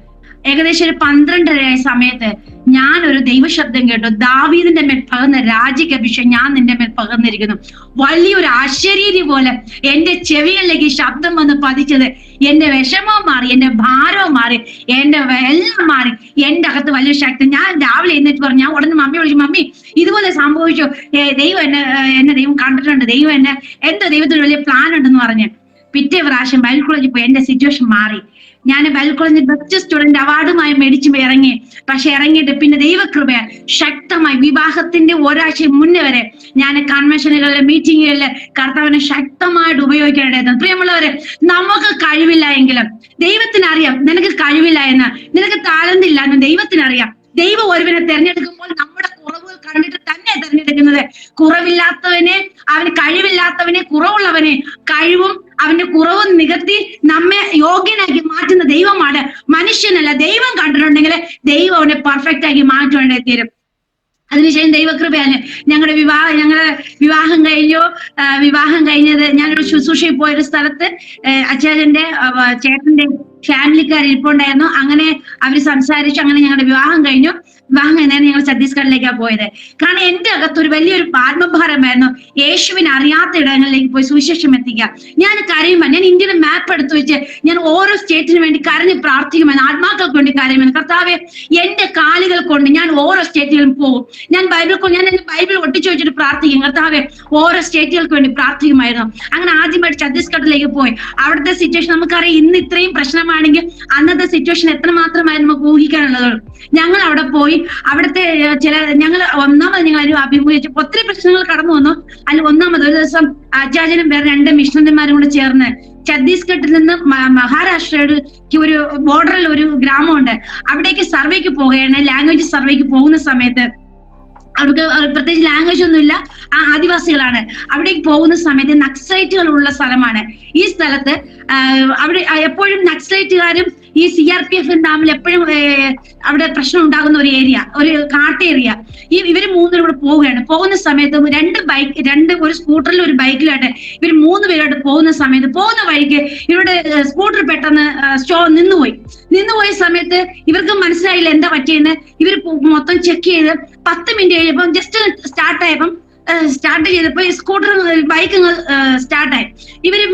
ഏകദേശം ഒരു 12:30 സമയത്ത് ഞാൻ ഒരു ദൈവശബ്ദം കേട്ടു, ദാവീദിന്റെ മേൽ പകർന്ന രാജിക്ക് അഭിഷേകം ഞാൻ നിന്റെ മേൽ പകർന്നിരിക്കുന്നു. വലിയൊരു ആശ്ചര്യം പോലെ എന്റെ ചെവികളിലേക്ക് ശബ്ദം വന്ന് പതിച്ചത് എന്റെ വിഷമവും മാറി, എന്റെ ഭാരവും മാറി, എന്റെ എല്ലാം മാറി. എന്റെ അകത്ത് വലിയൊരു ശക്തി. ഞാൻ രാവിലെ എഴുന്നേറ്റ് പറഞ്ഞു, ഞാൻ ഉടനെ മമ്മി വിളിച്ചു, മമ്മി ഇതുപോലെ സംഭവിച്ചു, ദൈവം എന്നെ ദൈവം കണ്ടിട്ടുണ്ട്, ദൈവം ദൈവത്തിന് വലിയ പ്ലാൻ ഉണ്ടെന്ന് പറഞ്ഞ് പിറ്റേ പ്രാവശ്യം ബൈബിൾ കോളേജിൽ പോയി എന്റെ സിറ്റുവേഷൻ മാറി. ഞാൻ ബൈബിൾ കോളേജിൽ ബെസ്റ്റ് സ്റ്റുഡന്റ് അവാർഡുമായി മേടിച്ചു ഇറങ്ങി. പക്ഷെ ഇറങ്ങിയിട്ട് പിന്നെ ദൈവകൃപ ശക്തമായി വിവാഹത്തിന്റെ ഒരാഴ്ച മുന്നേ വരെ ഞാൻ കൺവെൻഷനുകളിലെ മീറ്റിങ്ങുകളിൽ കർത്താവിനെ ശക്തമായിട്ട് ഉപയോഗിക്കാനായിരുന്നു. പ്രിയമുള്ളവരെ, നമുക്ക് കഴിവില്ല എങ്കിലും ദൈവത്തിനറിയാം നിനക്ക് കഴിവില്ല എന്ന്, നിനക്ക് താലന്തില്ല എന്ന് ദൈവത്തിനറിയാം. ദൈവം ഒരുവനെ തെരഞ്ഞെടുക്കുമ്പോൾ നമ്മുടെ കുറവുകൾ കണ്ടിട്ട് തന്നെ തെരഞ്ഞെടുക്കുന്നത്. കുറവില്ലാത്തവനെ, അവന് കഴിവില്ലാത്തവനെ, കുറവുള്ളവനെ കഴിവും അവന്റെ കുറവും നികത്തി നമ്മെ യോഗ്യനാക്കി മാറ്റുന്ന ദൈവമാണ്, മനുഷ്യനല്ല. ദൈവം കണ്ടിട്ടുണ്ടെങ്കിൽ ദൈവം അവനെ പെർഫെക്റ്റ് ആക്കി മാറ്റുവാനേ തീരും. അതിനുശേഷം ദൈവകൃപയാണ് ഞങ്ങളുടെ വിവാഹം കഴിഞ്ഞു. വിവാഹം കഴിഞ്ഞത് ഞാനൊരു ശുശ്രൂഷയിൽ പോയൊരു സ്ഥലത്ത് അച്ചാച്ചന്റെ ചേട്ടന്റെ ഫാമിലിക്കാർ ഇരിപ്പുണ്ടായിരുന്നു. അങ്ങനെ അവര് സംസാരിച്ചു. അങ്ങനെ ഞങ്ങളുടെ വിവാഹം കഴിഞ്ഞു. വിവാഹം കഴിഞ്ഞാൽ ഞങ്ങൾ ഛത്തീസ്ഗഡിലേക്കാണ് പോയത്. കാരണം എന്റെ അകത്തൊരു വലിയൊരു ആത്മഭാരമായിരുന്നു, യേശുവിനെ അറിയാത്ത ഇടങ്ങളിലേക്ക് പോയി സുവിശേഷം എത്തിക്കുക. ഞാൻ കരയുമ്പോൾ, ഞാൻ ഇന്ത്യയുടെ മാപ്പ് എടുത്തു വെച്ച് ഞാൻ ഓരോ സ്റ്റേറ്റിന് വേണ്ടി കരഞ്ഞ് പ്രാർത്ഥിക്കുമെന്ന്, ആത്മാക്കൾക്ക് വേണ്ടി കരയുമെന്ന്. കർത്താവെ, എന്റെ കാലുകൾ കൊണ്ട് ഞാൻ ഓരോ സ്റ്റേറ്റുകളിലും പോകും. ഞാൻ എന്റെ ബൈബിൾ ഒട്ടിച്ചു വെച്ചിട്ട് പ്രാർത്ഥിക്കും. കർത്താവെ, ഓരോ സ്റ്റേറ്റുകൾക്ക് വേണ്ടി പ്രാർത്ഥിക്കുമായിരുന്നു. അങ്ങനെ ആദ്യമായിട്ട് ഛത്തീസ്ഗഡിലേക്ക് പോയി. അവിടുത്തെ സിറ്റുവേഷൻ നമുക്കറിയാം. ഇന്ന് ഇത്രയും പ്രശ്നമാണെങ്കിൽ അന്നത്തെ സിറ്റുവേഷൻ എത്രമാത്രമായിരുന്നു നമുക്ക് ഊഹിക്കാനുള്ളത്. ഞങ്ങൾ അവിടെ പോയി. അവിടുത്തെ ഒന്നാമത് ഞങ്ങൾ അഭിമുഖീകരിച്ചു ഒത്തിരി പ്രശ്നങ്ങൾ കടന്നു വന്നു. അതിൽ ഒന്നാമത് ഒരു ദിവസം അച്ചാച്ചനും വേറെ 2 മിഷണറിമാരും കൂടെ ചേർന്ന് ഛത്തീസ്ഗഡിൽ നിന്ന് മഹാരാഷ്ട്രയുടെ ഒരു ബോർഡറിൽ ഒരു ഗ്രാമമുണ്ട്, അവിടേക്ക് സർവേക്ക് പോവുകയാണ്. ലാംഗ്വേജ് സർവേക്ക് പോകുന്ന സമയത്ത് അവർക്ക് പ്രത്യേകിച്ച് ലാംഗ്വേജ് ഒന്നുമില്ല, ആദിവാസികളാണ്. അവിടേക്ക് പോകുന്ന സമയത്ത് നക്സലൈറ്റുകൾ ഉള്ള സ്ഥലമാണ്. ഈ സ്ഥലത്ത് അവിടെ എപ്പോഴും നക്സലൈറ്റുകാരും ഈ CRPF തമ്മിൽ എപ്പോഴും അവിടെ പ്രശ്നം ഉണ്ടാകുന്ന ഒരു ഏരിയ, ഒരു കാട്ടേരിയ. ഇവര് 3 കൂടെ പോവുകയാണ്. പോകുന്ന സമയത്ത് ഒരു സ്കൂട്ടറിൽ ഒരു ബൈക്കിലായിട്ട് ഇവർ 3 പേരോട്ട് പോകുന്ന സമയത്ത്, പോകുന്ന വഴിക്ക് ഇവരുടെ സ്കൂട്ടർ പെട്ടെന്ന് നിന്നുപോയ സമയത്ത് ഇവർക്ക് മനസ്സിലായില്ല എന്താ പറ്റിയെന്ന്. ഇവർ മൊത്തം ചെക്ക് ചെയ്ത് 10 മിനിറ്റ് കഴിഞ്ഞപ്പം ജസ്റ്റ് സ്റ്റാർട്ട് ചെയ്തപ്പോ ബൈക്ക് സ്റ്റാർട്ടായി. ഇവര്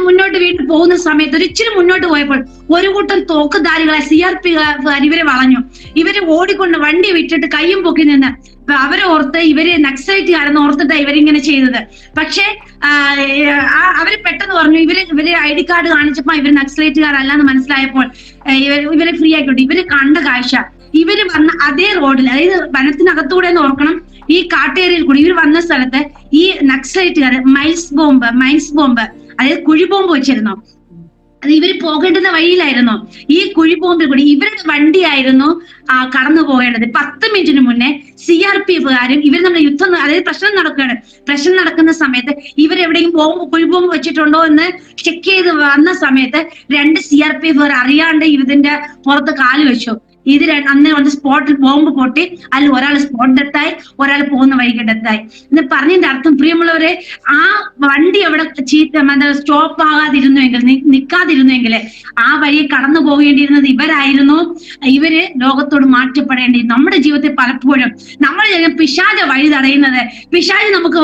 വീട്ടിൽ പോകുന്ന സമയത്ത് ഒരു ഇച്ചിരി മുന്നോട്ട് പോയപ്പോൾ ഒരു കൂട്ടം തോക്കുധാരികളെ CRPക്കാർ ഇവരെ വളഞ്ഞു. ഇവര് ഓടിക്കൊണ്ട് വണ്ടി വിട്ടിട്ട് കയ്യും പൊക്കി നിന്ന് അവരെ ഓർത്ത് ഇവര് നക്സലൈറ്റുകാരെന്ന് ഓർത്തിട്ടാണ് ഇവരിങ്ങനെ ചെയ്തത്. പക്ഷെ അവര് പെട്ടെന്ന് പറഞ്ഞു, ഇവര് ID കാർഡ് കാണിച്ചപ്പോ ഇവര് നക്സലൈറ്റുകാരല്ലാന്ന് മനസ്സിലായപ്പോൾ ഇവരെ ഫ്രീ ആക്കിയിട്ട് ഇവര് കണ്ട കാഴ്ച, ഇവര് വന്ന അതേ റോഡിൽ, അതായത് വനത്തിനകത്തൂടെ എന്ന് ഓർക്കണം, ഈ കാട്ടേരിയിൽ കൂടി ഇവർ വന്ന സ്ഥലത്ത് ഈ നക്സലൈറ്റുകാർ മൈൻസ് ബോംബ് അതായത് കുഴിബോംബ് വെച്ചിരുന്നു. അത് ഇവര് പോകേണ്ടുന്ന വഴിയിലായിരുന്നു. ഈ കുഴിബോംബിൽ കൂടി ഇവരുടെ വണ്ടിയായിരുന്നു കടന്നു പോകേണ്ടത്. 10 മിനിറ്റിന് മുന്നേ CRPFകാരും ഇവർ നമ്മുടെ യുദ്ധം, അതായത് പ്രശ്നം നടക്കുന്ന സമയത്ത് ഇവരെവിടെയും കുഴിബോംബ് വെച്ചിട്ടുണ്ടോ എന്ന് ചെക്ക് ചെയ്ത് വന്ന സമയത്ത് 2 CRPFകാർ അറിയാണ്ട് ഇതിന്റെ പുറത്ത് കാല് വെച്ചു. അന്ന് കൊണ്ട് സ്പോട്ടിൽ ബോംബ് പൊട്ടി. അതിൽ ഒരാൾ സ്പോട്ട് ഡെത്തായി, ഒരാൾ പോകുന്ന വഴിക്ക് ഡെത്തായി. എന്ന് പറഞ്ഞതിന്റെ അർത്ഥം, പ്രിയമുള്ളവരെ, ആ വണ്ടി അവിടെ സ്റ്റോപ്പ് ആകാതിരുന്നുവെങ്കിൽ, നിൽക്കാതിരുന്നുവെങ്കിൽ ആ വഴി കടന്നു പോകേണ്ടിയിരുന്നത് ഇവരായിരുന്നു. ഇവര് ലോകത്തോട് മാറ്റപ്പെടേണ്ടി. നമ്മുടെ ജീവിതത്തിൽ പലപ്പോഴും നമ്മൾ പിശാച് വഴി തടയുന്നത്, പിശാച് നമുക്ക്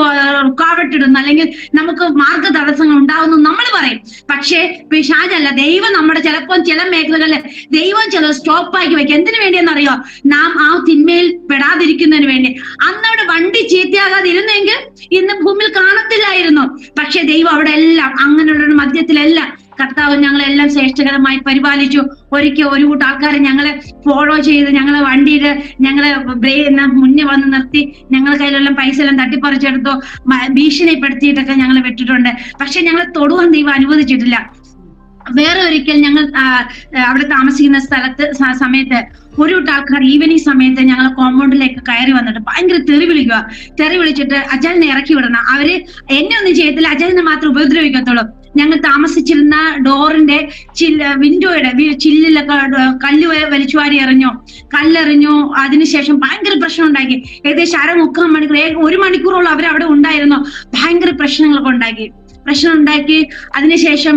റുക്കാവട്ടിടുന്നു, അല്ലെങ്കിൽ നമുക്ക് മാർഗ തടസ്സങ്ങൾ ഉണ്ടാകുന്നു നമ്മൾ പറയും. പക്ഷേ പിശാചല്ല, ദൈവം നമ്മുടെ ചിലപ്പോൾ ചില മേഖലകളിൽ ദൈവം ചില സ്റ്റോപ്പാക്കി വെക്കും. എന്തിനു വേണ്ടിയെന്നറിയോ? നാം ആ തിന്മയിൽ പെടാതിരിക്കുന്നതിന് വേണ്ടി. അന്നവിടെ വണ്ടി ചീത്തയാകാതിരുന്നെങ്കിൽ ഇന്ന് ഭൂമിയിൽ കാണത്തില്ലായിരുന്നു. പക്ഷെ ദൈവം അവിടെ എല്ലാം, അങ്ങനെയുള്ള മധ്യത്തിലെല്ലാം കർത്താവ് ഞങ്ങളെല്ലാം ശ്രേഷ്ഠകരമായി പരിപാലിച്ചു. ഒരിക്കൽ ഒരു കൂട്ടം ആൾക്കാരെ ഞങ്ങളെ ഫോളോ ചെയ്ത് ഞങ്ങളെ വണ്ടിയിൽ ഞങ്ങളെ മുന്നേ വന്ന് നിർത്തി ഞങ്ങളെ കയ്യിലെല്ലാം പൈസ എല്ലാം തട്ടിപ്പറിച്ചെടുത്തോ, ഭീഷണിപ്പെടുത്തിയിട്ടൊക്കെ ഞങ്ങളെ വിട്ടിട്ടുണ്ട്. പക്ഷെ ഞങ്ങളെ തൊടുവാൻ ദൈവം അനുവദിച്ചിട്ടില്ല. വേറെ ഒരിക്കൽ ഞങ്ങൾ അവിടെ താമസിക്കുന്ന സമയത്ത് ഒരു കൂട്ടം ആൾക്കാർ ഈവനിങ് സമയത്ത് ഞങ്ങൾ കോമ്പൗണ്ടിലേക്ക് കയറി വന്നിട്ട് ഭയങ്കര തെറി വിളിച്ചിട്ട് അച്ചാലിനെ ഇറക്കി വിടണം. അവര് എന്നെ ഒന്നും ചെയ്യത്തില്ല, അച്ചാലിനെ മാത്രം ഉപദ്രവിക്കത്തുള്ളൂ. ഞങ്ങൾ താമസിച്ചിരുന്ന ഡോറിന്റെ വിൻഡോയുടെ ചില്ലിലൊക്കെ കല്ല് വലിച്ചുവാരി കല്ലെറിഞ്ഞു. അതിനുശേഷം ഭയങ്കര പ്രശ്നം ഉണ്ടാക്കി. ഏകദേശം 1/4 മണിക്കൂർ, 1 മണിക്കൂറോളം അവരവിടെ ഉണ്ടായിരുന്നു. ഭയങ്കര പ്രശ്നങ്ങളൊക്കെ ഉണ്ടാക്കി. അതിനുശേഷം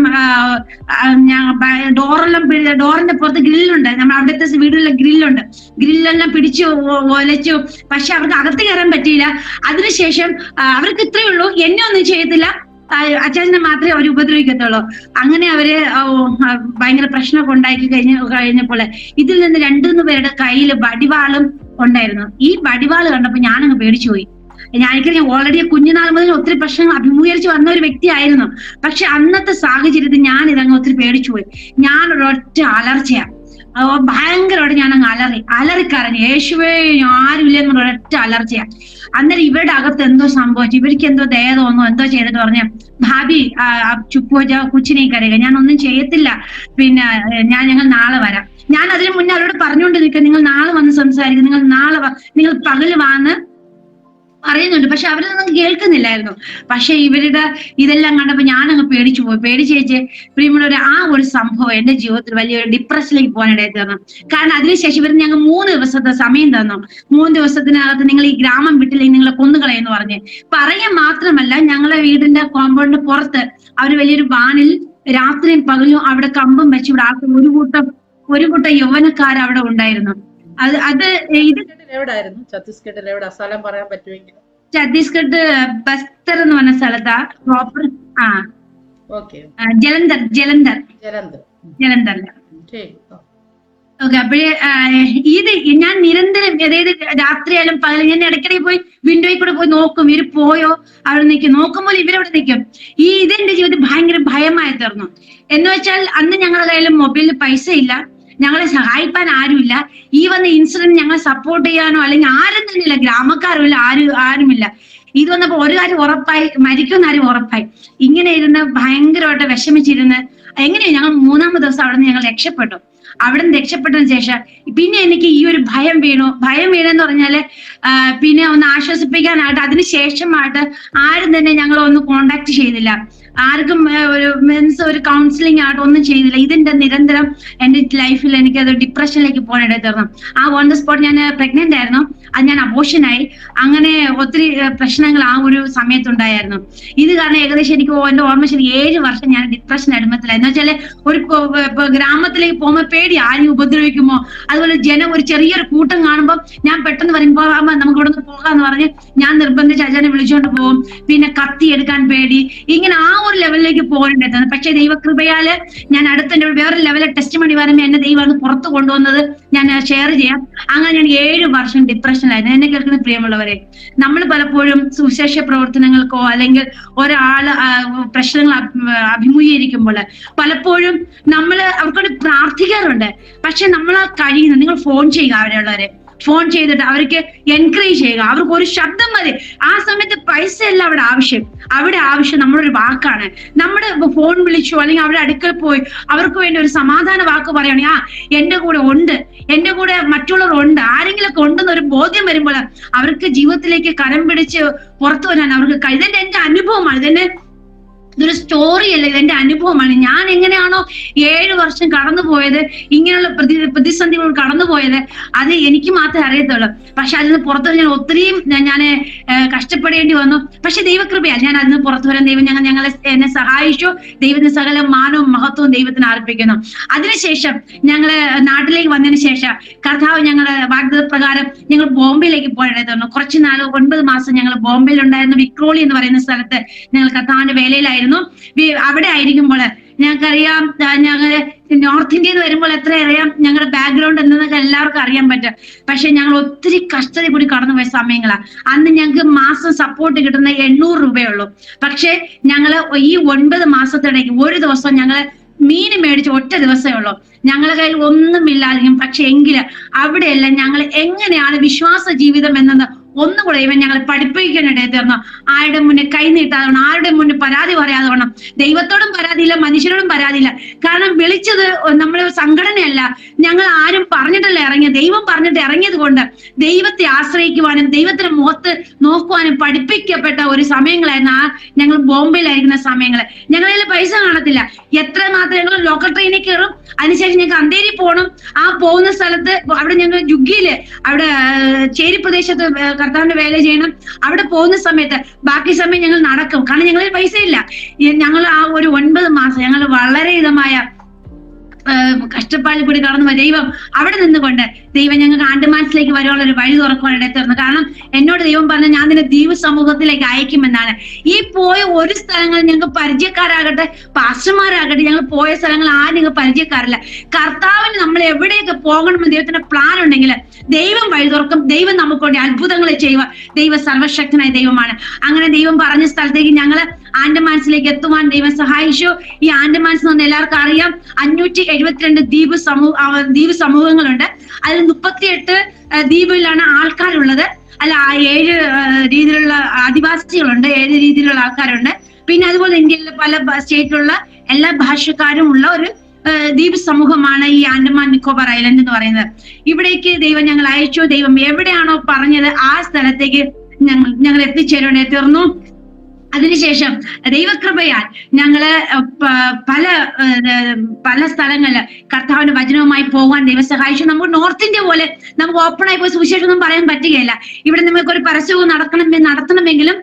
ഡോറിന്റെ പുറത്ത് ഗ്രില്ലുണ്ട്, നമ്മൾ അവിടുത്തെ വീടുകളിലെ ഗ്രില്ലെല്ലാം പിടിച്ചു ഒലച്ചു. പക്ഷെ അവർക്ക് അകത്ത് കയറാൻ പറ്റിയില്ല. അതിനുശേഷം അവർക്ക് ഇത്രയേ ഉള്ളൂ, എന്നെ ഒന്നും ചെയ്യത്തില്ല, അച്ചാച്ചനെ മാത്രമേ അവർ ഉപദ്രവിക്കത്തുള്ളൂ. അങ്ങനെ അവര് ഭയങ്കര പ്രശ്നമൊക്കെ ഉണ്ടാക്കി കഴിഞ്ഞപ്പോൾ ഇതിൽ നിന്ന് 2-3 പേരുടെ കയ്യിൽ വടിവാളും ഉണ്ടായിരുന്നു. ഈ വടിവാള് കണ്ടപ്പോ ഞാനങ്ങ് പേടിച്ചു പോയി. ഞാൻ ഓൾറെഡി കുഞ്ഞുനാൾ മുതൽ ഒത്തിരി പ്രശ്നങ്ങൾ അഭിമുഖീകരിച്ച് വന്ന ഒരു വ്യക്തിയായിരുന്നു. പക്ഷെ അന്നത്തെ സാഹചര്യത്തിൽ ഞാൻ ഇതങ്ങ് ഒത്തിരി പേടിച്ചു പോയി. ഞാൻ ഒരൊറ്റ അലർച്ചയാണ്, ഭയങ്കരമായിട്ട് ഞാൻ അങ്ങ് അലറിക്കരഞ്ഞു, യേശുവേ ആരുമില്ലെന്നുള്ള ഒരൊറ്റ അലർച്ചയാ. അന്നേരം ഇവരുടെ അകത്ത് എന്തോ സംഭവിച്ചു, ഇവർക്ക് എന്തോ ദയ തോന്നോ എന്തോ ചെയ്തിട്ട് പറഞ്ഞ ഭാബി ചുപ്പോ കുച്ചിനെ കരയുക, ഞാൻ ഒന്നും ചെയ്യത്തില്ല, പിന്നെ ഞങ്ങൾ നാളെ വരാം. ഞാൻ അതിന് മുന്നേ അവരോട് പറഞ്ഞുകൊണ്ട് നിൽക്കുക, നിങ്ങൾ നാളെ വന്ന് സംസാരിക്കും, നിങ്ങൾ പകല് വന്ന് പറയുന്നുണ്ട്. പക്ഷെ അവരൊന്നും കേൾക്കുന്നില്ലായിരുന്നു. പക്ഷെ ഇവരുടെ ഇതെല്ലാം കണ്ടപ്പോ ഞാനങ്ങ് പേടിച്ചു പോയി. പേടിച്ചേച്ച് പ്രിയമുള്ളവർ, ആ ഒരു സംഭവം എന്റെ ജീവിതത്തിൽ വലിയൊരു ഡിപ്രഷനിലേക്ക് പോകാനിടയിൽ തീർന്നു. കാരണം അതിനുശേഷം ഇവർ ഞങ്ങൾ 3 ദിവസത്തെ സമയം തന്നു. 3 ദിവസത്തിനകത്ത് നിങ്ങൾ ഈ ഗ്രാമം വിട്ടില്ലെങ്കിൽ നിങ്ങളെ കൊന്നുകളയെന്ന് പറഞ്ഞ് പറയാൻ മാത്രമല്ല, ഞങ്ങളെ വീടിന്റെ കോമ്പൗണ്ടിന് പുറത്ത് അവർ വലിയൊരു വാനിൽ രാത്രിയും പകലും അവിടെ കമ്പും വെച്ച് ഇവിടെ ഒരു കൂട്ടം യൗവനക്കാർ അവിടെ ഉണ്ടായിരുന്നു. ഇത് എവിടായിരുന്നു? ഛത്തീസ്ഗഡിൽ എവിടെ? സ്ഥലം പറയാൻ പറ്റുമെങ്കിൽ? ഛത്തീസ്ഗഡ് ബസ്തർ എന്ന് പറഞ്ഞ സ്ഥലത്താ പ്രോപ്പർ. ജലന്ധറില്. ഓക്കെ. അപ്പോഴേ ഇത് ഞാൻ നിരന്തരം, അതായത് രാത്രിയായാലും പകൽ ഞാൻ ഇടയ്ക്കിടയിൽ പോയി വിൻഡോയിൽ കൂടെ പോയി നോക്കും, ഇവര് പോയോ അവിടെ നിൽക്കും, നോക്കുമ്പോൾ ഇവരവിടെ നിൽക്കും. ഇതെന്റെ ജീവിതത്തിൽ ഭയങ്കര ഭയമായി തീർന്നു. എന്ന് വെച്ചാൽ അന്ന് ഞങ്ങളുടെ കയ്യിൽ മൊബൈലിൽ പൈസ ഇല്ല, ഞങ്ങളെ സഹായിക്കാൻ ആരുമില്ല, ഈ വന്ന ഇൻസിഡന്റ് ഞങ്ങളെ സപ്പോർട്ട് ചെയ്യാനോ അല്ലെങ്കിൽ ആരും തന്നെയില്ല, ഗ്രാമക്കാരുമില്ല, ആരുമില്ല. ഇത് വന്നപ്പോ ഒരു കാര്യം ഉറപ്പായി, മരിക്കുന്ന കാര്യം ഉറപ്പായി. ഇങ്ങനെ ഇരുന്ന് ഭയങ്കരമായിട്ട് വിഷമിച്ചിരുന്ന് എങ്ങനെയാ ഞങ്ങൾ 3-ാമത്തെ ദിവസം അവിടെ നിന്ന് ഞങ്ങൾ രക്ഷപ്പെട്ടു. അവിടെ നിന്ന് രക്ഷപ്പെട്ടതിന് ശേഷം പിന്നെ എനിക്ക് ഈ ഒരു ഭയം വീണെന്ന് പറഞ്ഞാല് പിന്നെ ഒന്ന് ആശ്വസിപ്പിക്കാനായിട്ട് അതിനുശേഷമായിട്ട് ആരും തന്നെ ഞങ്ങളെ ഒന്ന് കോണ്ടാക്ട് ചെയ്തില്ല, ആർക്കും ഒരു കൗൺസിലിംഗ് ആയിട്ട് ഒന്നും ചെയ്തില്ല. ഇതിന്റെ നിരന്തരം എന്റെ ലൈഫിൽ എനിക്ക് അത് ഡിപ്രഷനിലേക്ക് പോകാനിടയിൽ തീർന്നു. ആ ഓൺ ദ സ്പോട്ട് ഞാൻ പ്രഗ്നന്റ് ആയിരുന്നു, അത് ഞാൻ അബോർഷനായി. അങ്ങനെ ഒത്തിരി പ്രശ്നങ്ങൾ ആ ഒരു സമയത്തുണ്ടായിരുന്നു. ഇത് കാരണം ഏകദേശം എനിക്ക് എന്റെ ഓർമ്മ ശരി 7 വർഷം ഞാൻ ഡിപ്രഷൻ അടിമത്തിലായി. എന്ന് വെച്ചാല് ഒരു ഗ്രാമത്തിലേക്ക് പോകുമ്പോൾ പേടി, ആരും ഉപദ്രവിക്കുമോ, അതുപോലെ ഒരു ചെറിയൊരു കൂട്ടം കാണുമ്പോൾ ഞാൻ പെട്ടെന്ന് പറയുമ്പോ നമുക്ക് ഇവിടെ നിന്ന് പോകാന്ന് പറഞ്ഞ് ഞാൻ നിർബന്ധിച്ച് അച്ഛനെ വിളിച്ചുകൊണ്ട് പോകും. പിന്നെ കത്തി എടുക്കാൻ പേടി, ഇങ്ങനെ ആ ഒരു ലെവലിലേക്ക് പോകേണ്ടത്. പക്ഷെ ദൈവകൃപയാല് ഞാൻ അടുത്ത വേറൊരു ലെവലിൽ ടെസ്റ്റ് മണി വരുമ്പോൾ എന്നെ ദൈവം പുറത്ത് കൊണ്ടുവന്നത് ഞാൻ ഷെയർ ചെയ്യാം. അങ്ങനെ ഞാൻ 7 വർഷം ഡിപ്രഷനിലായിരുന്നു. എന്നെ കേൾക്കുന്ന പ്രിയമുള്ളവരെ, നമ്മൾ പലപ്പോഴും സുവിശേഷ പ്രവർത്തനങ്ങൾക്കോ അല്ലെങ്കിൽ ഒരാള് പ്രശ്നങ്ങൾ അഭിമുഖീകരിക്കുമ്പോൾ പലപ്പോഴും അവർക്കോട് പ്രാർത്ഥിക്കാറുണ്ട്. പക്ഷെ നമ്മൾ കഴിയുന്നത്, നിങ്ങൾ ഫോൺ ചെയ്യുക, അവരുള്ളവരെ ഫോൺ ചെയ്തിട്ട് അവർക്ക് എൻകറേജ് ചെയ്യുക, അവർക്ക് ഒരു ശബ്ദം മതി. ആ സമയത്ത് പൈസ അല്ല അവിടെ ആവശ്യം നമ്മളൊരു വാക്കാണ്. നമ്മുടെ ഫോൺ വിളിച്ചോ അല്ലെങ്കിൽ അവരുടെ അടുക്കൽ പോയി അവർക്ക് വേണ്ടി ഒരു സമാധാന വാക്ക് പറയുകയാണെങ്കിൽ എന്റെ കൂടെ ഉണ്ട്, എന്റെ കൂടെ മറ്റുള്ളവർ ഉണ്ട്, ആരെങ്കിലൊക്കെ ഉണ്ടെന്നൊരു ബോധ്യം വരുമ്പോൾ അവർക്ക് ജീവിതത്തിലേക്ക് കരം പിടിച്ച് പുറത്തു വരാൻ അവർക്ക് ഇതെന്റെ അനുഭവമാണ്. ഇതൊരു സ്റ്റോറി അല്ല, ഇതെന്റെ അനുഭവമാണ്. ഞാൻ എങ്ങനെയാണോ 7 വർഷം കടന്നുപോയത്, ഇങ്ങനെയുള്ള പ്രതിസന്ധികൾ കടന്നുപോയത്, അത് എനിക്ക് മാത്രമേ അറിയത്തുള്ളൂ. പക്ഷെ അതിന് പുറത്തു ഞാൻ ഒത്തിരിയും ഞാൻ കഷ്ടപ്പെടേണ്ടി വന്നു. പക്ഷെ ദൈവകൃപയാൽ ഞാൻ അതിന് പുറത്തു വരാൻ ദൈവം എന്നെ സഹായിച്ചു. ദൈവത്തിന് സകല മാനവും മഹത്വവും ദൈവത്തിന് അർപ്പിക്കുന്നു. അതിനുശേഷം ഞങ്ങള് നാട്ടിലേക്ക് വന്നതിന് ശേഷം കർത്താവ് ഞങ്ങളുടെ വാഗ്ദത്ത പ്രകാരം ഞങ്ങൾ ബോംബെയിലേക്ക് പോയിരുന്നു. കുറച്ച് നാൾ 9 മാസം ഞങ്ങൾ ബോംബെയിൽ ഉണ്ടായിരുന്നു. വിക്രോളി എന്ന് പറയുന്ന സ്ഥലത്ത് ഞങ്ങൾ കർത്താവിന്റെ വേലയിലായിരുന്നു. അവിടെ ആയിരിക്കുമ്പോൾ ഞങ്ങൾക്കറിയാം, ഞങ്ങൾ നോർത്ത് ഇന്ത്യയിൽ നിന്ന് വരുമ്പോൾ എത്ര അറിയാം ഞങ്ങളുടെ ബാക്ക്ഗ്രൗണ്ട് എന്നൊക്കെ എല്ലാവർക്കും അറിയാൻ പറ്റും. പക്ഷെ ഞങ്ങൾ ഒത്തിരി കഷ്ടത കൂടി കടന്നുപോയ സമയങ്ങളാണ്. അന്ന് ഞങ്ങൾക്ക് മാസം സപ്പോർട്ട് കിട്ടുന്ന 800 രൂപയുള്ളൂ. പക്ഷെ ഞങ്ങള് ഈ 9 മാസത്തിടയ്ക്ക് ഒരു ദിവസം ഞങ്ങള് മീൻ മേടിച്ച് ഒറ്റ ദിവസമേ ഉള്ളൂ. ഞങ്ങളുടെ കയ്യിൽ ഒന്നുമില്ലാതെയും. പക്ഷെ എങ്കിലും അവിടെയെല്ലാം ഞങ്ങൾ എങ്ങനെയാണ് വിശ്വാസ ജീവിതം എന്നത് ഒന്നുകൂടെ ഇവൻ ഞങ്ങളെ പഠിപ്പിക്കാനിടയിൽ തീർന്നു. ആരുടെ മുന്നേ കൈ നീട്ടാതെ വേണം, ആരുടെ മുന്നേ പരാതി പറയാതെ വേണം. ദൈവത്തോടും പരാതിയില്ല, മനുഷ്യരോടും പരാതിയില്ല. കാരണം വിളിച്ചത് നമ്മളെ സംഘടനയല്ല, ഞങ്ങൾ ആരും പറഞ്ഞിട്ടല്ല ഇറങ്ങിയത്, ദൈവം പറഞ്ഞിട്ട് ഇറങ്ങിയത് കൊണ്ട് ദൈവത്തെ ആശ്രയിക്കുവാനും ദൈവത്തിന്റെ മുഖത്ത് നോക്കുവാനും പഠിപ്പിക്കപ്പെട്ട ഒരു സമയങ്ങളായിരുന്നു ഞങ്ങൾ ബോംബെയിലായിരിക്കുന്ന സമയങ്ങള്. ഞങ്ങളിൽ പൈസ കാണത്തില്ല, എത്ര മാത്രം ഞങ്ങൾ ലോക്കൽ ട്രെയിനിൽ കയറും. അതിനുശേഷം ഞങ്ങൾക്ക് അന്തേരി പോകണം. ആ പോകുന്ന സ്ഥലത്ത് അവിടെ ഞങ്ങൾ ജുഗ്ഗിയില് അവിടെ ചേരി പ്രദേശത്ത് കർത്താവിന്റെ വേല ചെയ്യണം. അവിടെ പോകുന്ന സമയത്ത് ബാക്കി സമയം ഞങ്ങൾ നടക്കും, കാരണം ഞങ്ങളിൽ പൈസ ഇല്ല. ഞങ്ങൾ ആ ഒരു 9 മാസം ഞങ്ങൾ വളരെ കഷ്ടപ്പാടിൽ കൂടി കടന്നു ദൈവം അവിടെ നിന്നുകൊണ്ട് ദൈവം ഞങ്ങൾക്ക് ആൻഡമാൻസിലേക്ക് വരുവാനുള്ള ഒരു വഴി തുറക്കുവാൻ ഇടത്തുന്നു. കാരണം എന്നോട് ദൈവം പറഞ്ഞ ഞാൻ നിന്നെ ദ്വീപ് സമൂഹത്തിലേക്ക് അയക്കുമെന്നാണ്. ഈ പോയ ഒരു സ്ഥലങ്ങൾ ഞങ്ങൾക്ക് പരിചയക്കാരാകട്ടെ, പാസ്റ്റർമാരാകട്ടെ, ഞങ്ങൾ പോയ സ്ഥലങ്ങൾ ആരും ഞങ്ങൾക്ക് പരിചയക്കാരില്ല. കർത്താവിന് നമ്മൾ എവിടെയൊക്കെ പോകണമെന്ന് ദൈവത്തിന്റെ പ്ലാൻ ഉണ്ടെങ്കിൽ ദൈവം വഴി തുറക്കും. ദൈവം നമുക്ക് വേണ്ടി അത്ഭുതങ്ങൾ ചെയ്യുക. ദൈവം സർവശക്തനായ ദൈവമാണ്. അങ്ങനെ ദൈവം പറഞ്ഞ സ്ഥലത്തേക്ക് ഞങ്ങൾ ആൻഡമാൻസിലേക്ക് എത്തുവാൻ ദൈവം സഹായിച്ചു. ഈ ആൻഡമാൻസ് എന്ന് പറഞ്ഞാൽ എല്ലാവർക്കും അറിയാം 572 ദ്വീപ് സമൂഹങ്ങളുണ്ട്. അതിൽ 38 ദ്വീപിലാണ് ആൾക്കാരുള്ളത്. അല്ല 7 രീതിയിലുള്ള ആദിവാസികളുണ്ട്, 7 രീതിയിലുള്ള ആൾക്കാരുണ്ട്. പിന്നെ അതുപോലെ ഇന്ത്യയിലെ പല സ്റ്റേറ്റിലുള്ള എല്ലാ ഭാഷക്കാരും ഉള്ള ഒരു ദ്വീപ് സമൂഹമാണ് ഈ ആൻഡമാൻ നിക്കോബാർ ഐലൻഡ് എന്ന് പറയുന്നത്. ഇവിടേക്ക് ദൈവം ഞങ്ങൾ അയച്ചു. ദൈവം എവിടെയാണോ പറഞ്ഞത് ആ സ്ഥലത്തേക്ക് ഞങ്ങൾ എത്തിച്ചേരേണ്ടി തീർന്നു. അതിനുശേഷം ദൈവകൃപയാൽ ഞങ്ങള് പല സ്ഥലങ്ങളില് കർത്താവിന്റെ വചനവുമായി പോകാൻ ദൈവം സഹായിച്ചു. നമുക്ക് നോർത്ത് ഇന്ത്യ പോലെ നമുക്ക് ഓപ്പൺ ആയി പോയി സുവിശേഷം ഒന്നും പറയാൻ പറ്റുകയില്ല. ഇവിടെ നമുക്ക് ഒരു പരസ്യവും നടത്തണമെങ്കിലും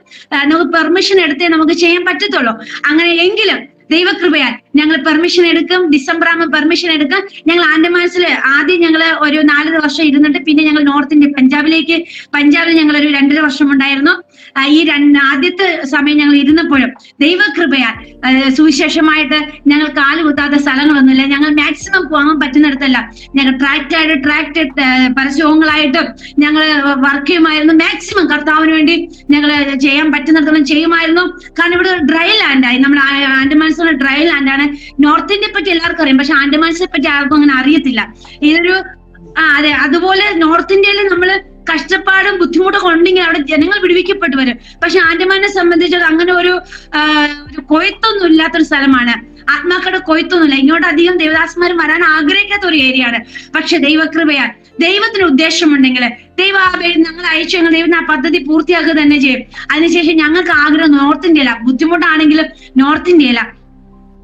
നമുക്ക് പെർമിഷൻ എടുത്തേ നമുക്ക് ചെയ്യാൻ പറ്റത്തുള്ളൂ. അങ്ങനെ എങ്കിലും ദൈവകൃപയാൽ ഞങ്ങൾ പെർമിഷൻ എടുക്കും. ഡിസംബർ ആകുമ്പോൾ പെർമിഷൻ എടുക്കും. ഞങ്ങൾ ആൻഡമാൻസിൽ ആദ്യം ഞങ്ങൾ ഒരു 4 വർഷം ഇരുന്നിട്ട് പിന്നെ ഞങ്ങൾ നോർത്ത് ഇന്ത്യ പഞ്ചാബിൽ ഞങ്ങൾ ഒരു 2.5 വർഷം ഉണ്ടായിരുന്നു. ഈ ആദ്യത്തെ സമയം ഞങ്ങൾ ഇരുന്നപ്പോഴും ദൈവകൃപയാൽ സുവിശേഷമായിട്ട് ഞങ്ങൾ കാലുകുത്താത്ത സ്ഥലങ്ങളൊന്നുമില്ല. ഞങ്ങൾ മാക്സിമം പോകാൻ പറ്റുന്നിടത്തല്ല ഞങ്ങൾ ട്രാക്ട് പരസ്യങ്ങളായിട്ടും ഞങ്ങൾ വർക്ക് ചെയ്യുമായിരുന്നു. മാക്സിമം കർത്താവിന് വേണ്ടി ഞങ്ങൾ ചെയ്യാൻ പറ്റുന്നിടത്തോളം ചെയ്യുമായിരുന്നു. കാരണം ഇവിടെ ഡ്രൈ ലാൻഡായി. നമ്മുടെ ആൻഡമാൻസ് ഡ്രൈ ലാൻഡാണ്. നോർത്ത് ഇന്ത്യയെ പറ്റി എല്ലാവർക്കും അറിയാം, പക്ഷെ ആൻഡമാൻസിനെ പറ്റി ആർക്കും അങ്ങനെ അറിയത്തില്ല. ഇതൊരു അതെ, അതുപോലെ നോർത്ത് ഇന്ത്യയിൽ നമ്മള് കഷ്ടപ്പാടും ബുദ്ധിമുട്ടൊക്കെ ഉണ്ടെങ്കിൽ അവിടെ ജനങ്ങൾ വിടുവിക്കപ്പെട്ടു വരും. പക്ഷെ ആൻഡമാനെ സംബന്ധിച്ച് അങ്ങനെ ഒരു കൊയ്ത്തൊന്നും ഇല്ലാത്തൊരു സ്ഥലമാണ്. ആത്മാക്കളുടെ കൊയ്ത്തൊന്നുമില്ല. ഇങ്ങോട്ട് അധികം ദേവദാസന്മാരും വരാൻ ആഗ്രഹിക്കാത്ത ഒരു ഏരിയയാണ്. പക്ഷെ ദൈവകൃപയാൽ ദൈവത്തിന് ഉദ്ദേശമുണ്ടെങ്കിൽ ഞങ്ങൾ അയച്ചു, ഞങ്ങൾ ദൈവത്തിന് ആ പദ്ധതി പൂർത്തിയാക്കുക തന്നെ ചെയ്യും. അതിനുശേഷം ഞങ്ങൾക്ക് ആഗ്രഹം നോർത്ത് ഇന്ത്യയില, ബുദ്ധിമുട്ടാണെങ്കിലും നോർത്ത് ഇന്ത്യയില.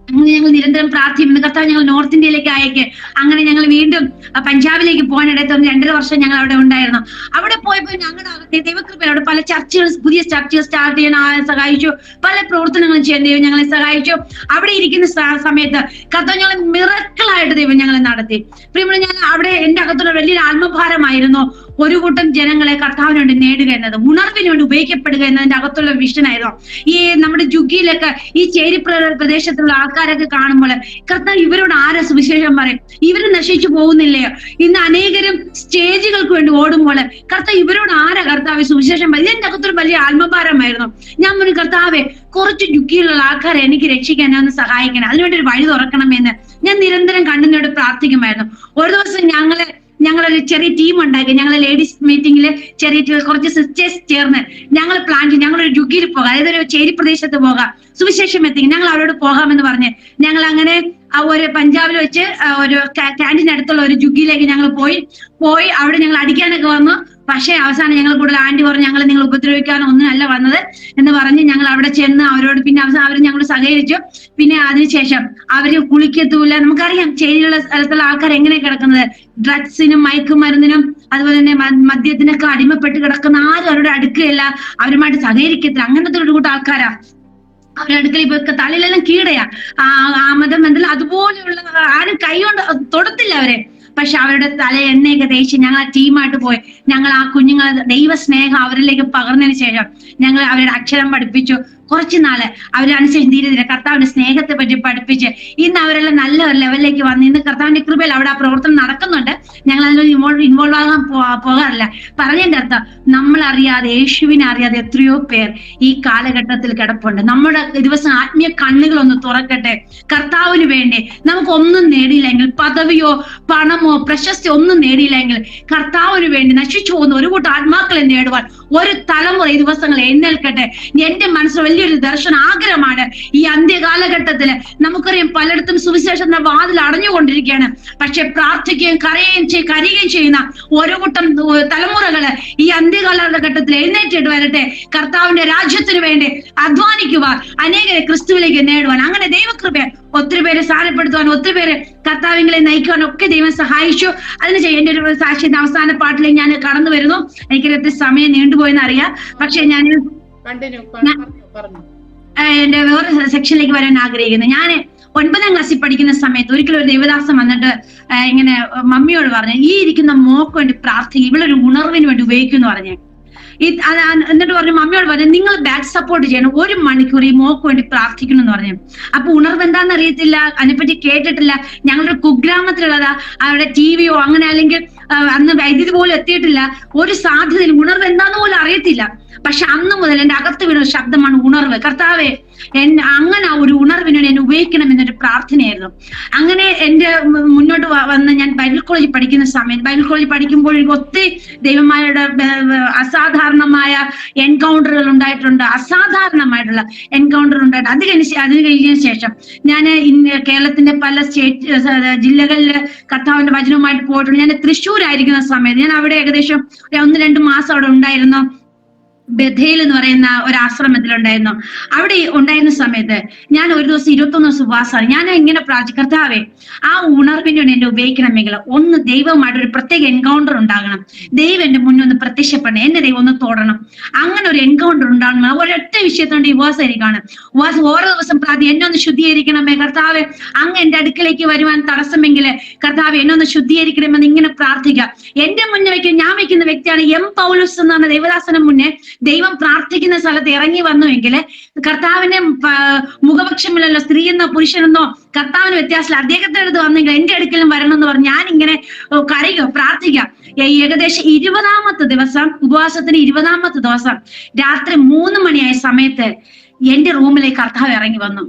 അങ്ങനെ ഞങ്ങൾ നിരന്തരം പ്രാർത്ഥിക്കുന്നു, കർത്താവ് ഞങ്ങൾ നോർത്ത് ഇന്ത്യയിലേക്ക് അയക്ക്. അങ്ങനെ ഞങ്ങൾ വീണ്ടും പഞ്ചാബിലേക്ക് പോകാനിടത്ത് 2.5 വർഷം ഞങ്ങൾ അവിടെ ഉണ്ടായിരുന്നു. അവിടെ പോയപ്പോൾ ഞങ്ങളുടെ ദൈവകൃപയിൽ അവിടെ പല ചർച്ചകൾ, പുതിയ ചർച്ചകൾ സ്റ്റാർട്ട് ചെയ്യാൻ സഹായിച്ചു. പല പ്രവർത്തനങ്ങളും ചെയ്യാൻ ദൈവം ഞങ്ങളെ സഹായിച്ചു. അവിടെ ഇരിക്കുന്ന സമയത്ത് കർത്താവ് ഞങ്ങളെ മിറക്കിളായിട്ട് ദൈവം ഞങ്ങളെ നടത്തി. പ്രിയമുള്ള, ഞാൻ അവിടെ എന്റെ അകത്തുള്ള വലിയൊരു ആത്മഭാരമായിരുന്നു ഒരു കൂട്ടം ജനങ്ങളെ കർത്താവിന് വേണ്ടി നേടുക എന്നത്, ഉണർവിന് വേണ്ടി ഉപയോഗിക്കപ്പെടുക എന്നതിന്റെ അകത്തുള്ള വിഷനായിരുന്നു. ഈ നമ്മുടെ ജുഗിയിലൊക്കെ ഈ ചേരി പ്രദേശത്തുള്ള ആൾക്കാരൊക്കെ കാണുമ്പോൾ കർത്താവ് ഇവരോട് ആരാ സുവിശേഷം പറയും, ഇവര് നശിച്ചു പോകുന്നില്ലയോ? ഇന്ന് അനേകരും സ്റ്റേജുകൾക്ക് വേണ്ടി ഓടുമ്പോൾ കർത്താവ് ഇവരോട് ആരാ കർത്താവ് സുവിശേഷം പറയും? ഇതിന്റെ അകത്തൊരു വലിയ ആത്മഭാരമായിരുന്നു. ഞാൻ പറഞ്ഞു, കർത്താവെ കുറച്ച് ജുഗിയിലുള്ള ആൾക്കാരെ എനിക്ക് രക്ഷിക്കാൻ ഒന്ന് സഹായിക്കണം, അതിനുവേണ്ടി ഒരു വഴി തുറക്കണമെന്ന് ഞാൻ നിരന്തരം കണ്ണുനോട് പ്രാർത്ഥിക്കുമായിരുന്നു. ഒരു ദിവസം ഞങ്ങളൊരു ചെറിയ ടീം ഉണ്ടാക്കി. ഞങ്ങൾ ലേഡീസ് മീറ്റിംഗിൽ കുറച്ച് സിസ്റ്റേഴ്സ് ചേർന്ന് ഞങ്ങൾ പ്ലാൻ ചെയ്തു ഞങ്ങളൊരു ജുഗിയിൽ പോകാം, അതായത് ഒരു ചേരി പ്രദേശത്ത് പോകാം, സുവിശേഷം എത്തിക്കും, ഞങ്ങൾ അവരോട് പോകാമെന്ന് പറഞ്ഞ് ഞങ്ങൾ അങ്ങനെ ഒരു പഞ്ചാബിൽ വെച്ച് ഒരു ക്യാൻറ്റീൻ അടുത്തുള്ള ഒരു ജുഗിയിലേക്ക് ഞങ്ങൾ പോയി അവിടെ ഞങ്ങൾ അടിക്കാനൊക്കെ വന്നു. പക്ഷേ അവസാനം ഞങ്ങൾ കൂടുതൽ ആന്റി പറഞ്ഞു, ഞങ്ങൾ നിങ്ങൾ ഉപദ്രവിക്കാനോ ഒന്നുമല്ല വന്നത് എന്ന് പറഞ്ഞ് ഞങ്ങൾ അവിടെ ചെന്ന് അവരോട് പിന്നെ അവസാനം അവർ ഞങ്ങൾ സഹകരിച്ചു. പിന്നെ അതിനുശേഷം അവര് കുളിക്കത്തൂല്ല. നമുക്കറിയാം ചേരിയുള്ള സ്ഥലത്തുള്ള ആൾക്കാർ എങ്ങനെ കിടക്കുന്നത്, ഡ്രഗ്സിനും മയക്കുമരുന്നിനും അതുപോലെ തന്നെ മദ്യത്തിനൊക്കെ അടിമപ്പെട്ട് കിടക്കുന്ന ആരും അവരുടെ അടുക്കുകയില്ല, അവരുമായിട്ട് സഹകരിക്കത്തില്ല. അങ്ങനത്തെ ഒരു കൂട്ടം ആൾക്കാരാ. അവരുടെ അടുക്കൽ ഇപ്പൊ തലയിലെല്ലാം കീടയാ, മതം എന്തെല്ലാം അതുപോലെയുള്ള ആരും കൈ കൊണ്ട് തൊടത്തില്ല അവരെ. പക്ഷെ അവരുടെ തല എണ്ണയൊക്കെ തേച്ച് ഞങ്ങൾ ആ ടീമായിട്ട് പോയി ഞങ്ങൾ ആ കുഞ്ഞുങ്ങളെ ദൈവസ്നേഹം അവരിലേക്ക് പകർന്നതിന് ശേഷം ഞങ്ങൾ അവരുടെ അക്ഷരം പഠിപ്പിച്ചു. കുറച്ചു നാള് അവരനുസരിച്ച് ധീരെ കർത്താവിന്റെ സ്നേഹത്തെ പറ്റി പഠിപ്പിച്ച് ഇന്ന് അവരെല്ലാം നല്ല ഒരു ലെവലിലേക്ക് വന്ന് ഇന്ന് കർത്താവിന്റെ കൃപയിൽ അവിടെ ആ പ്രവർത്തനം നടക്കുന്നുണ്ട്. ഞങ്ങൾ അതിൽ ഇൻവോൾവ് ആകാൻ പോകാറില്ല. പറഞ്ഞതിന്റെ അർത്ഥം നമ്മൾ അറിയാതെ, യേശുവിനെ അറിയാതെ എത്രയോ പേർ ഈ കാലഘട്ടത്തിൽ കിടപ്പുണ്ട്. നമ്മുടെ ദിവസം ആത്മീയ കണ്ണുകളൊന്ന് തുറക്കട്ടെ. കർത്താവിന് വേണ്ടി നമുക്കൊന്നും നേടിയില്ലെങ്കിൽ, പദവിയോ പണമോ പ്രശസ്തിയോ ഒന്നും നേടിയില്ലെങ്കിൽ, കർത്താവിന് വേണ്ടി നശിച്ചു പോകുന്ന ഒരു കൂട്ടം ആത്മാക്കളെ നേടുവാൻ ഒരു തലമുറ ഈ ദിവസങ്ങൾ എഴുന്നേൽക്കട്ടെ. എന്റെ മനസ്സിൽ വലിയൊരു ദർശന ആഗ്രഹമാണ്. ഈ അന്ത്യകാലഘട്ടത്തില് നമുക്കറിയാം പലയിടത്തും സുവിശേഷത്തിന്റെ വാതിൽ അടഞ്ഞുകൊണ്ടിരിക്കുകയാണ്. പക്ഷെ പ്രാർത്ഥിക്കുകയും കരയുകയും ചെയ്യുന്ന ഓരോ കൂട്ടം തലമുറകള് ഈ അന്ത്യകാലഘട്ടത്തിൽ എഴുന്നേറ്റിട്ട് വരട്ടെ. കർത്താവിന്റെ രാജ്യത്തിന് വേണ്ടി അധ്വാനിക്കുവാൻ, അനേകരെ ക്രിസ്തുവിലേക്ക് നേടുവാൻ, അങ്ങനെ ദൈവകൃപ ഒത്തിരി പേരെ സ്ഥാനപ്പെടുത്തുവാൻ, ഒത്തിരി പേരെ കർത്താവിങ്ങളെ നയിക്കുവാൻ ഒക്കെ ദൈവം സഹായിച്ചു. അതിന് എന്റെ ഒരു സാക്ഷ്യത്തിന്റെ അവസാന പാട്ടിലേക്ക് ഞാൻ കടന്നു വരുന്നു. എനിക്ക് സമയം നീണ്ടുപോയെന്ന് അറിയാം. പക്ഷെ ഞാൻ എന്റെ വേറെ സെക്ഷനിലേക്ക് വരാൻ ആഗ്രഹിക്കുന്നു. ഞാൻ 9ാം ക്ലാസ്സിൽ പഠിക്കുന്ന സമയത്ത് ഒരിക്കലും ഒരു ദേവദാസം വന്നിട്ട് ഇങ്ങനെ മമ്മിയോട് പറഞ്ഞു, ഈ ഇരിക്കുന്ന മോക്ക് വേണ്ടി പ്രാർത്ഥിക്കും, ഇവളൊരു ഉണർവിന് വേണ്ടി ഉപയോഗിക്കും പറഞ്ഞു. എന്നിട്ട് പറഞ്ഞു, മമ്മിയോട് പറഞ്ഞു, നിങ്ങൾ ബാക്ക് സപ്പോർട്ട് ചെയ്യണം, 1 മണിക്കൂർ ഈ മോക്ക് വേണ്ടി പ്രാർത്ഥിക്കണം എന്ന് പറഞ്ഞു. അപ്പൊ ഉണർവ് എന്താണെന്ന് അറിയത്തില്ല, അതിനെപ്പറ്റി കേട്ടിട്ടില്ല. ഞങ്ങളുടെ കുഗ്രാമത്തിലുള്ളതാ, അവിടെ ടിവിയോ അങ്ങനെ അല്ലെങ്കിൽ അന്ന് വൈദ്യുതി പോലും എത്തിയിട്ടില്ല. ഒരു സാധ്യതയിൽ ഉണർവ് എന്താന്ന് പോലും അറിയത്തില്ല. പക്ഷെ അന്ന് മുതൽ എന്റെ അകത്ത് വീണ ശബ്ദമാണ് ഉണർവ്. കർത്താവെ, അങ്ങനെ ഒരു ഉണർവിന് എന്നെ ഉപയോഗിക്കണം എന്നൊരു പ്രാർത്ഥനയായിരുന്നു. അങ്ങനെ എന്റെ മുന്നോട്ട് വന്ന് ഞാൻ ബൈബിൾ കോളേജിൽ പഠിക്കുന്ന സമയത്ത്, ബൈബിൾ കോളേജിൽ പഠിക്കുമ്പോൾ എനിക്ക് ഒത്തിരി ദൈവമാരുടെ അസാധാരണമായ എൻകൗണ്ടറുകൾ ഉണ്ടായിട്ടുണ്ട്, അസാധാരണമായിട്ടുള്ള എൻകൗണ്ടർ ഉണ്ടായിട്ട്. അത് കഴിഞ്ഞ ശേഷം ഞാൻ കേരളത്തിന്റെ പല ജില്ലകളിൽ കർത്താവിന്റെ വചനവുമായിട്ട് പോയിട്ടുണ്ട്. ഞാൻ തൃശ്ശൂരായിരിക്കുന്ന സമയത്ത് ഞാൻ അവിടെ ഏകദേശം 1-2 മാസം അവിടെ ഉണ്ടായിരുന്നു. ബഥേൽ എന്ന് പറയുന്ന ഒരു ആശ്രമത്തിലുണ്ടായിരുന്നു. അവിടെ ഉണ്ടായിരുന്ന സമയത്ത് ഞാൻ ഒരു ദിവസം 21 ദിവസം ഉപവാസമാണ്. ഞാൻ ഇങ്ങനെ പ്രാർത്ഥിച്ചു, കർത്താവേ, ആ ഉണർവിന് വേണ്ടി എന്നെ ഉപയോഗിക്കണമെങ്കിൽ ഒന്ന് ദൈവവുമായിട്ട് ഒരു പ്രത്യേക എൻകൗണ്ടർ ഉണ്ടാകണം, ദൈവം എന്റെ മുന്നിൽ ഒന്ന് പ്രത്യക്ഷപ്പെടണം, എന്നെ ദൈവം ഒന്ന് തൊടണം. അങ്ങനെ ഒരു എൻകൗണ്ടർ ഉണ്ടാകണം. ഒരൊറ്റ വിഷയത്തോണ്ട് ഈ ഉപവാസം ഇരിക്കുകയാണ്. ഉപവാസം ഓരോ ദിവസം എന്നെ ഒന്ന് ശുദ്ധീകരിക്കണമേ കർത്താവെ, അങ്ങ് എന്റെ അടുക്കലേക്ക് വരുവാൻ തടസ്സമെങ്കിൽ കർത്താവ് എന്നെ ഒന്ന് ശുദ്ധീകരിക്കണമെന്ന് ഇങ്ങനെ പ്രാർത്ഥിക്കുക. എന്റെ മുന്നേ ഞാൻ വെക്കുന്ന വ്യക്തിയാണ് എം പൗലോസ് എന്ന് പറഞ്ഞ ദൈവദാസന് മുന്നേ ദൈവം പ്രാർത്ഥിക്കുന്ന സ്ഥലത്ത് ഇറങ്ങി വന്നുവെങ്കിൽ കർത്താവിന്റെ മുഖപക്ഷമില്ലല്ലോ, സ്ത്രീ എന്നോ പുരുഷനെന്നോ കർത്താവിന് വ്യത്യാസമില്ല. അദ്ദേഹത്തിന്റെ അടുത്ത് വന്നെങ്കിൽ എന്റെ അടുക്കലും വരണം എന്ന് പറഞ്ഞ് ഞാൻ ഇങ്ങനെ കരയുക, പ്രാർത്ഥിക്കുക. ഏകദേശം 20ാമത്തെ ദിവസം, ഉപവാസത്തിന് 20ാമത്തെ ദിവസം രാത്രി 3 മണിയായ സമയത്ത് എന്റെ റൂമിലേക്ക് കർത്താവ് ഇറങ്ങി വന്നു.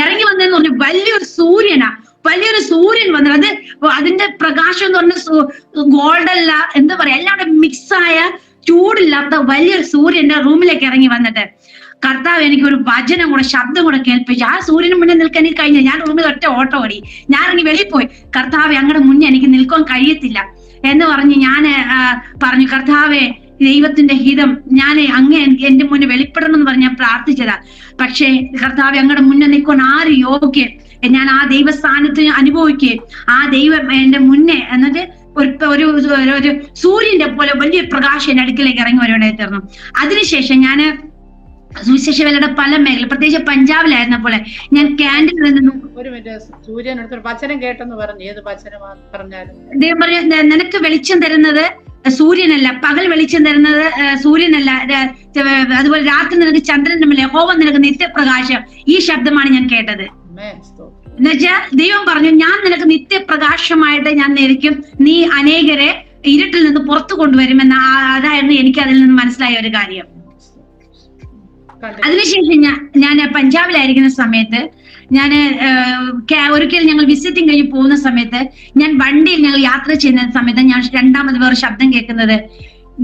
ഇറങ്ങി വന്നതെന്ന് പറഞ്ഞു വലിയൊരു സൂര്യനാ, വലിയൊരു സൂര്യൻ വന്നത്. അതിന്റെ പ്രകാശം എന്ന് പറഞ്ഞ ഗോൾഡല്ല, എന്താ പറയാ, എല്ലാം കൂടെ മിക്സായ ചൂടില്ലാത്ത വലിയൊരു സൂര്യന്റെ റൂമിലേക്ക് ഇറങ്ങി വന്നിട്ട് കർത്താവ് എനിക്ക് ഒരു വചനം കൂടെ, ശബ്ദം കൂടെ കേൾപ്പിച്ചു. ആ സൂര്യന് മുന്നേ നിൽക്കാൻ എനിക്ക് കഴിഞ്ഞ, ഞാൻ റൂമിൽ ഒറ്റ ഓട്ടോ ഓടി, ഞാൻ ഇറങ്ങി വെളിയിൽ പോയി. കർത്താവ് അങ്ങടെ മുന്നേ എനിക്ക് നിൽക്കാൻ കഴിയത്തില്ല എന്ന് പറഞ്ഞ് ഞാൻ പറഞ്ഞു, കർത്താവെ, ദൈവത്തിന്റെ ഹിതം ഞാൻ അങ്ങ് എന്റെ മുന്നേ വെളിപ്പെടണം എന്ന് പറഞ്ഞ് ഞാൻ പ്രാർത്ഥിച്ചതാ. പക്ഷേ കർത്താവ് അങ്ങടെ മുന്നേ നിൽക്കാൻ ആര് യോഗ്യൻ? ഞാൻ ആ ദൈവസ്ഥാനത്ത് അനുഭവിക്കുകയും ആ ദൈവം എന്റെ മുന്നേ എന്നിട്ട് ഒരു സൂര്യന്റെ പോലെ വലിയ പ്രകാശം എന്റെ അടുക്കിലേക്ക് ഇറങ്ങി വരുവാനായി തീർന്നു. അതിനുശേഷം ഞാൻ സുവിശേഷ വേലയുടെ പല മേഖല, പ്രത്യേകിച്ച് പഞ്ചാബിലായിരുന്നപ്പോൾ ഞാൻ ക്യാൻറ്റീനിൽ നിന്ന് സൂര്യൻ വചനം കേട്ടെന്ന് പറഞ്ഞു. ഏത് വചനമാ പറഞ്ഞാലും ദൈവം പറഞ്ഞു, നിനക്ക് വെളിച്ചം തരുന്നത് സൂര്യനല്ല, പകൽ വെളിച്ചം തരുന്നത് സൂര്യനല്ല, അതുപോലെ രാത്രി നിനക്ക് ചന്ദ്രന്റെ മേലെ, യഹോവ നിനക്ക് നിത്യപ്രകാശം. ഈ ശബ്ദമാണ് ഞാൻ കേട്ടത്. എന്നുവെച്ചാൽ ദൈവം പറഞ്ഞു, ഞാൻ നിനക്ക് നിത്യപ്രകാശമായിട്ട് ഞാൻ നിൽക്കും, നീ അനേകരെ ഇരുട്ടിൽ നിന്ന് പുറത്തു കൊണ്ടുവരുമെന്ന്. അതായിരുന്നു എനിക്ക് അതിൽ നിന്ന് മനസ്സിലായ ഒരു കാര്യം. അതിനുശേഷം ഞാൻ പഞ്ചാബിലായിരിക്കുന്ന സമയത്ത് ഞാൻ ഒരിക്കൽ ഞങ്ങൾ വിസിറ്റിംഗ് കഴിഞ്ഞ് പോകുന്ന സമയത്ത് ഞാൻ വണ്ടിയിൽ ഞങ്ങൾ യാത്ര ചെയ്യുന്ന സമയത്ത് ഞാൻ 2ാമത് വേറെ ശബ്ദം കേൾക്കുന്നത്,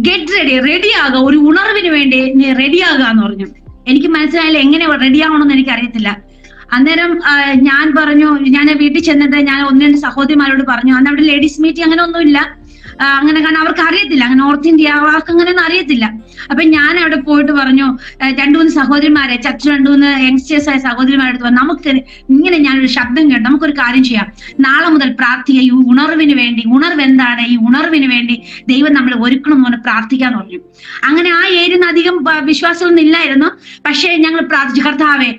ഗെറ്റ് റെഡി, റെഡിയാകുക, ഒരു ഉണർവിന് വേണ്ടി നീ റെഡിയാകുക എന്ന് പറഞ്ഞു. എനിക്ക് മനസ്സിലായില്ല എങ്ങനെ റെഡിയാവണമെന്ന് എനിക്ക് അറിയത്തില്ല. അന്നേരം ഞാൻ പറഞ്ഞു, ഞാൻ വീട്ടിൽ ചെന്നിട്ട് ഞാൻ 1-2 സഹോദരിമാരോട് പറഞ്ഞു. അന്ന് അവിടെ ലേഡീസ് മീറ്റിംഗ് അങ്ങനെ ഒന്നുമില്ല, അങ്ങനെ, കാരണം അവർക്ക് അറിയത്തില്ല, അങ്ങനെ നോർത്ത് ഇന്ത്യ അവർക്ക് അങ്ങനെയൊന്നും അറിയത്തില്ല. അപ്പൊ ഞാൻ അവിടെ പോയിട്ട് പറഞ്ഞു, 2-3 സഹോദരിമാരെ, ചർച്ച 2-3 യങ്സ്റ്റേഴ്സ് ആയ സഹോദരിമാരെടുത്ത് പറഞ്ഞു, നമുക്ക് ഇങ്ങനെ ഞാനൊരു ശബ്ദം കേട്ടു, നമുക്കൊരു കാര്യം ചെയ്യാം, നാളെ മുതൽ പ്രാർത്ഥിക്കുക, ഈ ഉണർവിന് വേണ്ടി. ഉണർവ് എന്താണ്? ഈ ഉണർവിന് വേണ്ടി ദൈവം നമ്മൾ ഒരുക്കണം എന്ന് പറഞ്ഞ് പ്രാർത്ഥിക്കാന്ന് പറഞ്ഞു. അങ്ങനെ ആ ഏരിയ അധികം വിശ്വാസമൊന്നും ഇല്ലായിരുന്നു. പക്ഷേ ഞങ്ങൾ പ്രാർത്ഥിച്ചു, കർത്താവെ,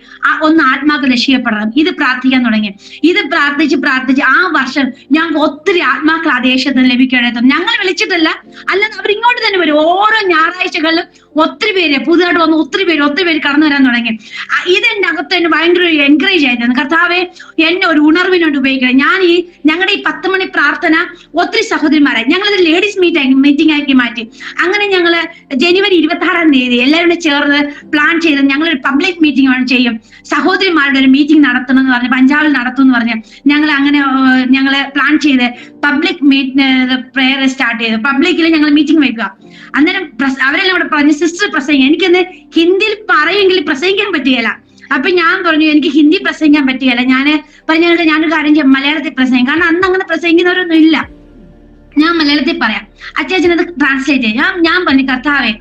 ഒന്ന് ആത്മാക്കൾ രക്ഷിക്കപ്പെടണം. ഇത് പ്രാർത്ഥിക്കാൻ തുടങ്ങി. ഇത് പ്രാർത്ഥിച്ച് ആ വർഷം ഞങ്ങൾക്ക് ഒത്തിരി ആത്മാക്കൾ ആ ദേശത്ത് ലഭിക്കുകയായിരുന്നു. ഞങ്ങൾ വിളിച്ചിട്ടല്ല, അല്ലാതെ അവരിങ്ങോട്ട് തന്നെ വരും. ഓരോ ഞായറാഴ്ചകളിലും ഒത്തിരി പേര് പുതുതായിട്ട് വന്ന് ഒത്തിരി പേര് കടന്നു വരാൻ തുടങ്ങി. ഇതെന്റെ അകത്ത് എന്നെ ഭയങ്കര എൻകറേജ് ആയിരുന്നു. കർത്താവെ, എന്നെ ഒരു ഉണർവിനോട് ഉപയോഗിക്കണം. ഞാൻ ഞങ്ങളുടെ ഈ 10 മണി പ്രാർത്ഥന ഒത്തിരി സഹോദരിമാരായി ഞങ്ങളത് ലേഡീസ് മീറ്റിംഗ് ആക്കി മാറ്റി. അങ്ങനെ ഞങ്ങള് ജനുവരി 26-ാം തീയതി എല്ലാവരും ചേർന്ന് പ്ലാൻ ചെയ്ത് ഞങ്ങളൊരു പബ്ലിക് മീറ്റിംഗ് ചെയ്യും, സഹോദരിമാരുടെ ഒരു മീറ്റിംഗ് നടത്തണം എന്ന് പറഞ്ഞ്, പഞ്ചാബിൽ നടത്തും എന്ന് പറഞ്ഞ് ഞങ്ങള് പ്ലാൻ ചെയ്ത് പബ്ലിക് പ്രേയർ സ്റ്റാർട്ട് ചെയ്തു. പബ്ലിക്കിൽ ഞങ്ങൾ മീറ്റിംഗ് വെക്കുക. അന്നേരം അവരെല്ലാം കൂടെ പറഞ്ഞു, സിസ്റ്റർ പ്രസംഗിക്കുക. എനിക്കൊന്ന് ഹിന്ദിയിൽ പറയുമെങ്കിൽ പ്രസംഗിക്കാൻ പറ്റുകയില്ല. അപ്പൊ ഞാൻ പറഞ്ഞു, എനിക്ക് ഹിന്ദി പ്രസംഗിക്കാൻ പറ്റുകയില്ല. ഞാനൊരു കാര്യം ചെയ്യാം, മലയാളത്തിൽ പ്രസംഗിക്കും, കാരണം അന്ന് അങ്ങനെ പ്രസംഗിക്കുന്നവരൊന്നും ഇല്ല. ഞാൻ മലയാളത്തിൽ പറയാം. അച്ചാച്ചൻ അത് ട്രാൻസ്ലേറ്റ് ചെയ്യാം. ഞാൻ പറഞ്ഞു, കർത്താവെ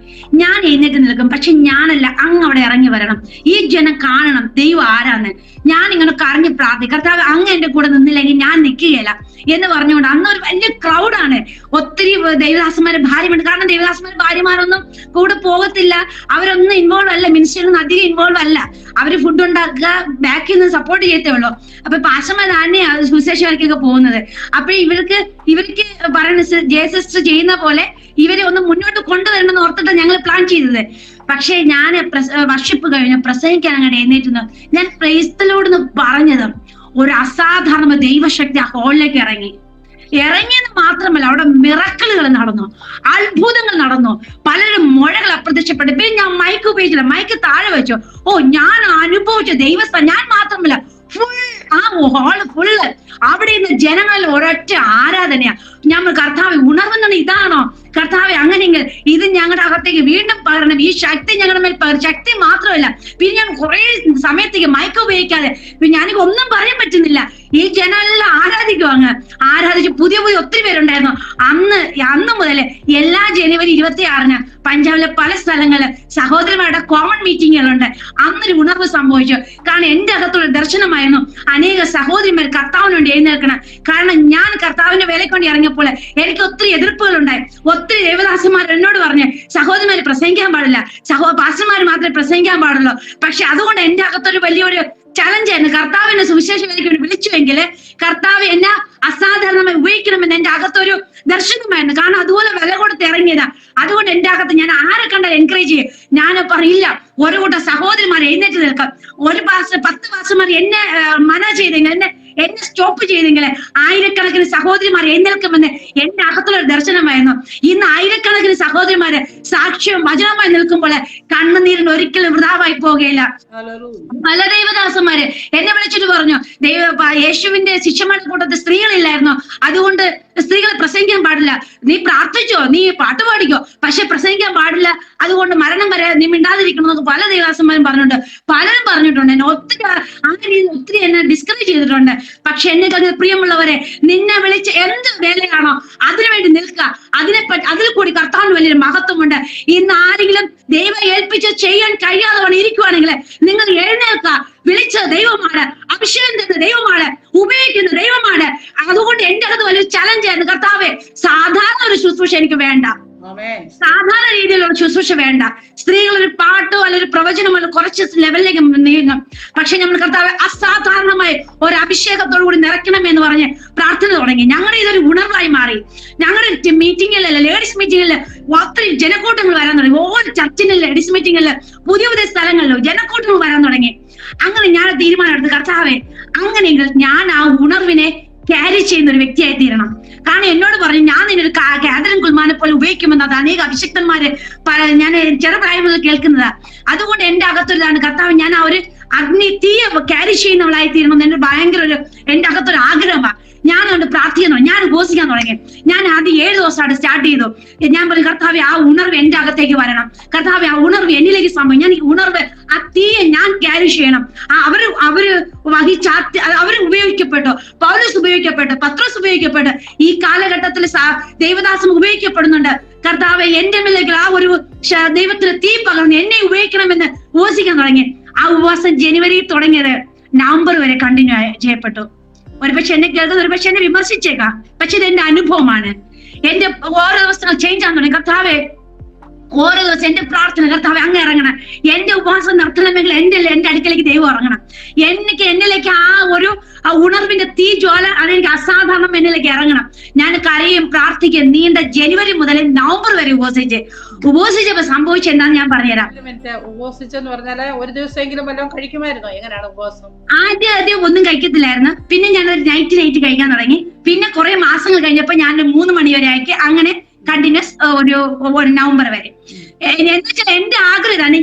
ഞാൻ എഴുന്നേറ്റ് നിൽക്കും, പക്ഷെ ഞാനല്ല, അങ്ങ് അവിടെ ഇറങ്ങി വരണം, ഈ ജനം കാണണം ദൈവം ആരാന്ന്. ഞാൻ ഇങ്ങനെ കരഞ്ഞ് പ്രാർത്ഥിക്കും, കർത്താവ് അങ്ങ് എന്റെ കൂടെ നിന്നില്ലെങ്കിൽ ഞാൻ നിൽക്കുകയില്ല എന്ന് പറഞ്ഞുകൊണ്ട്. അന്ന് ഒരു വലിയ ക്രൗഡാണ്, ഒത്തിരി ദേവദാസന്മാരുടെ ഭാര്യമുണ്ട്. കാരണം ദേവദാസന്മാരുടെ ഭാര്യമാരൊന്നും കൂടെ പോകത്തില്ല, അവരൊന്നും ഇൻവോൾവ് അല്ല, മിനിസ്റ്ററിൽ അധികം ഇൻവോൾവ് അല്ല. അവര് ഫുഡ് ഉണ്ടാക്കുക, ബാക്കിൽ നിന്ന് സപ്പോർട്ട് ചെയ്യത്തേ ഉള്ളൂ. അപ്പൊ പാസ്റ്റർമാർ തന്നെയാണ് സുവിശേഷവർക്കൊക്കെ പോകുന്നത്. അപ്പൊ ഇവർക്ക് പറയുന്ന ജയസിസ്റ്റർ ചെയ്യുന്ന പോലെ ഇവരെ ഒന്ന് മുന്നോട്ട് കൊണ്ടുവരണം എന്ന് ഓർത്തിട്ട് ഞങ്ങൾ പ്ലാൻ ചെയ്തത്. പക്ഷെ ഞാൻ വർഷിപ്പ് കഴിഞ്ഞ് പ്രസംഗിക്കാൻ അങ്ങനെ എഴുന്നേറ്റുന്നു. ഞാൻ ക്രൈസ്തലോട് പറഞ്ഞത് ഒരു അസാധാരണ ദൈവശക്തി ആ ഹോളിലേക്ക് ഇറങ്ങിയെന്ന് മാത്രമല്ല, അവിടെ മിറക്കിളുകൾ നടന്നു, അത്ഭുതങ്ങൾ നടന്നു, പലരും മുഴകൾ അപ്രത്യക്ഷപ്പെട്ടു. പിന്നെ ഞാൻ മൈക്ക് ഉപയോഗിച്ചില്ല, മൈക്ക് താഴെ വെച്ചു. ഞാൻ അനുഭവിച്ച ദൈവസ്ഥ ഞാൻ മാത്രമല്ല, ഫുൾ ആ ഹോള് ഫുള്ള് അവിടെ നിന്ന് ജനങ്ങളിൽ ഒരൊറ്റ ആരാധനയാ. ഞാൻ കർത്താവ് ഉണർവെന്നാണ്, ഇതാണോ കർത്താവ്? അങ്ങനെയെങ്കിൽ ഇത് ഞങ്ങളുടെ അകത്തേക്ക് വീണ്ടും പകരണം, ഈ ശക്തി ഞങ്ങളുടെ മേൽ പകരണം. ശക്തി മാത്രമല്ല, പിന്നെ ഞാൻ കുറെ സമയത്തേക്ക് മയക്ക ഉപയോഗിക്കാതെ ഞാനിക്ക് ഒന്നും പറയാൻ പറ്റുന്നില്ല. ഈ ജനമെല്ലാം ആരാധിച്ച് പുതിയ ഒത്തിരി പേരുണ്ടായിരുന്നു. അന്ന് മുതല് എല്ലാ ജനുവരി 26-ന് പഞ്ചാബിലെ പല സ്ഥലങ്ങളില് സഹോദരന്മാരുടെ കോമൺ മീറ്റിങ്ങുകളുണ്ട്. അന്നൊരു ഉണർവ് സംഭവിച്ചു. കാരണം എന്റെ അകത്തുള്ള ദർശനമായിരുന്നു, അനേക സഹോദരിമാർ കർത്താവിന് വേണ്ടി എഴുന്നേൽക്കണം. കാരണം ഞാൻ കർത്താവിന്റെ വേലയ്ക്ക് വേണ്ടി ഇറങ്ങിയപ്പോൾ എനിക്ക് ഒത്തിരി എതിർപ്പുകൾ ഉണ്ടായി. ഒത്തിരി ദേവദാസന്മാർ എന്നോട് പറഞ്ഞ് സഹോദരിമാര് പ്രസംഗിക്കാൻ പാടില്ല, പാസ്റ്റർമാർ മാത്രമേ പ്രസംഗിക്കാൻ പാടുള്ളൂ. പക്ഷെ അതുകൊണ്ട് എന്റെ അകത്തൊരു വലിയൊരു ചലഞ്ചായിരുന്നു. കർത്താവിന്റെ സുവിശേഷ വേലയ്ക്ക് വേണ്ടി വിളിച്ചുവെങ്കിൽ കർത്താവ് എന്നെ അസാധാരണമായി ഉപയോഗിക്കണമെന്ന് എന്റെ അകത്തൊരു ദർശനമായിരുന്നു. കാരണം അതുപോലെ വില കൊടുത്ത് ഇറങ്ങിയതാ. അതുകൊണ്ട് എന്റെ അകത്ത് ഞാൻ ആരെ കണ്ടാൽ എൻകറേജ് ചെയ്യും. ഞാൻ പറയില്ല, ഒരു കൂട്ടം സഹോദരിമാർ എഴുന്നേറ്റ് നിൽക്കാം, 10 പാസ്റ്റർമാർ എന്നെ മന ചെയ്തെങ്കിൽ, എന്നെ സ്റ്റോപ്പ് ചെയ്തെങ്കിൽ ആയിരക്കണക്കിന് സഹോദരിമാർ എഴുന്നേൽക്കുമെന്ന് എന്റെ അകത്തുള്ള ദർശനമായിരുന്നു. ഇന്ന് ആയിരക്കണക്കിന് സഹോദരിമാര് സാക്ഷ്യവും വചനമായി നിൽക്കുമ്പോൾ കണ്ണുനീരിന് ഒരിക്കലും വൃഥാവായി പോകുകയില്ല. പല ദൈവദാസന്മാര് എന്നെ വിളിച്ചിട്ട് പറഞ്ഞു, യേശുവിന്റെ ശിഷ്യന്മാരുടെ കൂട്ടത്തിൽ സ്ത്രീകളില്ലായിരുന്നു, അതുകൊണ്ട് സ്ത്രീകളെ പ്രസംഗിക്കാൻ പാടില്ല, നീ പ്രാർത്ഥിച്ചോ, നീ പാട്ട് പാടിക്കോ, പക്ഷെ പ്രസംഗിക്കാൻ പാടില്ല, അതുകൊണ്ട് മരണം വരെ നീ മിണ്ടാതിരിക്കണം എന്നൊക്കെ പല ദേവദാസന്മാരും പറഞ്ഞിട്ടുണ്ട്. പലരും പറഞ്ഞിട്ടുണ്ട്, എന്നെ ഒത്തിരി എന്നെ ഡിസ്കറേജ് ചെയ്തിട്ടുണ്ട്. പക്ഷെ എന്നെ പ്രിയമുള്ളവരെ, നിന്നെ വിളിച്ച് എന്ത് വേലയാണോ അതിനുവേണ്ടി നിൽക്കുക. അതിൽ കൂടി കർത്താവിന് വലിയൊരു മഹത്വമുണ്ട്. ഇന്ന് ആരെങ്കിലും ദൈവം ഏൽപ്പിച്ച് ചെയ്യാൻ കഴിയാതെ ഇരിക്കുവാണെങ്കിൽ നിങ്ങൾ എഴുന്നേൽക്കുക. വിളിച്ച ദൈവമാണ്, അഭിഷേകം തരുന്ന ദൈവമാണ്, ഉപയോഗിക്കുന്ന ദൈവമാണ്. അതുകൊണ്ട് എന്റെ അകത്ത് വലിയ ചലഞ്ച് ആയിരുന്നു, കർത്താവെ സാധാരണ ഒരു ശുശ്രൂഷ എനിക്ക് വേണ്ട, സാധാരണ രീതിയിലുള്ള ശുശ്രൂഷ വേണ്ട. സ്ത്രീകൾ ഒരു പാട്ടോ അല്ലെങ്കിൽ പ്രവചനമോ കുറച്ച് ലെവലിലേക്ക് നീങ്ങും. പക്ഷെ നമ്മൾ കർത്താവ് അസാധാരണമായി ഒരു അഭിഷേകത്തോടു കൂടി നിറയ്ക്കണം എന്ന് പറഞ്ഞ് പ്രാർത്ഥന തുടങ്ങി. ഞങ്ങളുടെ ഇതൊരു ഉണർവായി മാറി. ഞങ്ങളുടെ മീറ്റിംഗിലല്ല, ലേഡീസ് മീറ്റിംഗില് ഒത്തിരി ജനക്കൂട്ടങ്ങൾ വരാൻ തുടങ്ങി. ഓരോ ചർച്ചിലെ ലേഡീസ് മീറ്റിംഗില് പുതിയ സ്ഥലങ്ങളിലോ ജനക്കൂട്ടങ്ങൾ വരാൻ തുടങ്ങി. അങ്ങനെ ഞാൻ തീരുമാനം എടുത്തു, കർത്താവെ അങ്ങനെയെങ്കിൽ ഞാൻ ആ ഉണർവിനെ ക്യാരി ചെയ്യുന്ന ഒരു വ്യക്തിയായി തീരണം. കാരണം എന്നോട് പറഞ്ഞു, ഞാൻ നിന്നൊരു കാതറിൻ കുൽമാനെ പോലെ ഉപയോഗിക്കുമെന്ന് അത് അനേക അഭിഷിക്തന്മാര് ഞാൻ ചെറുപ്രായം മുതൽ കേൾക്കുന്നതാ. അതുകൊണ്ട് എന്റെ അകത്തൊരിതാണ്, കർത്താവ് ഞാൻ ആ ഒരു അഗ്നി തീയെ ക്യാരി ചെയ്യുന്നവളായി തീരണം എന്ന് ഭയങ്കര എന്റെ അകത്തൊരു ആഗ്രഹമാണ്. ഞാൻ അതുകൊണ്ട് പ്രാർത്ഥിക്കുന്നു, ഞാൻ ഉപവസിക്കാൻ തുടങ്ങി. ഞാൻ ആദ്യം 7 ദിവസമായിട്ട് സ്റ്റാർട്ട് ചെയ്തു. ഞാൻ പറഞ്ഞു, കർത്താവെ ആ ഉണർവ് എന്റെ അകത്തേക്ക് വരണം, കർത്താവെ ആ ഉണർവ് എന്നിലേക്ക് സംഭവിക്കും, ഞാൻ ഈ ഉണർവ് ആ തീയെ ഞാൻ ക്യാരി ചെയ്യണം. അവര് വഹിച്ച അവർ ഉപയോഗിക്കപ്പെട്ടു, പൗലോസ് ഉപയോഗിക്കപ്പെട്ടു, പത്രോസ് ഉപയോഗിക്കപ്പെട്ടു, ഈ കാലഘട്ടത്തിൽ ദൈവദാസൻ ഉപയോഗിക്കപ്പെടുന്നുണ്ട്. കർത്താവെ എന്റെ മേലേക്ക് ആ ഒരു ദൈവത്തിന് തീ പകർന്ന് എന്നെ ഉപയോഗിക്കണമെന്ന് ഉപവസിക്കാൻ തുടങ്ങി. ആ ഉപവാസം ജനുവരി തുടങ്ങിയത് നവംബർ വരെ കണ്ടിന്യൂ ചെയ്യപ്പെട്ടു. ഒരുപക്ഷെ എന്നെ കേൾക്കുന്നത്, ഒരുപക്ഷെ എന്നെ വിമർശിച്ചേക്കാം, പക്ഷെ ഇത് എന്റെ അനുഭവമാണ്. എന്റെ ഓരോ ദിവസങ്ങൾ ചേഞ്ച് ആണെന്ന് തുടങ്ങി. കർത്താവെ ഓരോ ദിവസം എന്റെ പ്രാർത്ഥന, കർത്താവെ അങ്ങ് ഇറങ്ങണം, എന്റെ ഉപവാസം നടത്തണമെങ്കിൽ എന്റെ അടുക്കലേക്ക് ദൈവം ഇറങ്ങണം. എന്നിലേക്ക് ആ ഒരു ഉണർവിന്റെ തീ ജ്വാല അതെനിക്ക് അസാധാരണം എന്നിലേക്ക് ഇറങ്ങണം. ഞാൻ കരയും പ്രാർത്ഥിക്കും. നീണ്ട ജനുവരി മുതൽ നവംബർ വരെ ഉപവസിച്ചപ്പോ സംഭവിച്ച എന്താന്ന് ഞാൻ പറഞ്ഞുതരാം. ഉപവസിച്ചെന്ന് പറഞ്ഞാല് ഒരു ദിവസമെങ്കിലും വല്ലതും കഴിക്കുമായിരുന്നോ? എങ്ങനെയാണ് ഉപവാസം? ആദ്യം ഒന്നും കഴിക്കത്തില്ലായിരുന്നു. പിന്നെ ഞാൻ ഒരു നൈറ്റ് കഴിക്കാൻ തുടങ്ങി. പിന്നെ കുറെ മാസങ്ങൾ കഴിഞ്ഞപ്പോ ഞാൻ 3 മണി വരെ ആക്കി, അങ്ങനെ കണ്ടിന്യൂസ് ഒരു നവംബർ വരെ. എന്ന് വെച്ചാൽ എന്റെ ആഗ്രഹമാണ്,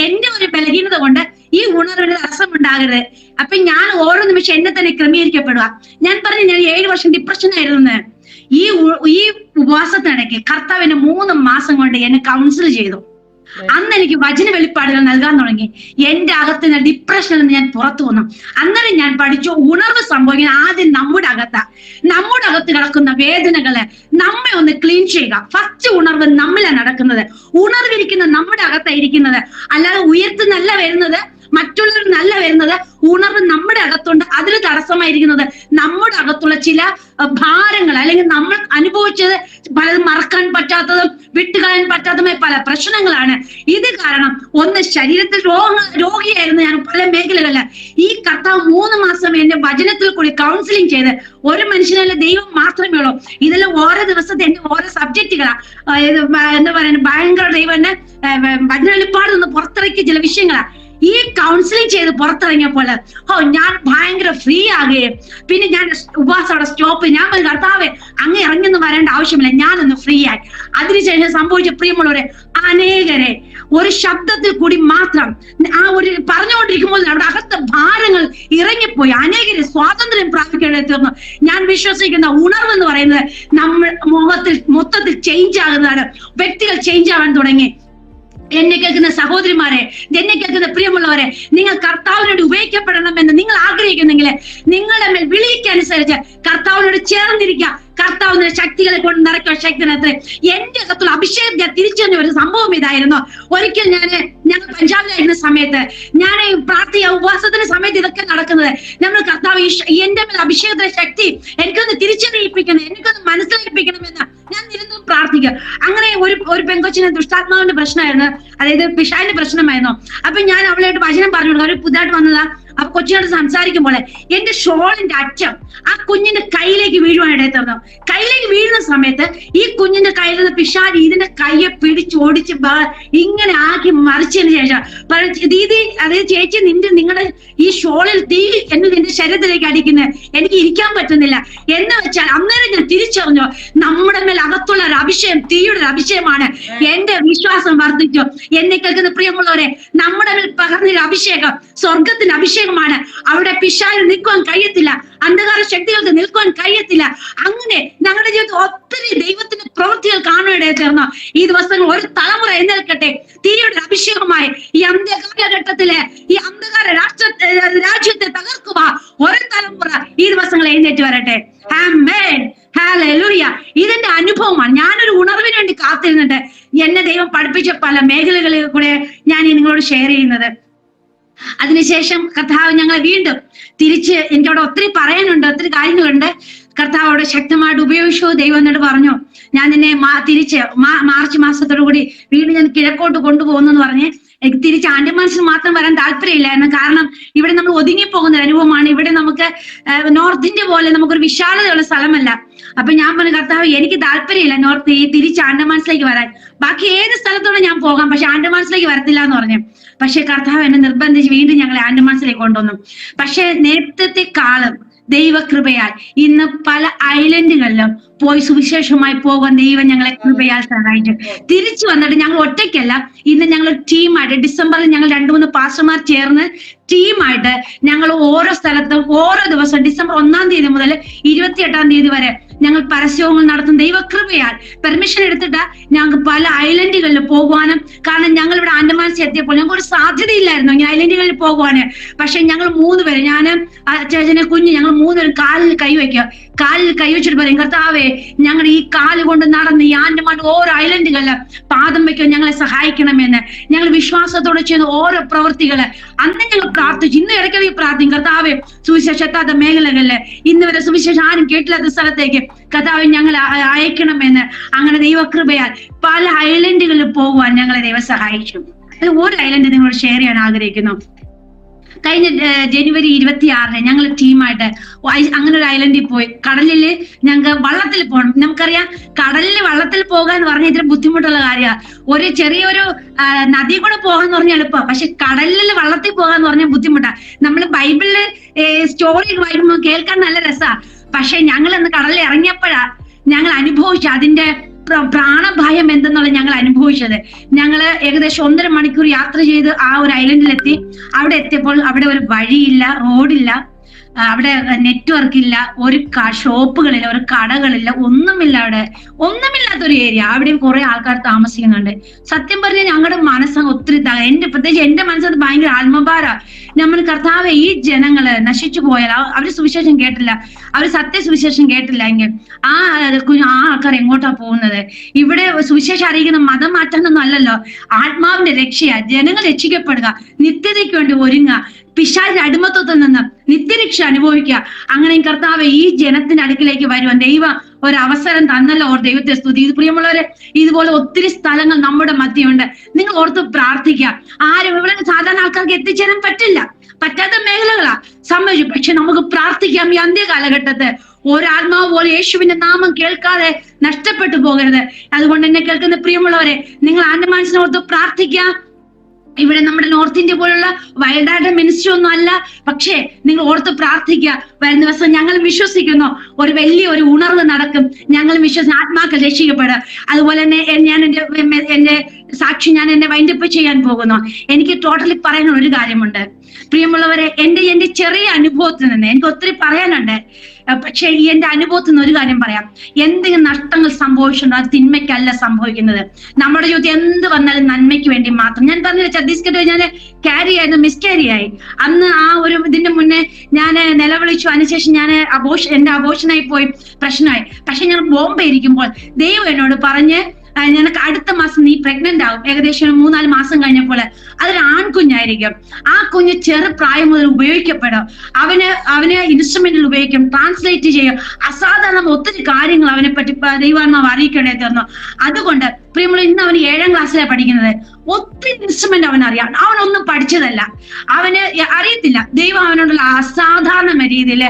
എന്റെ ഒരു ബലഹീനത കൊണ്ട് ഈ ഉണർവിന് രസം ഉണ്ടാകരുത്. അപ്പൊ ഞാൻ ഓരോ നിമിഷം എന്നെ തന്നെ ക്രമീകരിക്കപ്പെടുക. ഞാൻ പറഞ്ഞു, ഞാൻ 7 വർഷം ഡിപ്രഷൻ ആയിരുന്നു. ഈ ഉപവാസത്തിനിടയ്ക്ക് കർത്താവിന് 3 മാസം കൊണ്ട് എന്നെ കൗൺസിൽ ചെയ്തു. അന്ന് എനിക്ക് വചന വെളിപ്പാടുകൾ നൽകാൻ തുടങ്ങി. എന്റെ അകത്ത് ഡിപ്രഷനിൽ നിന്ന് ഞാൻ പുറത്തു വന്നു. അന്നേരം ഞാൻ പഠിച്ചു, ഉണർവ് സംഭവിക്കുന്ന ആദ്യം നമ്മുടെ അകത്ത് കിടക്കുന്ന വേദനകളെ നമ്മെ ഒന്ന് ക്ലീൻ ചെയ്യുക. ഫസ്റ്റ് ഉണർവ് നമ്മളിലാണ് നടക്കുന്നത്. ഉണർവിരിക്കുന്ന നമ്മുടെ അകത്തായിരിക്കുന്നത്, അല്ലാതെ ഉയർത്തുന്നല്ല വരുന്നത്, മറ്റുള്ളവർ നല്ല വരുന്നത്. ഉണർവ് നമ്മുടെ അകത്തുണ്ട്. അതിന് തടസ്സമായിരിക്കുന്നത് നമ്മുടെ അകത്തുള്ള ചില ഭാരങ്ങൾ, അല്ലെങ്കിൽ നമ്മൾ അനുഭവിച്ചത് പലതും മറക്കാൻ പറ്റാത്തതും വിട്ടുകളയാൻ പറ്റാത്തതുമായ പല പ്രശ്നങ്ങളാണ്. ഇത് കാരണം ഒന്ന് ശരീരത്തിൽ രോഗിയായിരുന്നു ഞാൻ പല മേഖലകളില്. ഈ കർത്താവ് 3 മാസം എന്റെ വചനത്തിൽ കൂടി കൗൺസിലിംഗ് ചെയ്ത്, ഒരു മനുഷ്യനല്ല ദൈവം മാത്രമേ ഉള്ളൂ. ഇതെല്ലാം ഓരോ ദിവസത്തെ എന്റെ ഓരോ സബ്ജക്റ്റുകളാ. എന്താ പറയുക, ഭയങ്കര ദൈവം എന്നെ വചന വെളിപ്പാട് നിന്ന് പുറത്തിറക്കിയ ചില വിഷയങ്ങളാ. ഈ കൗൺസിലിംഗ് ചെയ്ത് പുറത്തിറങ്ങിയപ്പോൾ ഞാൻ ഭയങ്കര ഫ്രീ ആകുകയും, പിന്നെ ഞാൻ ഉപവാസം അവിടെ സ്റ്റോപ്പ്, ഞാൻ കർത്താവേ അങ്ങ് ഇറങ്ങിയൊന്നും വരേണ്ട ആവശ്യമില്ല, ഞാനൊന്ന് ഫ്രീ ആയി. അതിനുശേഷം സംഭവിച്ച പ്രിയമുള്ളവരെ, അനേകരെ ഒരു ശബ്ദത്തിൽ കൂടി മാത്രം ആ ഒരു പറഞ്ഞുകൊണ്ടിരിക്കുമ്പോൾ അവിടെ അകത്ത് ഭാരങ്ങൾ ഇറങ്ങിപ്പോയി. അനേകരെ സ്വാതന്ത്ര്യം പ്രാപിക്കേണ്ടത് തീർന്നു. ഞാൻ വിശ്വസിക്കുന്ന ഉണർവ് എന്ന് പറയുന്നത് നമ്മൾ മൊത്തത്തിൽ ചേഞ്ച് ആകുന്നതാണ്. വ്യക്തികൾ ചേഞ്ച് ആവാൻ തുടങ്ങി. എന്നെ കേൾക്കുന്ന സഹോദരിമാരെ, എന്നെ കേൾക്കുന്ന പ്രിയമുള്ളവരെ, നിങ്ങൾ കർത്താവിനോട് ഉപയോഗിക്കപ്പെടണമെന്ന് നിങ്ങൾ ആഗ്രഹിക്കുന്നെങ്കിൽ നിങ്ങളുടെ മേൽ വിളിക്കനുസരിച്ച് കർത്താവിനോട് ചേർന്നിരിക്കുക. കർത്താവിന്റെ ശക്തികളെ കൊണ്ട് നിറയ്ക്കുക. ശക്തിനകത്ത് എന്റെ അകത്തുള്ള അഭിഷേകം ഞാൻ തിരിച്ചറിഞ്ഞ ഒരു സംഭവം ഇതായിരുന്നു. ഒരിക്കൽ ഞങ്ങൾ പഞ്ചാബിലായിരുന്ന സമയത്ത്, ഞാൻ പ്രാർത്ഥന ഉപവാസത്തിന്റെ സമയത്ത് ഇതൊക്കെ നടക്കുന്നത്, നമ്മൾ കർത്താവ് എന്റെ മേൽ അഭിഷേകത്തിന്റെ ശക്തി എനിക്കൊന്ന് തിരിച്ചറിയിപ്പിക്കണം, എനിക്കൊന്ന് മനസ്സിലാക്കിപ്പിക്കണമെന്ന് ഞാൻ നിരന്തരം പ്രാർത്ഥിക്കുക. അങ്ങനെ ഒരു പെങ്കൊച്ചിന് ദുഷ്ടാത്മാവിന്റെ പ്രശ്നമായിരുന്നു, അതായത് പിശാചിന്റെ പ്രശ്നമായിരുന്നു. അപ്പൊ ഞാൻ അവളായിട്ട് വചനം പറഞ്ഞു കൊടുക്കുക. അവർ പുതുതായിട്ട് വന്നതാ. അപ്പൊ കൊച്ചിനോട് സംസാരിക്കുമ്പോൾ എന്റെ ഷോളിന്റെ അറ്റം ആ കുഞ്ഞിന്റെ കയ്യിലേക്ക് വീഴുവാനിടയിൽ തീർന്നു. കയ്യിലേക്ക് വീഴുന്ന സമയത്ത് ഈ കുഞ്ഞിന്റെ കയ്യിൽ നിന്ന് പിശാചി ഇതിന്റെ കയ്യെ പിടിച്ചോടിച്ച് ഇങ്ങനെ ആക്കി മറിച്ചതിന് ശേഷം ദീദി, അതായത് ചേച്ചി, നിങ്ങളുടെ ഈ ഷോളിൽ തീ നിന്റെ ശരീരത്തിലേക്ക് അടിക്കുന്നത് എനിക്ക് ഇരിക്കാൻ പറ്റുന്നില്ല എന്ന് വെച്ചാൽ, അന്നേരം ഞാൻ തിരിച്ചറിഞ്ഞു നമ്മുടെ മേൽ അകത്തുള്ള ഒരു അഭിഷേകം തീയുടെ ഒരു അഭിഷേകമാണ്. എന്റെ വിശ്വാസം വർദ്ധിച്ചു. എന്നെ കേൾക്കുന്ന പ്രിയമുള്ളവരെ, നമ്മുടെ മേൽ പകർന്നൊരു അഭിഷേകം സ്വർഗത്തിന്റെ അഭിഷേകമാണ്. അവിടെ പിശാചിന് നിൽക്കുവാൻ കഴിയത്തില്ല, അന്ധകാര ശക്തികൾക്ക് നിൽക്കുവാൻ കഴിയത്തില്ല. അങ്ങനെ ഞങ്ങളുടെ ജീവിതത്തിൽ ഒത്തിരി ദൈവത്തിന്റെ പ്രവൃത്തികൾ കാണുവാനിടയിൽ തീർന്നു. ഈ ദിവസങ്ങൾ ഒരു തലമുറ എഴുന്നേൽക്കട്ടെ, തീയുടെ അഭിഷേകമായി ഈ അന്ത്യകാലഘട്ടത്തിലെ ഈ അന്ധകാര രാജ്യത്തെ തകർക്കുക ഒരു തലമുറ ഈ ദിവസങ്ങൾ എഴുന്നേറ്റ് വരട്ടെ. ആമേൻ, ഹല്ലേലൂയ. ഇതിന്റെ അനുഭവമാണ്. ഞാനൊരു ഉണർവിന് വേണ്ടി കാത്തിരുന്നിട്ട് എന്നെ ദൈവം പഠിപ്പിച്ച പല മേഖലകളിൽ കൂടെ ഞാൻ നിങ്ങളോട് ഷെയർ ചെയ്യുന്നത്. അതിനുശേഷം കർത്താവ് ഞങ്ങളെ വീണ്ടും തിരിച്ച്, എനിക്കവിടെ ഒത്തിരി പറയാനുണ്ട്, ഒത്തിരി കാര്യങ്ങളുണ്ട്. കർത്താവ് അവിടെ ശക്തമായിട്ട് ഉപയോഗിച്ചു. ദൈവം എന്നോട് പറഞ്ഞു, ഞാൻ നിന്നെ തിരിച്ച് മാർച്ച് മാസത്തോടു കൂടി വീണ്ടും ഞാൻ കിഴക്കോട്ട് കൊണ്ടുപോകുന്നു എന്ന് പറഞ്ഞ്. എനിക്ക് തിരിച്ച് ആൻഡമാൻസിൽ മാത്രം വരാൻ താല്പര്യമില്ലായിരുന്നു. കാരണം ഇവിടെ നമ്മൾ ഒതുങ്ങിപ്പോകുന്ന അനുഭവമാണ്. ഇവിടെ നമുക്ക് നോർത്ത് ഇന്ത്യ പോലെ നമുക്കൊരു വിശാലതയുള്ള സ്ഥലമല്ല. അപ്പൊ ഞാൻ പറഞ്ഞു, കർത്താവ് എനിക്ക് താല്പര്യമില്ല തിരിച്ച് ആൻഡമാൻസിലേക്ക് വരാൻ. ബാക്കി ഏത് സ്ഥലത്തോടെ ഞാൻ പോകാം, പക്ഷെ ആൻഡമാൻസിലേക്ക് വരത്തില്ല എന്ന് പറഞ്ഞു. പക്ഷെ കർത്താവ് എന്നെ നിർബന്ധിച്ച് വീണ്ടും ഞങ്ങളെ ആൻഡമാൻസിലേക്ക് കൊണ്ടുവന്നു. പക്ഷെ നേരത്തെ കാലം ദൈവകൃപയാൽ ഇന്ന് പല ഐലൻഡുകളിലും പോയി സുവിശേഷമായി പോകാൻ ദൈവം ഞങ്ങളെ കൃപയാൽ സഹായിച്ചു. തിരിച്ചു വന്നിട്ട് ഞങ്ങൾ ഒറ്റയ്ക്കല്ല, ഇന്ന് ഞങ്ങൾ ടീമായിട്ട് ഡിസംബറിൽ ഞങ്ങൾ 2-3 പാസ്റ്റർമാർ ചേർന്ന് ടീമായിട്ട് ഞങ്ങൾ ഓരോ സ്ഥലത്തും ഓരോ ദിവസം ഡിസംബർ 1-ാം തീയതി മുതൽ 28-ാം തീയതി വരെ ഞങ്ങൾ പരസ്യങ്ങൾ നടത്തും. ദൈവകൃപയാൽ പെർമിഷൻ എടുത്തിട്ട് ഞങ്ങൾക്ക് പല ഐലൻഡുകളിൽ പോകുവാനും. കാരണം ഞങ്ങൾ ഇവിടെ ആൻഡമാൻസിൽ എത്തിയപ്പോൾ ഞങ്ങൾക്ക് ഒരു സാധ്യതയില്ലായിരുന്നു ഇങ്ങനെ ഐലൻഡുകളിൽ പോകുവാന്. പക്ഷെ ഞങ്ങൾ 3 പേര്, ഞാനും ചേച്ചനെ കുഞ്ഞ്, ഞങ്ങൾ 3 പേരും കാലിൽ കൈവച്ചിട്ട് പറയും, കർത്താവേ ഞങ്ങളുടെ ഈ കാല് കൊണ്ട് നടന്ന് ഈ ആൻഡമാൻ ഓരോ ഐലൻഡുകളിൽ പാദം വയ്ക്കാൻ ഞങ്ങളെ സഹായിക്കണമെന്ന് ഞങ്ങൾ വിശ്വാസത്തോടെ ചെയ്യുന്ന ഓരോ പ്രവൃത്തികള് അന്ന് ഞങ്ങൾ പ്രാർത്ഥിച്ചു. ഇന്ന് ഇടയ്ക്കിടയ്ക്ക് പ്രാർത്ഥിക്കും, കർത്താവേ സുവിശേഷം എത്താത്ത മേഖലകളില്, ഇന്ന് വരെ സുവിശേഷം ആരും കേട്ടില്ലാത്ത സ്ഥലത്തേക്ക് കർത്താവേ ഞങ്ങൾ അയക്കണമെന്ന്. അങ്ങനെ ദൈവകൃപയാൽ പല ഐലൻഡുകളിൽ പോകുവാൻ ഞങ്ങളെ ദൈവം സഹായിച്ചു. അത് ഒരു ഐലൻഡ് നിങ്ങളോട് ഷെയർ ചെയ്യാൻ ആഗ്രഹിക്കുന്നു. കഴിഞ്ഞ ജനുവരി 26-ന് ഞങ്ങൾ ടീമായിട്ട് അങ്ങനെ ഒരു ഐലൻഡിൽ പോയി. കടലില് ഞങ്ങൾക്ക് വള്ളത്തിൽ പോകണം. നമുക്കറിയാം, കടലിൽ വള്ളത്തിൽ പോകാൻ എന്ന് പറഞ്ഞാൽ ഇത്ര ബുദ്ധിമുട്ടുള്ള കാര്യമാണ്. ഒരു ചെറിയൊരു നദി കൂടെ പോകാന്ന് പറഞ്ഞാൽ എളുപ്പം, പക്ഷെ കടലിൽ വള്ളത്തിൽ പോകാന്ന് പറഞ്ഞാൽ ബുദ്ധിമുട്ടാണ്. നമ്മൾ ബൈബിളില് സ്റ്റോറി വായിക്കുമ്പോൾ കേൾക്കാൻ നല്ല രസമാണ്. പക്ഷെ ഞങ്ങൾ ഇന്ന് കടലിൽ ഇറങ്ങിയപ്പോഴാ ഞങ്ങൾ അനുഭവിച്ചു അതിന്റെ പ്രാണഭയം എന്തെന്നുള്ള ഞങ്ങൾ അനുഭവിച്ചത്. ഞങ്ങള് ഏകദേശം 1.5 മണിക്കൂർ യാത്ര ചെയ്ത് ആ ഒരു ഐലൻഡിലെത്തി. അവിടെ എത്തിയപ്പോൾ അവിടെ ഒരു വഴിയില്ല, റോഡില്ല, അവിടെ നെറ്റ്വർക്ക് ഇല്ല, ഒരു ഷോപ്പുകളില്ല, ഒരു കടകളില്ല, ഒന്നുമില്ല. അവിടെ ഒന്നുമില്ലാത്തൊരു ഏരിയ. അവിടെയും കുറെ ആൾക്കാർ താമസിക്കുന്നുണ്ട്. സത്യം പറഞ്ഞാൽ ഞങ്ങളുടെ മനസ്സങ്ങ് ഒത്തിരി പ്രത്യേകിച്ച് എന്റെ മനസ്സത് ഭയങ്കര ആത്മഭാര. നമ്മൾ കർത്താവെ, ഈ ജനങ്ങള് നശിച്ചു പോയാൽ, അവര് സുവിശേഷം കേട്ടില്ല, അവര് സത്യസുവിശേഷം കേട്ടില്ല എങ്കിൽ ആ ആൾക്കാർ എങ്ങോട്ടാ പോകുന്നത്? ഇവിടെ സുവിശേഷം അറിയിക്കുന്ന മതം മാറ്റാനൊന്നും അല്ലല്ലോ, ആത്മാവിന്റെ രക്ഷയാ. ജനങ്ങൾ രക്ഷിക്കപ്പെടുക, നിത്യതയ്ക്ക് വേണ്ടി ഒരുങ്ങുക, പിശാചിന്റെ അടിമത്വത്തിൽ നിന്ന് നിത്യരക്ഷ അനുഭവിക്കുക. അങ്ങനെ കർത്താവ് ഈ ജനത്തിന്റെ അടുക്കിലേക്ക് വരുവാൻ ദൈവം ഒരവസരം തന്നല്ലോ. ഓർ ദൈവത്തെ സ്തുതി. ഇത് പ്രിയമുള്ളവരെ, ഇതുപോലെ ഒത്തിരി സ്ഥലങ്ങൾ നമ്മുടെ മധ്യമുണ്ട്. നിങ്ങൾ ഓർത്ത് പ്രാർത്ഥിക്കുക. ആരും ഇവിടെ സാധാരണ ആൾക്കാർക്ക് എത്തിച്ചേരാൻ പറ്റാത്ത മേഖലകളാ സംഭവിച്ചു. പക്ഷെ നമുക്ക് പ്രാർത്ഥിക്കാം. ഈ അന്ത്യ കാലഘട്ടത്ത് ഒരാത്മാവ് പോലെ യേശുവിന്റെ നാമം കേൾക്കാതെ നഷ്ടപ്പെട്ടു പോകരുത്. അതുകൊണ്ട് എന്നെ കേൾക്കുന്ന പ്രിയമുള്ളവരെ, നിങ്ങൾ ആന്റെ മനസ്സിനോർത്ത് പ്രാർത്ഥിക്കാം. ഇവിടെ നമ്മുടെ നോർത്ത് ഇന്ത്യ പോലുള്ള വൈൽഡായിട്ട് മിനിസ്ട്രി ഒന്നും അല്ല, പക്ഷേ നിങ്ങൾ ഓർത്ത് പ്രാർത്ഥിക്കുക. വരുന്ന ദിവസം ഞങ്ങൾ വിശ്വസിക്കുന്നു ഒരു വലിയൊരു ഉണർവ് നടക്കും. ഞങ്ങൾ ആത്മാക്കൾ രക്ഷിക്കപ്പെടുക. അതുപോലെ തന്നെ ഞാൻ എന്റെ സാക്ഷി ഞാൻ എന്നെ വൈൻഡപ്പ് ചെയ്യാൻ പോകുന്നു. എനിക്ക് ടോട്ടലി പറയാൻ ഒരു കാര്യമുണ്ട് പ്രിയമുള്ളവരെ. എന്റെ ചെറിയ അനുഭവത്തിൽ നിന്ന് എനിക്ക് ഒത്തിരി പറയാനുണ്ട്. പക്ഷെ എന്റെ അനുഭവത്തിൽ നിന്ന് ഒരു കാര്യം പറയാം. എന്തെങ്കിലും നഷ്ടങ്ങൾ സംഭവിച്ചിട്ടുണ്ടോ, അത് തിന്മയ്ക്കല്ല സംഭവിക്കുന്നത്. നമ്മുടെ ജീവിതത്തിൽ എന്ത് വന്നാലും നന്മയ്ക്ക് വേണ്ടി മാത്രം. ഞാൻ പറഞ്ഞില്ല, ഛത്തീസ്ഗഡ് ഞാൻ ക്യാരി ആയിരുന്നു, മിസ്കാരി ആയി. അന്ന് ആ ഒരു ഇതിന്റെ മുന്നേ ഞാൻ നിലവിളിച്ചു. അതിനുശേഷം ഞാൻ എന്റെ അബോഷനായി പോയി, പ്രശ്നമായി. പക്ഷെ ഞാൻ ബോംബെ ഇരിക്കുമ്പോൾ ദൈവം എന്നോട് പറഞ്ഞ്, നിനക്ക് അടുത്ത മാസം നീ പ്രഗ്നന്റ് ആവും. ഏകദേശം 3-4 മാസം കഴിഞ്ഞപ്പോൾ അതൊരു ആൺകുഞ്ഞായിരിക്കും. ആ കുഞ്ഞ് ചെറുപ്രായം മുതൽ ഉപയോഗിക്കപ്പെടും. അവന് ഇൻസ്ട്രുമെന്റിൽ ഉപയോഗിക്കും, ട്രാൻസ്ലേറ്റ് ചെയ്യും. അസാധാരണ ഒത്തിരി കാര്യങ്ങൾ അവനെ പറ്റി ദൈവാത്മാവ് അറിയിക്കേണ്ടി തീർന്നു. അതുകൊണ്ട് പ്രിയമുള്ള, ഇന്ന് അവന് 7ാം ക്ലാസ്സിലാണ് പഠിക്കുന്നത്. ഒത്തിരി ഇൻസ്ട്രുമെന്റ് അവനറിയാം. അവനൊന്നും പഠിച്ചതല്ല, അവന് അറിയത്തില്ല. ദൈവം അവനോടുള്ള അസാധാരണ രീതിയിൽ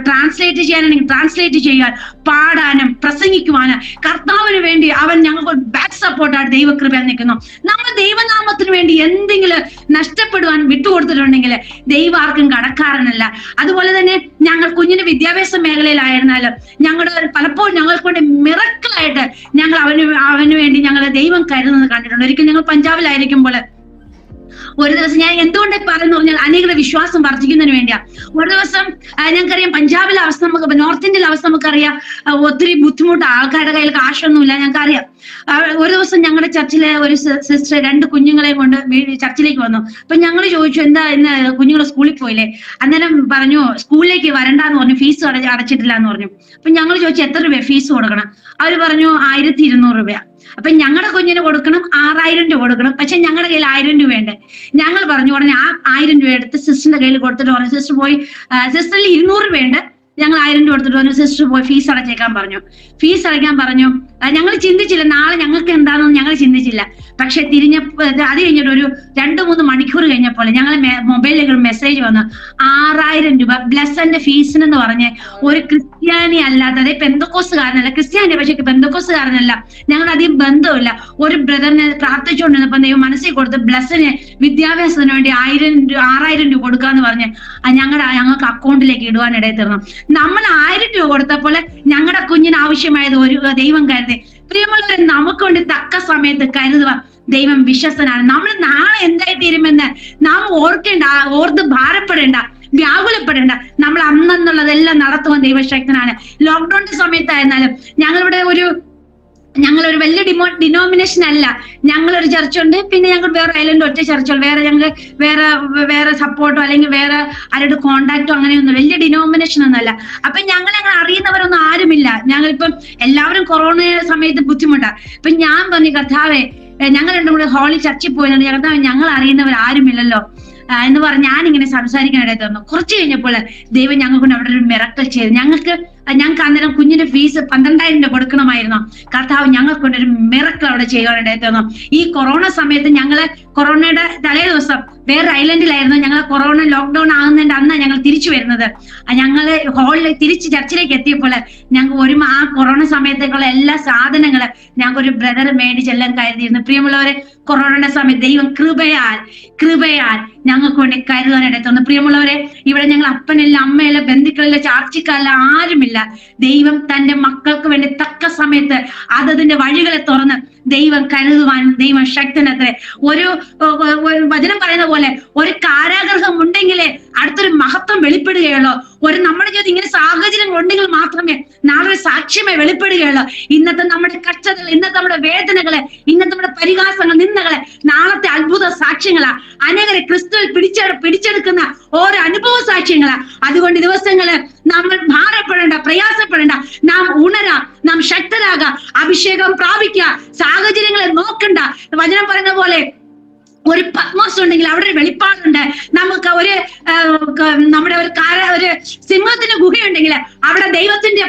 ട്രാൻസ്ലേറ്റ് ചെയ്യാനാണെങ്കിൽ ട്രാൻസ്ലേറ്റ് ചെയ്യാൻ, പാടാനും പ്രസംഗിക്കുവാനും കർത്താവിന് വേണ്ടി അവൻ ഞങ്ങൾക്ക് ബാക്ക് സപ്പോർട്ടായിട്ട് ദൈവകൃപയിൽ നിൽക്കുന്നു. നമ്മൾ ദൈവനാമത്തിന് വേണ്ടി എന്തെങ്കിലും നഷ്ടപ്പെടുവാൻ വിട്ടുകൊടുത്തിട്ടുണ്ടെങ്കിൽ ദൈവം ആർക്കും കടക്കാരനല്ല. അതുപോലെ തന്നെ ഞങ്ങൾ കുഞ്ഞിന്റെ വിദ്യാഭ്യാസ മേഖലയിലായിരുന്നാലും പലപ്പോഴും ഞങ്ങൾക്ക് വേണ്ടി മിറക്കിളായിട്ട് ഞങ്ങൾ അവന് വേണ്ടി ഞങ്ങൾ ദൈവം കരുതുന്നത് കണ്ടിട്ടുണ്ട്. ഒരിക്കൽ ഞങ്ങൾ പഞ്ചാബിലായിരിക്കുമ്പോൾ ഒരു ദിവസം, ഞാൻ എന്തുകൊണ്ടൊക്കെ പറയുന്നു പറഞ്ഞാൽ അനേകരുടെ വിശ്വാസം വർദ്ധിക്കുന്നതിന് വേണ്ടിയാ. ഒരു ദിവസം ഞങ്ങൾക്കറിയാം പഞ്ചാബിലെ അവസ്ഥ, നോർത്ത് ഇന്ത്യയിലെ അവസ്ഥ നമുക്കറിയാം. ഒത്തിരി ബുദ്ധിമുട്ട്, ആൾക്കാരുടെ കയ്യിൽ കാശൊന്നുമില്ല, ഞങ്ങൾക്കറിയാം. ഒരു ദിവസം ഞങ്ങളുടെ ചർച്ചിലെ ഒരു സിസ്റ്റർ 2 കുഞ്ഞുങ്ങളെ കൊണ്ട് ചർച്ചിലേക്ക് വന്നു. അപ്പൊ ഞങ്ങൾ ചോദിച്ചു, എന്താ ഇന്ന് കുഞ്ഞുങ്ങൾ സ്കൂളിൽ പോയില്ലേ? അന്നേരം പറഞ്ഞു സ്കൂളിലേക്ക് വരണ്ടെന്ന് പറഞ്ഞു, ഫീസ് അടച്ചിട്ടില്ല എന്ന് പറഞ്ഞു. അപ്പൊ ഞങ്ങൾ ചോദിച്ചു, എത്ര രൂപ ഫീസ് കൊടുക്കണം? അവര് പറഞ്ഞു 1200 രൂപ. അപ്പൊ ഞങ്ങളുടെ കുഞ്ഞിന് കൊടുക്കണം 6000 രൂപ കൊടുക്കണം. പക്ഷെ ഞങ്ങളുടെ കയ്യിൽ 1000 രൂപയുണ്ട്. ഞങ്ങൾ പറഞ്ഞു ഉടനെ ആ 1000 രൂപ എടുത്ത് സിസ്റ്ററിന്റെ കയ്യിൽ കൊടുത്തിട്ട് പറഞ്ഞു, സിസ്റ്റർ പോയി, സിസ്റ്ററിൽ 200 രൂപയുണ്ട്, ഞങ്ങൾ 1000 രൂപ കൊടുത്തിട്ട് പറഞ്ഞു, സിസ്റ്റർ പോയി ഫീസ് അടച്ചേക്കാൻ പറഞ്ഞു. ഫീസ് അടയ്ക്കാൻ പറഞ്ഞു. ഞങ്ങൾ ചിന്തിച്ചില്ല നാളെ ഞങ്ങൾക്ക് എന്താണെന്ന് ഞങ്ങൾ ചിന്തിച്ചില്ല. പക്ഷെ അത് കഴിഞ്ഞിട്ട് ഒരു 2-3 മണിക്കൂർ കഴിഞ്ഞപ്പോൾ ഞങ്ങൾ മൊബൈലിലേക്ക് ഒരു മെസ്സേജ് വന്നു, 6000 രൂപ ബ്ലെസ്സന്റെ ഫീസിനെന്ന് പറഞ്ഞ് ഒരു ക്രിസ്ത്യാനി അല്ലാത്ത, അതായത് പെന്തക്കോസ്തുകാരനല്ല, ക്രിസ്ത്യാനി പക്ഷെ പെന്തക്കോസ്തുകാരനല്ല, ഞങ്ങളുടെ അധികം ബന്ധമില്ല, ഒരു ബ്രദറിനെ പ്രാർത്ഥിച്ചുകൊണ്ടിരുന്നപ്പോൾ ദൈവം മനസ്സിൽ കൊടുത്ത് ബ്ലെസ്സിന് വിദ്യാഭ്യാസത്തിന് വേണ്ടി 6000 രൂപ കൊടുക്കാന്ന് പറഞ്ഞ് ഞങ്ങൾക്ക് അക്കൗണ്ടിലേക്ക് ഇടുവാനിടയിൽ തീർന്നു. നമ്മൾ 1000 രൂപ കൊടുത്തപ്പോൾ ഞങ്ങളുടെ കുഞ്ഞിന് ആവശ്യമായത് ഒരു ദൈവം കരുതി. പ്രിയമുള്ളവരെ, നമുക്ക് വേണ്ടി തക്ക സമയത്ത് കരുതുക. ദൈവം വിശ്വസ്തനാണ്. നമ്മൾ നാളെ എന്തായി തീരുമെന്ന് നാം ഓർത്ത് ഭാരപ്പെടേണ്ട, വ്യാകുലപ്പെടേണ്ട. നമ്മൾ അന്നെന്നുള്ളതെല്ലാം നടത്തുവാൻ ദൈവശക്തനാണ്. ലോക്ക്ഡൌണിന്റെ സമയത്തായിരുന്നാലും ഞങ്ങളൊരു വലിയ ഡിനോമിനേഷൻ അല്ല. ഞങ്ങളൊരു ചർച്ചുണ്ട്, പിന്നെ ഞങ്ങൾ വേറെ ഐലൻഡ് ഒറ്റ ചർച്ചുകൾ, ഞങ്ങൾ വേറെ സപ്പോർട്ടോ അല്ലെങ്കിൽ വേറെ ആരുടെ കോണ്ടാക്റ്റോ അങ്ങനെയൊന്നും വലിയ ഡിനോമിനേഷൻ ഒന്നുമല്ല. അപ്പൊ ഞങ്ങൾ അറിയുന്നവരൊന്നും ആരുമില്ല. ഞങ്ങളിപ്പം എല്ലാവരും കൊറോണ സമയത്ത് ബുദ്ധിമുട്ടാ. അപ്പൊ ഞാൻ പറഞ്ഞു, കർത്താവേ, ഞങ്ങൾ 2 കൂടെ ഹോളിൽ ചർച്ചിൽ പോയതുകൊണ്ട് കർത്താവേ, ഞങ്ങൾ അറിയുന്നവർ ആരുമില്ലല്ലോ എന്ന് പറഞ്ഞ് ഞാനിങ്ങനെ സംസാരിക്കാനിടയിൽ തന്നു. കുറച്ച് കഴിഞ്ഞപ്പോൾ ദൈവം ഞങ്ങൾക്ക് അവിടെ ഒരു മിറക്കൽ ചെയ്തു. ഞങ്ങൾക്ക് അന്നേരം കുഞ്ഞിന്റെ ഫീസ് 12000 രൂപ കൊടുക്കണമായിരുന്നു. കർത്താവ് ഞങ്ങൾക്ക് ഒരു മിറക്കൽ അവിടെ ചെയ്യാനിടയിൽ തന്നു. ഈ കൊറോണ സമയത്ത് കൊറോണയുടെ തലേ ദിവസം വേറെ ഐലൻഡിലായിരുന്നു. ഞങ്ങൾ കൊറോണ ലോക്ക്ഡൌൺ ആകുന്നതിന്റെ അന്ന് ഞങ്ങൾ തിരിച്ചു വരുന്നത്. ഞങ്ങള് ഹോളിൽ തിരിച്ച് ചർച്ചിലേക്ക് എത്തിയപ്പോൾ ഞങ്ങൾ ആ കൊറോണ സമയത്തേക്കുള്ള എല്ലാ സാധനങ്ങളും ഞങ്ങൾക്ക് ഒരു ബ്രദർ മേടിച്ചെല്ലാം കരുതിയിരുന്നു. പ്രിയമുള്ളവരെ, കൊറോണയുടെ സമയത്ത് ദൈവം കൃപയാൽ ഞങ്ങൾക്ക് വേണ്ടി കരുതാനിടത്തുന്നു. പ്രിയമുള്ളവരെ, ഇവിടെ ഞങ്ങൾ അപ്പനില്ല, അമ്മയില്ല, ബന്ധുക്കളില്ല, ചാർച്ചിക്കാരില്ല, ആരുമില്ല. ദൈവം തന്റെ മക്കൾക്ക് വേണ്ടി തക്ക സമയത്ത് അതതിന്റെ വഴികളെ തുറന്ന് ദൈവം കരുതുവാനും ദൈവം ശക്തനത്രേ. ഒരു വചനം പറയുന്ന പോലെ ഒരു കാരാഗ്രഹം ഉണ്ടെങ്കിലേ അടുത്തൊരു മഹത്വം വെളിപ്പെടുകയുള്ളൂ. നമ്മുടെ ജീവിതം ഇങ്ങനെ സാഹചര്യങ്ങൾ ഉണ്ടെങ്കിൽ മാത്രമേ നാളെ ഒരു സാക്ഷ്യമേ വെളിപ്പെടുകയുള്ളൂ. ഇന്നത്തെ നമ്മുടെ കഷ്ടതകൾ, ഇന്നത്തെ നമ്മുടെ വേദനകളെ, ഇന്നത്തെ നമ്മുടെ പരിഹാസങ്ങൾ, നിന്ദകളെ നാളത്തെ അത്ഭുത സാക്ഷ്യങ്ങളാ. അനേകരെ ക്രിസ്തുവിൽ പിടിച്ചെടുക്കുന്ന ഓരോ അനുഭവ സാക്ഷ്യങ്ങളാ. അതുകൊണ്ട് ദിവസങ്ങള് നമ്മൾ ഭാരപ്പെടേണ്ട, പ്രയാസപ്പെടേണ്ട, നാം ഉണരാം, നാം ശക്തരാകാം, അഭിഷേകം പ്രാപിക്കുക, സാഹചര്യങ്ങളെ നോക്കണ്ട. വചനം പറയുന്ന പോലെ ഒരു പത്മോസ് ഉണ്ടെങ്കിൽ അവിടെ ഒരു വെളിപ്പാടുണ്ട്. നമുക്ക് നമ്മുടെ ഒരു സിംഹത്തിന്റെ ഗുഹയുണ്ടെങ്കിൽ അവിടെ ദൈവത്തിന്റെ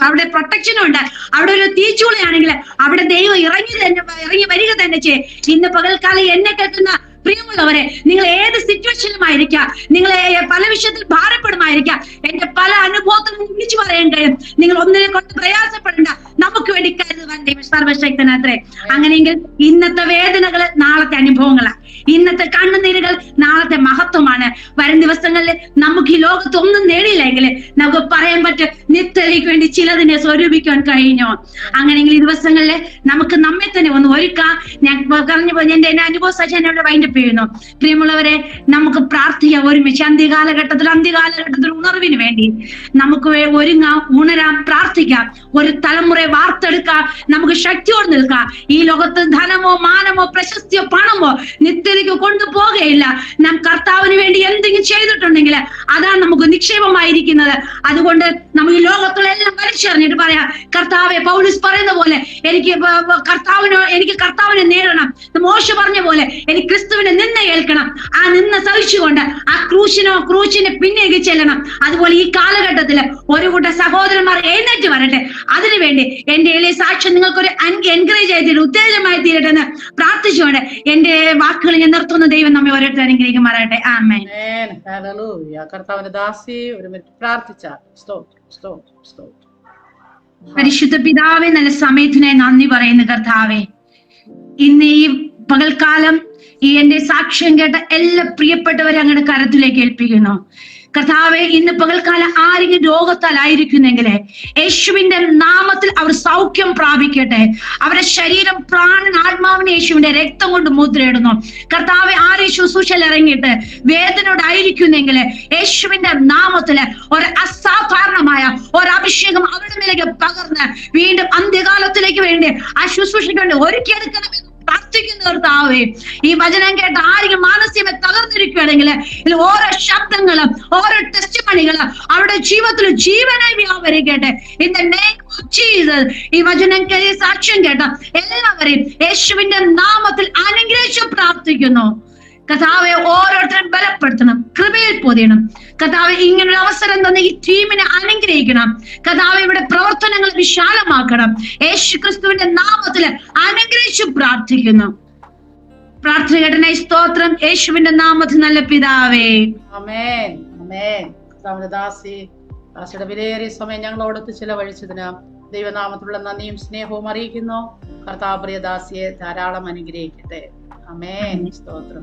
അവിടെ പ്രൊട്ടക്ഷനും ഉണ്ട്. അവിടെ ഒരു തീച്ചൂളയാണെങ്കിൽ അവിടെ ദൈവം ഇറങ്ങി വരിക തന്നെ ചെയ്യും. ഇന്ന് പകൽക്കാലം എന്നെ കേൾക്കുന്ന പ്രിയമുള്ളവരെ, നിങ്ങൾ ഏത് സിറ്റുവേഷനിലുമായിരിക്കാം, നിങ്ങളെ പല വിഷയത്തിൽ ഭാരപ്പെടുമായിരിക്കാം, എന്റെ പല അനുഭവത്തിനും വിളിച്ചു പറയാൻ കഴിയും. നിങ്ങൾ ഒന്നിനെ കൊണ്ട് പ്രയാസപ്പെടേണ്ട, നമുക്ക് വേണ്ടി കരുതുവാൻ ദൈവം സർവശക്തനത്രേ. അങ്ങനെയെങ്കിൽ ഇന്നത്തെ വേദനകള് നാളത്തെ അനുഭവങ്ങളാണ്, ഇന്നത്തെ കണ്ണുനീരുകൾ നാളത്തെ മഹത്വമാണ്. വരും ദിവസങ്ങളിൽ നമുക്ക് ഈ ലോകത്ത് ഒന്നും നേടിയില്ലെങ്കിൽ നമുക്ക് പറയാൻ പറ്റും നിത്യതയ്ക്ക് വേണ്ടി ചിലതിനെ സ്വരൂപിക്കാൻ കഴിഞ്ഞോ. അങ്ങനെയെങ്കിൽ ഈ ദിവസങ്ങളിൽ നമുക്ക് നമ്മെ തന്നെ ഒന്ന് ഒരുക്കാം. ഞാൻ പറഞ്ഞു എന്റെ അനുഭവ സജനോട് വൈൻഡപ്പ് ചെയ്യുന്നു. പ്രിയമുള്ളവരെ, നമുക്ക് പ്രാർത്ഥിക്കാം ഒരുമിച്ച്. അന്ത്യകാലഘട്ടത്തിൽ ഉണർവിന് വേണ്ടി നമുക്ക് ഒരുങ്ങാം, ഉണരാം, പ്രാർത്ഥിക്കാം. ഒരു തലമുറയെ വാർത്തെടുക്കാം, നമുക്ക് ശക്തിയോട് നിൽക്കാം. ഈ ലോകത്ത് ധനമോ മാനമോ പ്രശസ്തിയോ പണമോ നിത്യതയ്ക്ക് കൊണ്ടുപോകുകയില്ല. നാം കർത്താവിന് വേണ്ടി എന്തെങ്കിലും ചെയ്തിട്ടുണ്ടെങ്കിൽ അതാണ് നമുക്ക് നിക്ഷേപമായിരിക്കുന്നത്. അതുകൊണ്ട് നമ്മൾ ഈ ലോകത്തുള്ള എല്ലാം വലിച്ചെറിഞ്ഞിട്ട് പറയാം, കർത്താവെ, പൗലോസ് പറയുന്ന പോലെ എനിക്ക് കർത്താവിനെ നേടണം. മോശ പറഞ്ഞ പോലെ എനിക്ക് ക്രിസ്തുവിനെ നിന്ന ഏൽക്കണം. ആ നിന്ന സഹിച്ചുകൊണ്ട് ആ ക്രൂശിന് പിന്നേക്ക് ചെല്ലണം. അതുപോലെ ഈ കാലഘട്ടത്തിൽ ഒരു കൂട്ടം സഹോദരന്മാർ എഴുന്നേറ്റ് വരട്ടെ. അതിനുവേണ്ടി എന്റെ എളിയ സാക്ഷ്യം നിങ്ങൾക്കൊരു എൻകറേജ് ആയിട്ട് ഉത്തേജനമായി തീരട്ടെ എന്ന് പ്രാർത്ഥിച്ചുകൊണ്ട് എന്റെ വാക്കുകൾ ഞാൻ നിർത്തുന്ന. ദൈവം നമ്മെ ഓരോരുത്തർ അനുഗ്രഹിക്കുമാറാകട്ടെ. ആമേൻ. കർത്താവിന്റെ ദാസി ഒരു മിനിറ്റ് പ്രാർത്ഥിച്ചാൽ. പരിശുദ്ധ പിതാവേ, നല്ല സമയത്തിനായി നന്ദി പറയുന്നു കർത്താവേ. ഇന്ന് ഈ പകൽക്കാലം ഈ എന്റെ സാക്ഷ്യം കേട്ട എല്ലാ പ്രിയപ്പെട്ടവരെ അങ്ങയുടെ കരത്തിലേക്ക് ഏൽപ്പിക്കുന്നു കർത്താവെ. ഇന്ന് പകൽക്കാലം ആരെങ്കിലും രോഗത്താലായിരിക്കുന്നെങ്കിൽ യേശുവിന്റെ നാമത്തിൽ അവർ സൗഖ്യം പ്രാപിക്കട്ടെ. അവരുടെ ശരീരം, പ്രാണൻ, ആത്മാവിനെ യേശുവിന്റെ രക്തം കൊണ്ട് മുദ്രയിടുന്നു കർത്താവെ. ആരെ ശുശ്രൂഷയിൽ ഇറങ്ങിയിട്ട് വേദനയോടായിരിക്കുന്നെങ്കിൽ യേശുവിന്റെ നാമത്തില് ഒരു അസാധാരണമായ ഒരു അഭിഷേകം അവരുടെ മേലേക്ക് പകർന്ന് വീണ്ടും അന്ത്യകാലത്തിലേക്ക് വേണ്ടി ആ ശുശ്രൂഷയ്ക്ക് വേണ്ടി ഒരുക്കിയെടുക്കണമെന്ന് പ്രാർത്ഥിക്കുന്ന കർത്താവേ. ഈ വചനം കേട്ട് ആരെങ്കിലും മാനസികമേ തകർന്നിരിക്കുകയാണെങ്കിൽ ഓരോ ശബ്ദങ്ങളും ഓരോ ടെസ്റ്റിമണികളും അവരുടെ ജീവിതത്തിൽ ജീവനായി വ്യാപരിക്കട്ടെ. In the name of Jesus. ഈ വചനം കേട്ട് സാക്ഷ്യം കേട്ട എല്ലാവരെയും യേശുവിന്റെ നാമത്തിൽ അനുഗ്രഹിച്ച് പ്രാർത്ഥിക്കുന്നു കർത്താവെ. ഓരോരുത്തരും ബലപ്പെടുത്തണം, കൃപയിൽ പൊതിയണം കർത്താവെ. ഇങ്ങനൊരു അവസരം തന്നെ ഈ ടീമിനെ അനുഗ്രഹിക്കണം കർത്താവെ. ഇവിടെ പ്രവർത്തനങ്ങൾ വിശാലമാക്കണം. യേശു ക്രിസ്തുവിന്റെ നാമത്തിൽ അനുഗ്രഹിച്ച് പ്രാർത്ഥിക്കുന്നു. പ്രാർത്ഥന കേട്ടനായി സ്തോത്രം. യേശുവിന്റെ നാമത്തിൽ നല്ല പിതാവേ, ആമേൻ. ആമേൻ. കർത്താവിന്റെ ദാസിയുടെ വിലയേറിയ സമയം ഞങ്ങളോടൊത്ത് ചിലവഴിച്ചതിന് ദൈവനാമത്തിലുള്ള നന്ദിയും സ്നേഹവും അറിയിക്കുന്നു. കർത്താവ് പ്രിയ ദാസിയെ ധാരാളം അനുഗ്രഹിക്കട്ടെ. ആമേൻ. സ്തോത്രം.